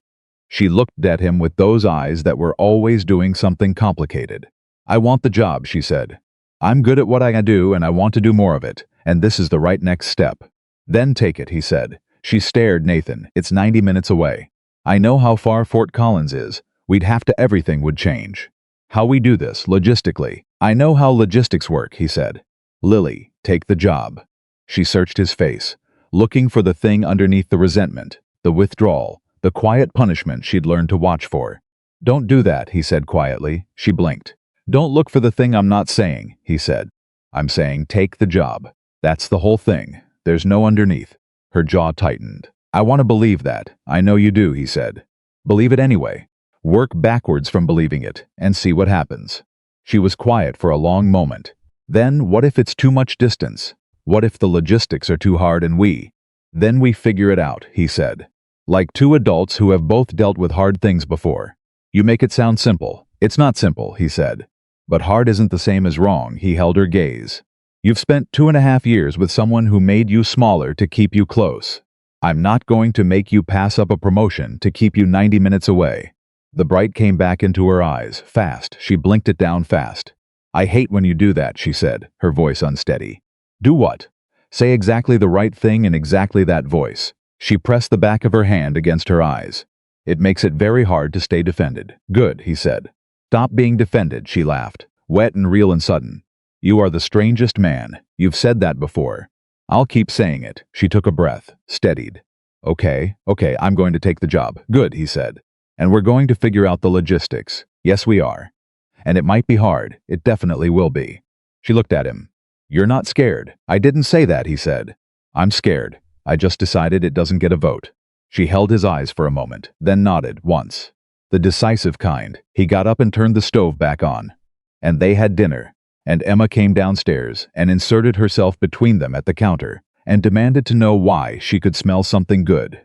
She looked at him with those eyes that were always doing something complicated. "I want the job," she said. "I'm good at what I do and I want to do more of it, and this is the right next step." "Then take it," he said. She stared. "Nathan, it's 90 minutes away. I know how far Fort Collins is. We'd have to, everything would change. How we do this, logistically. I know how logistics work," he said. "Lily, take the job." She searched his face, looking for the thing underneath the resentment, the withdrawal, the quiet punishment she'd learned to watch for. "Don't do that," he said quietly. She blinked. "Don't look for the thing I'm not saying," he said. "I'm saying take the job. That's the whole thing. There's no underneath." Her jaw tightened. "I want to believe that. I know you do," he said. "Believe it anyway. Work backwards from believing it, and see what happens." She was quiet for a long moment. "Then what if it's too much distance? What if the logistics are too hard and then we figure it out," he said. "Like two adults who have both dealt with hard things before. You make it sound simple. It's not simple," he said. "But hard isn't the same as wrong." He held her gaze. "You've spent 2.5 years with someone who made you smaller to keep you close. I'm not going to make you pass up a promotion to keep you 90 minutes away." The bright came back into her eyes, fast. She blinked it down fast. "I hate when you do that," she said, her voice unsteady. "Do what?" "Say exactly the right thing in exactly that voice." She pressed the back of her hand against her eyes. "It makes it very hard to stay defended." "Good," he said. "Stop being defended," she laughed, wet and real and sudden. "You are the strangest man. You've said that before." "I'll keep saying it." She took a breath, steadied. Okay, I'm going to take the job." "Good," he said. "And we're going to figure out the logistics." "Yes, we are. And it might be hard. It definitely will be." She looked at him. "You're not scared." "I didn't say that," he said. "I'm scared. I just decided it doesn't get a vote." She held his eyes for a moment, then nodded once. The decisive kind. He got up and turned the stove back on. And they had dinner. And Emma came downstairs and inserted herself between them at the counter and demanded to know why she could smell something good.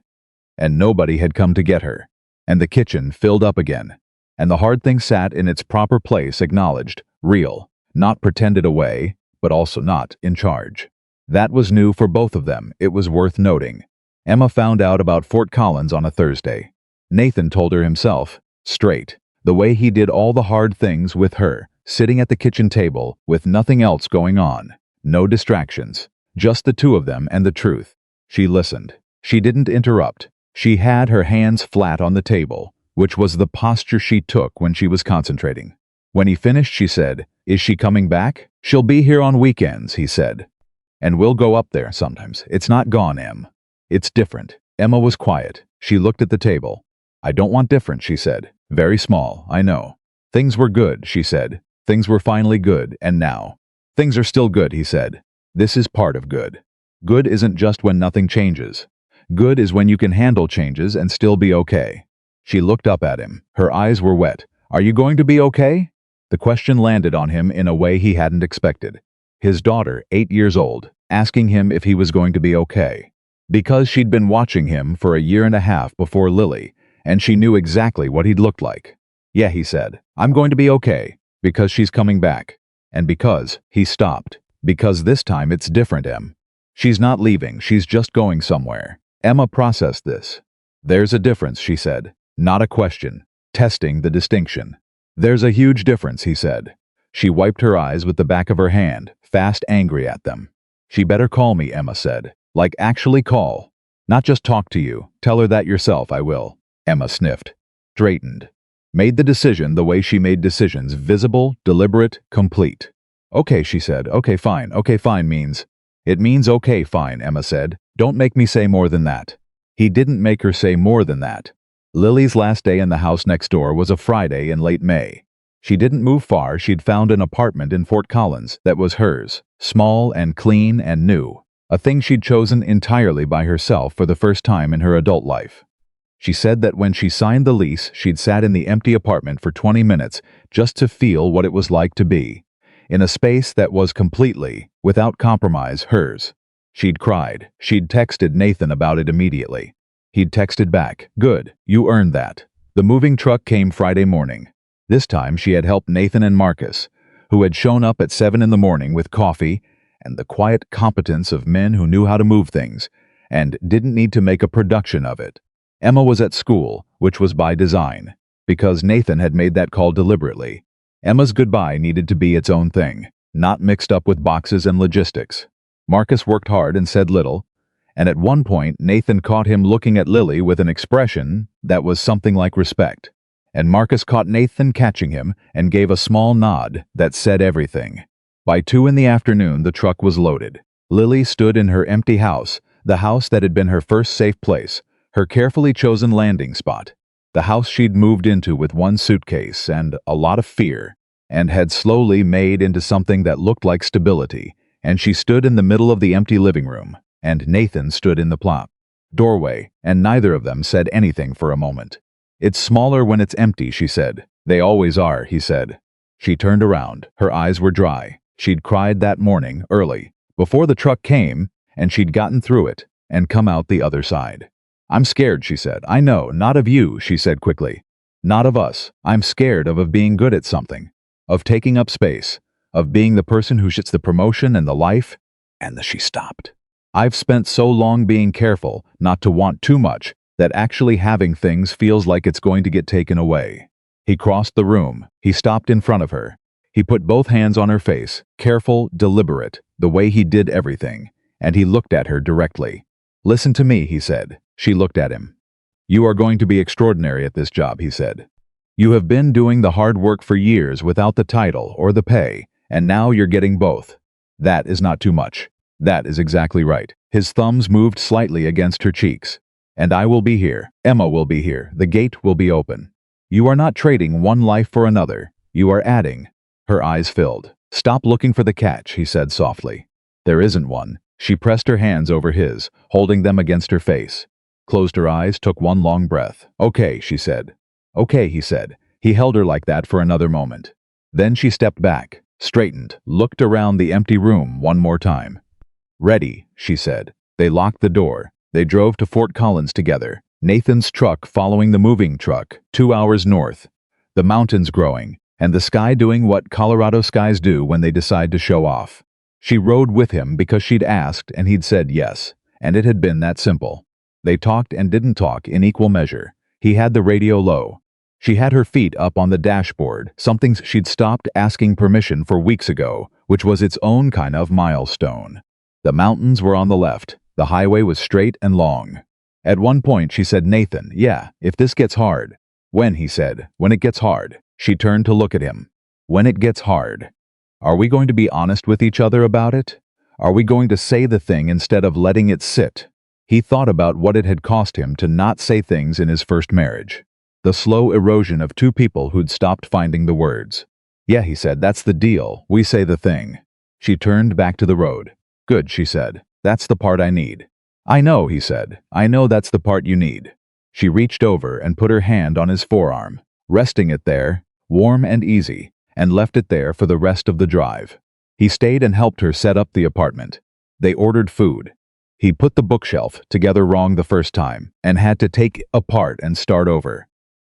And nobody had come to get her. And the kitchen filled up again. And the hard thing sat in its proper place, acknowledged, real, not pretended away, but also not in charge. That was new for both of them. It was worth noting. Emma found out about Fort Collins on a Thursday. Nathan told her himself, straight, the way he did all the hard things with her, sitting at the kitchen table with nothing else going on. No distractions. Just the two of them and the truth. She listened. She didn't interrupt. She had her hands flat on the table, which was the posture she took when she was concentrating. When he finished, she said, "Is she coming back?" "She'll be here on weekends," he said. "And we'll go up there sometimes. It's not gone, Em. It's different." Emma was quiet. She looked at the table. "I don't want different," she said. "Very small, I know." "Things were good," she said. "Things were finally good, and now." "Things are still good," he said. "This is part of good. Good isn't just when nothing changes. Good is when you can handle changes and still be okay." She looked up at him. Her eyes were wet. "Are you going to be okay?" The question landed on him in a way he hadn't expected. His daughter, 8 years old, asking him if he was going to be okay. Because she'd been watching him for a year and a half before Lily, and she knew exactly what he'd looked like. "Yeah," he said. "I'm going to be okay, because she's coming back." And because he stopped. "Because this time it's different, Em. She's not leaving, she's just going somewhere." Emma processed this. "There's a difference," she said. Not a question. Testing the distinction. "There's a huge difference," he said. She wiped her eyes with the back of her hand, fast angry at them. "She better call me," Emma said. "Like actually call. Not just talk to you. Tell her that yourself, I will." Emma sniffed. Straightened. Made the decision the way she made decisions, visible, deliberate, complete. "Okay," she said. "Okay, fine. Okay, fine means..." "It means okay, fine," Emma said. "Don't make me say more than that." He didn't make her say more than that. Lily's last day in the house next door was a Friday in late May. She didn't move far. She'd found an apartment in Fort Collins that was hers, small and clean and new, a thing she'd chosen entirely by herself for the first time in her adult life. She said that when she signed the lease, she'd sat in the empty apartment for 20 minutes just to feel what it was like to be, in a space that was completely, without compromise, hers. She'd cried. She'd texted Nathan about it immediately. He'd texted back, "Good, you earned that." The moving truck came Friday morning. This time she had helped Nathan and Marcus, who had shown up at 7 in the morning with coffee and the quiet competence of men who knew how to move things and didn't need to make a production of it. Emma was at school, which was by design, because Nathan had made that call deliberately. Emma's goodbye needed to be its own thing, not mixed up with boxes and logistics. Marcus worked hard and said little, and at one point Nathan caught him looking at Lily with an expression that was something like respect. And Marcus caught Nathan catching him and gave a small nod that said everything. By 2 in the afternoon, the truck was loaded. Lily stood in her empty house, the house that had been her first safe place, her carefully chosen landing spot, the house she'd moved into with one suitcase and a lot of fear, and had slowly made into something that looked like stability, and she stood in the middle of the empty living room, and Nathan stood in the doorway, and neither of them said anything for a moment. "It's smaller when it's empty," she said. "They always are," he said. She turned around. Her eyes were dry. She'd cried that morning, early, before the truck came, and she'd gotten through it and come out the other side. "I'm scared," she said. "I know, not of you," she said quickly. "Not of us. I'm scared of being good at something, of taking up space, of being the person who gets the promotion and the life." She stopped. "I've spent so long being careful not to want too much that actually having things feels like it's going to get taken away." He crossed the room. He stopped in front of her. He put both hands on her face, careful, deliberate, the way he did everything, and he looked at her directly. "Listen to me," he said. She looked at him. "You are going to be extraordinary at this job," he said. "You have been doing the hard work for years without the title or the pay, and now you're getting both. That is not too much. That is exactly right." His thumbs moved slightly against her cheeks. "And I will be here. Emma will be here. The gate will be open. You are not trading one life for another. You are adding." Her eyes filled. Stop looking for the catch, he said softly. There isn't one. She pressed her hands over his, holding them against her face. Closed her eyes, took one long breath. Okay, she said. Okay, he said. He held her like that for another moment. Then she stepped back, straightened, looked around the empty room one more time. Ready, she said. They locked the door. They drove to Fort Collins together, Nathan's truck following the moving truck, 2 hours north. The mountains growing, and the sky doing what Colorado skies do when they decide to show off. She rode with him because she'd asked and he'd said yes, and it had been that simple. They talked and didn't talk in equal measure. He had the radio low. She had her feet up on the dashboard, something she'd stopped asking permission for weeks ago, which was its own kind of milestone. The mountains were on the left. The highway was straight and long. At one point she said, Nathan, yeah, if this gets hard. When, he said, when it gets hard. She turned to look at him. When it gets hard. Are we going to be honest with each other about it? Are we going to say the thing instead of letting it sit? He thought about what it had cost him to not say things in his first marriage. The slow erosion of two people who'd stopped finding the words. Yeah, he said, that's the deal. We say the thing. She turned back to the road. Good, she said. That's the part I need. I know, he said. I know that's the part you need. She reached over and put her hand on his forearm, resting it there, warm and easy, and left it there for the rest of the drive. He stayed and helped her set up the apartment. They ordered food. He put the bookshelf together wrong the first time and had to take apart and start over.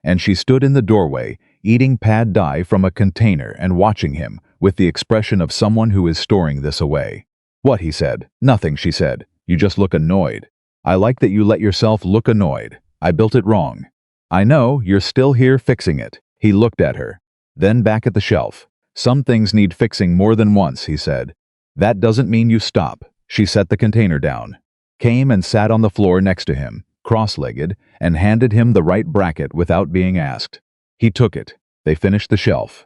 And she stood in the doorway, eating pad thai from a container and watching him with the expression of someone who is storing this away. What, he said. Nothing, she said. You just look annoyed. I like that you let yourself look annoyed. I built it wrong. I know, you're still here fixing it. He looked at her. Then back at the shelf. Some things need fixing more than once, he said. That doesn't mean you stop. She set the container down, came and sat on the floor next to him, cross-legged, and handed him the right bracket without being asked. He took it. They finished the shelf.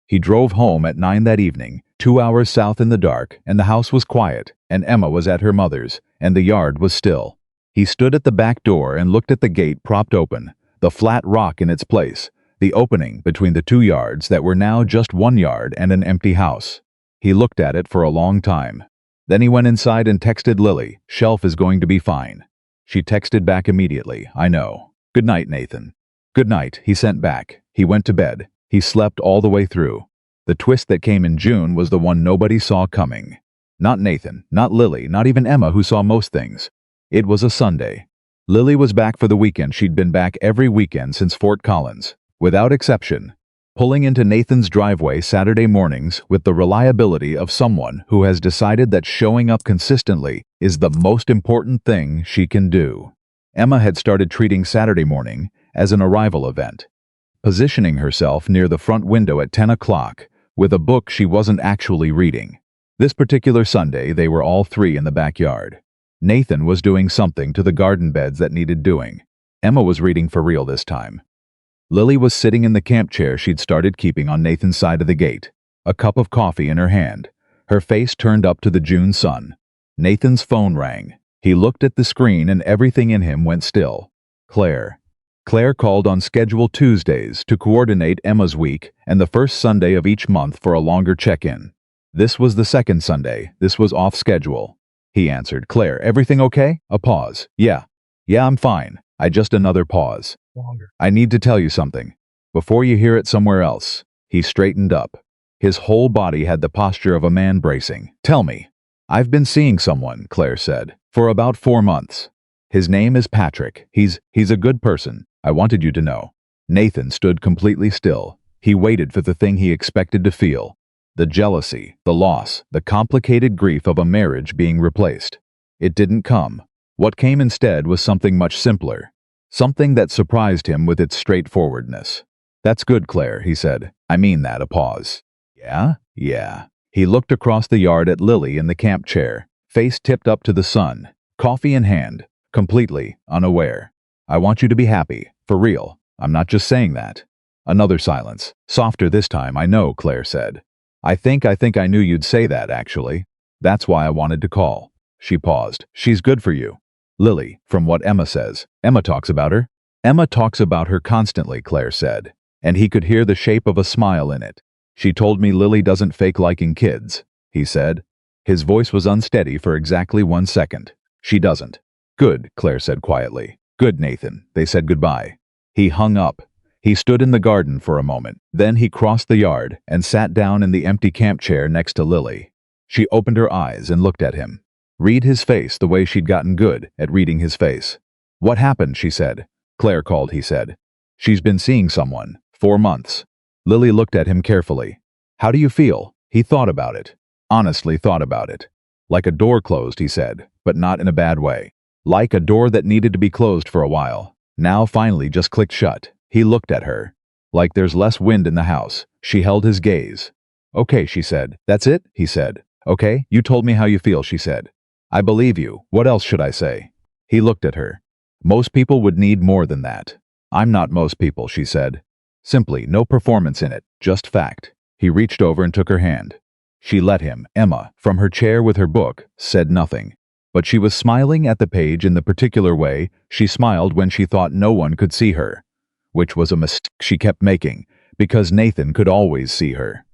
He drove home at 9 that evening, 2 hours south in the dark, and the house was quiet, and Emma was at her mother's, and the yard was still. He stood at the back door and looked at the gate propped open, the flat rock in its place, the opening between the 2 yards that were now just 1 yard and an empty house. He looked at it for a long time. Then he went inside and texted Lily, "Shelf is going to be fine." She texted back immediately, "I know. Good night, Nathan." "Good night," he sent back. He went to bed. He slept all the way through. The twist that came in June was the one nobody saw coming. Not Nathan, not Lily, not even Emma, who saw most things. It was a Sunday. Lily was back for the weekend. She'd been back every weekend since Fort Collins, without exception, pulling into Nathan's driveway Saturday mornings with the reliability of someone who has decided that showing up consistently is the most important thing she can do. Emma had started treating Saturday morning as an arrival event, positioning herself near the front window at 10 o'clock with a book she wasn't actually reading. This particular Sunday, they were all three in the backyard. Nathan was doing something to the garden beds that needed doing. Emma was reading for real this time. Lily was sitting in the camp chair she'd started keeping on Nathan's side of the gate, a cup of coffee in her hand, her face turned up to the June sun. Nathan's phone rang. He looked at the screen and everything in him went still. Claire. Claire called on scheduled Tuesdays to coordinate Emma's week and the first Sunday of each month for a longer check-in. This was the second Sunday. This was off schedule. He answered, "Claire, everything okay?" A pause. Yeah, I'm fine. Just another pause. Longer. "I need to tell you something. Before you hear it somewhere else." He straightened up. His whole body had the posture of a man bracing. "Tell me." "I've been seeing someone," Claire said, "for about 4 months. His name is Patrick. He's a good person. I wanted you to know." Nathan stood completely still. He waited for the thing he expected to feel. The jealousy, the loss, the complicated grief of a marriage being replaced. It didn't come. What came instead was something much simpler. Something that surprised him with its straightforwardness. "That's good, Claire," he said. "I mean that." A pause. Yeah. He looked across the yard at Lily in the camp chair, face tipped up to the sun, coffee in hand, completely unaware. "I want you to be happy, for real. I'm not just saying that." Another silence. Softer this time, "I know," Claire said. I think I knew you'd say that, actually. That's why I wanted to call." She paused. "She's good for you." "Lily, from what Emma says." "Emma talks about her?" "Emma talks about her constantly," Claire said, and he could hear the shape of a smile in it. She told me Lily doesn't fake liking kids, he said. His voice was unsteady for exactly 1 second. She doesn't. Good, Claire said quietly. Good, Nathan. They said goodbye. He hung up. He stood in the garden for a moment. Then he crossed the yard and sat down in the empty camp chair next to Lily. She opened her eyes and looked at him. Read his face the way she'd gotten good at reading his face. What happened, she said. Claire called, he said. She's been seeing someone. 4 months. Lily looked at him carefully. How do you feel? He thought about it. Honestly thought about it. Like a door closed, he said, but not in a bad way. Like a door that needed to be closed for a while. Now finally just clicked shut. He looked at her. Like there's less wind in the house. She held his gaze. Okay, she said. That's it? He said. Okay, you told me how you feel, she said. I believe you. What else should I say? He looked at her. Most people would need more than that. I'm not most people, she said. Simply, no performance in it, just fact. He reached over and took her hand. She let him. Emma, from her chair with her book, said nothing. But she was smiling at the page in the particular way she smiled when she thought no one could see her. Which was a mistake she kept making, because Nathan could always see her.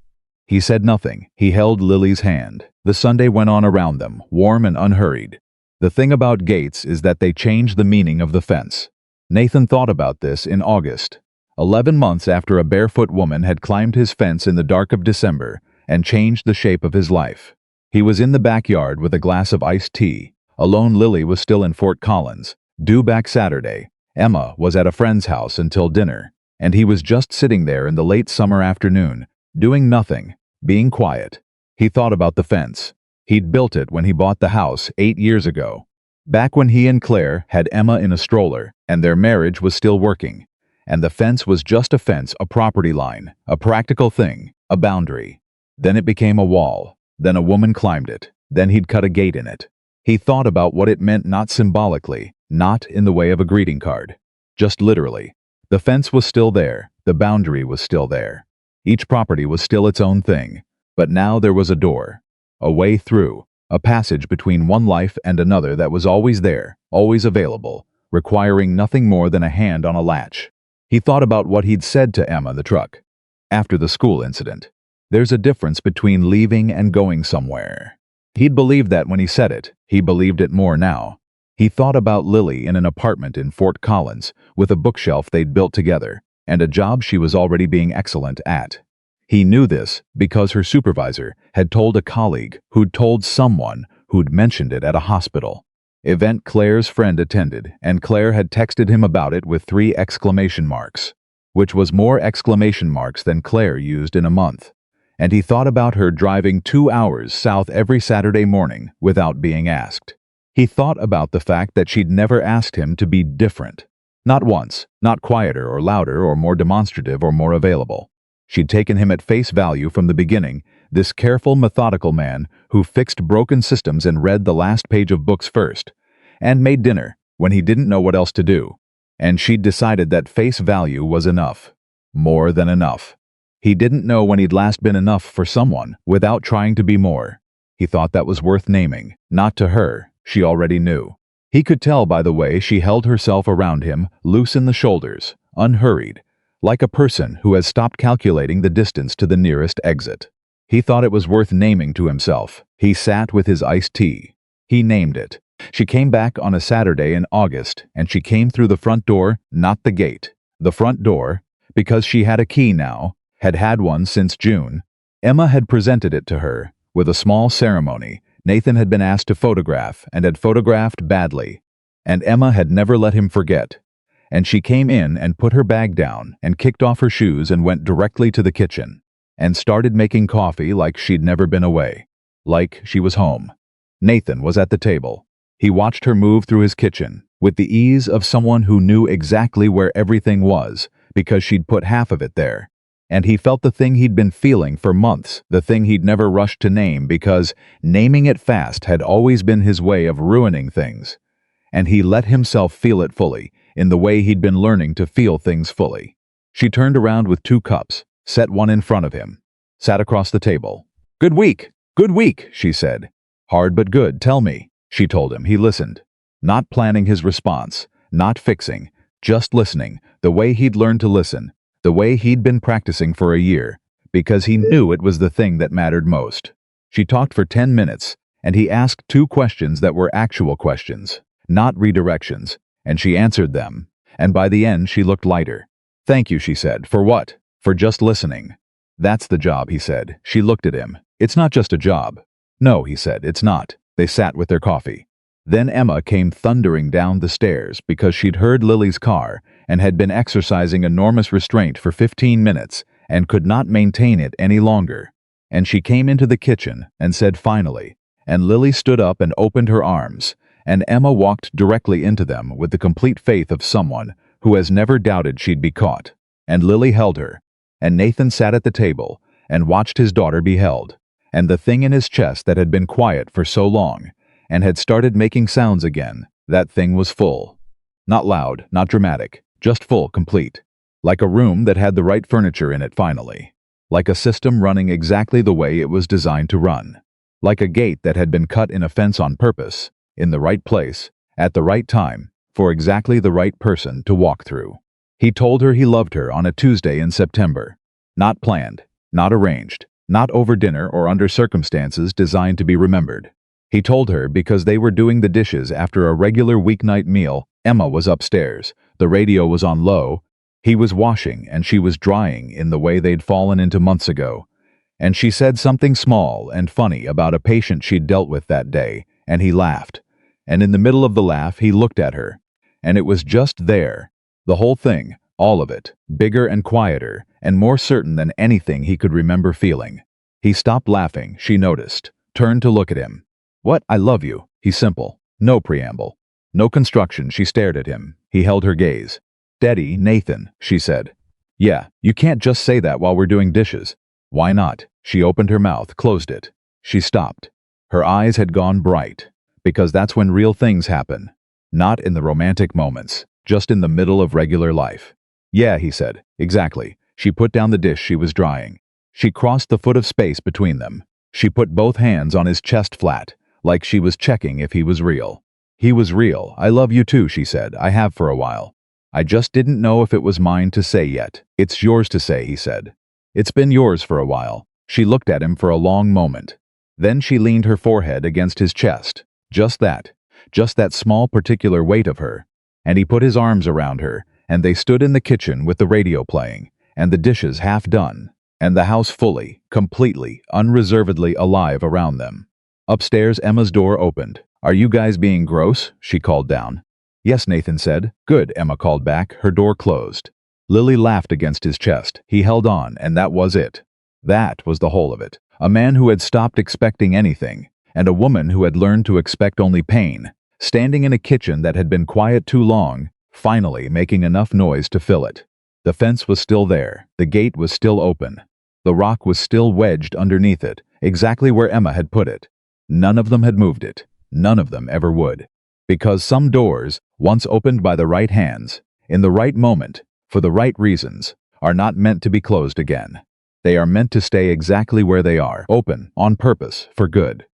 He said nothing. He held Lily's hand. The Sunday went on around them, warm and unhurried. The thing about gates is that they change the meaning of the fence. Nathan thought about this in August. 11 months after a barefoot woman had climbed his fence in the dark of December and changed the shape of his life. He was in the backyard with a glass of iced tea. Alone, Lily was still in Fort Collins, due back Saturday. Emma was at a friend's house until dinner, and he was just sitting there in the late summer afternoon, doing nothing, being quiet. He thought about the fence. He'd built it when he bought the house 8 years ago. Back when he and Claire had Emma in a stroller, and their marriage was still working. And the fence was just a fence, a property line, a practical thing, a boundary. Then it became a wall. Then a woman climbed it. Then he'd cut a gate in it. He thought about what it meant, not symbolically, not in the way of a greeting card. Just literally. The fence was still there. The boundary was still there. Each property was still its own thing. But now there was a door. A way through. A passage between one life and another that was always there, always available, requiring nothing more than a hand on a latch. He thought about what he'd said to Emma, the truck, after the school incident. There's a difference between leaving and going somewhere. He'd believed that when he said it. He believed it more now. He thought about Lily in an apartment in Fort Collins, with a bookshelf they'd built together, and a job she was already being excellent at. He knew this because her supervisor had told a colleague who'd told someone who'd mentioned it at a hospital. Event Claire's friend attended, and Claire had texted him about it with 3 exclamation marks, which was more exclamation marks than Claire used in a month. And he thought about her driving 2 hours south every Saturday morning without being asked. He thought about the fact that she'd never asked him to be different. Not once, not quieter or louder or more demonstrative or more available. She'd taken him at face value from the beginning, this careful, methodical man who fixed broken systems and read the last page of books first, and made dinner when he didn't know what else to do. And she'd decided that face value was enough. More than enough. He didn't know when he'd last been enough for someone without trying to be more. He thought that was worth naming. Not to her, she already knew. He could tell by the way she held herself around him, loose in the shoulders, unhurried, like a person who has stopped calculating the distance to the nearest exit. He thought it was worth naming to himself. He sat with his iced tea. He named it. She came back on a Saturday in August, and she came through the front door, not the gate. The front door, because she had a key now, had had one since June. Emma had presented it to her, with a small ceremony. Nathan had been asked to photograph, and had photographed badly. And Emma had never let him forget. And she came in and put her bag down, and kicked off her shoes and went directly to the kitchen, and started making coffee like she'd never been away. Like she was home. Nathan was at the table. He watched her move through his kitchen, with the ease of someone who knew exactly where everything was, because she'd put half of it there. And he felt the thing he'd been feeling for months, the thing he'd never rushed to name because naming it fast had always been his way of ruining things. And he let himself feel it fully, in the way he'd been learning to feel things fully. She turned around with 2 cups, set one in front of him, sat across the table. Good week, she said. Hard but good, tell me, she told him. He listened, not planning his response, not fixing, just listening, the way he'd learned to listen, the way he'd been practicing for a year, because he knew it was the thing that mattered most. She talked for 10 minutes, and he asked 2 questions that were actual questions, not redirections, and she answered them, and by the end she looked lighter. "Thank you," she said. "For what?" "For just listening." "That's the job," he said. She looked at him. "It's not just a job." "No," he said, "it's not." They sat with their coffee. Then Emma came thundering down the stairs because she'd heard Lily's car and had been exercising enormous restraint for 15 minutes and could not maintain it any longer. And she came into the kitchen and said finally, and Lily stood up and opened her arms, and Emma walked directly into them with the complete faith of someone who has never doubted she'd be caught. And Lily held her, and Nathan sat at the table and watched his daughter be held, and the thing in his chest that had been quiet for so long and had started making sounds again, that thing was full. Not loud, not dramatic, just full, complete. Like a room that had the right furniture in it finally. Like a system running exactly the way it was designed to run. Like a gate that had been cut in a fence on purpose, in the right place, at the right time, for exactly the right person to walk through. He told her he loved her on a Tuesday in September. Not planned, not arranged, not over dinner or under circumstances designed to be remembered. He told her because they were doing the dishes after a regular weeknight meal. Emma was upstairs, the radio was on low, he was washing and she was drying in the way they'd fallen into months ago. And she said something small and funny about a patient she'd dealt with that day, and he laughed. And in the middle of the laugh he looked at her, and it was just there. The whole thing, all of it, bigger and quieter, and more certain than anything he could remember feeling. He stopped laughing, she noticed, turned to look at him. "What? I love you." He's simple. No preamble. No construction. She stared at him. He held her gaze. "Steady, Nathan," she said. "Yeah, you can't just say that while we're doing dishes." "Why not?" She opened her mouth, closed it. She stopped. Her eyes had gone bright. Because that's when real things happen. Not in the romantic moments, just in the middle of regular life. "Yeah," he said. "Exactly." She put down the dish she was drying. She crossed the foot of space between them. She put both hands on his chest flat, like she was checking if he was real. He was real. "I love you too," she said. "I have for a while. I just didn't know if it was mine to say yet." "It's yours to say," he said. "It's been yours for a while." She looked at him for a long moment. Then she leaned her forehead against his chest. Just that small particular weight of her. And he put his arms around her, and they stood in the kitchen with the radio playing, and the dishes half done, and the house fully, completely, unreservedly alive around them. Upstairs, Emma's door opened. "Are you guys being gross?" she called down. "Yes," Nathan said. "Good," Emma called back. Her door closed. Lily laughed against his chest. He held on, and that was it. That was the whole of it. A man who had stopped expecting anything, and a woman who had learned to expect only pain, standing in a kitchen that had been quiet too long, finally making enough noise to fill it. The fence was still there. The gate was still open. The rock was still wedged underneath it, exactly where Emma had put it. None of them had moved it. None of them ever would. Because some doors, once opened by the right hands, in the right moment, for the right reasons, are not meant to be closed again. They are meant to stay exactly where they are, open, on purpose, for good.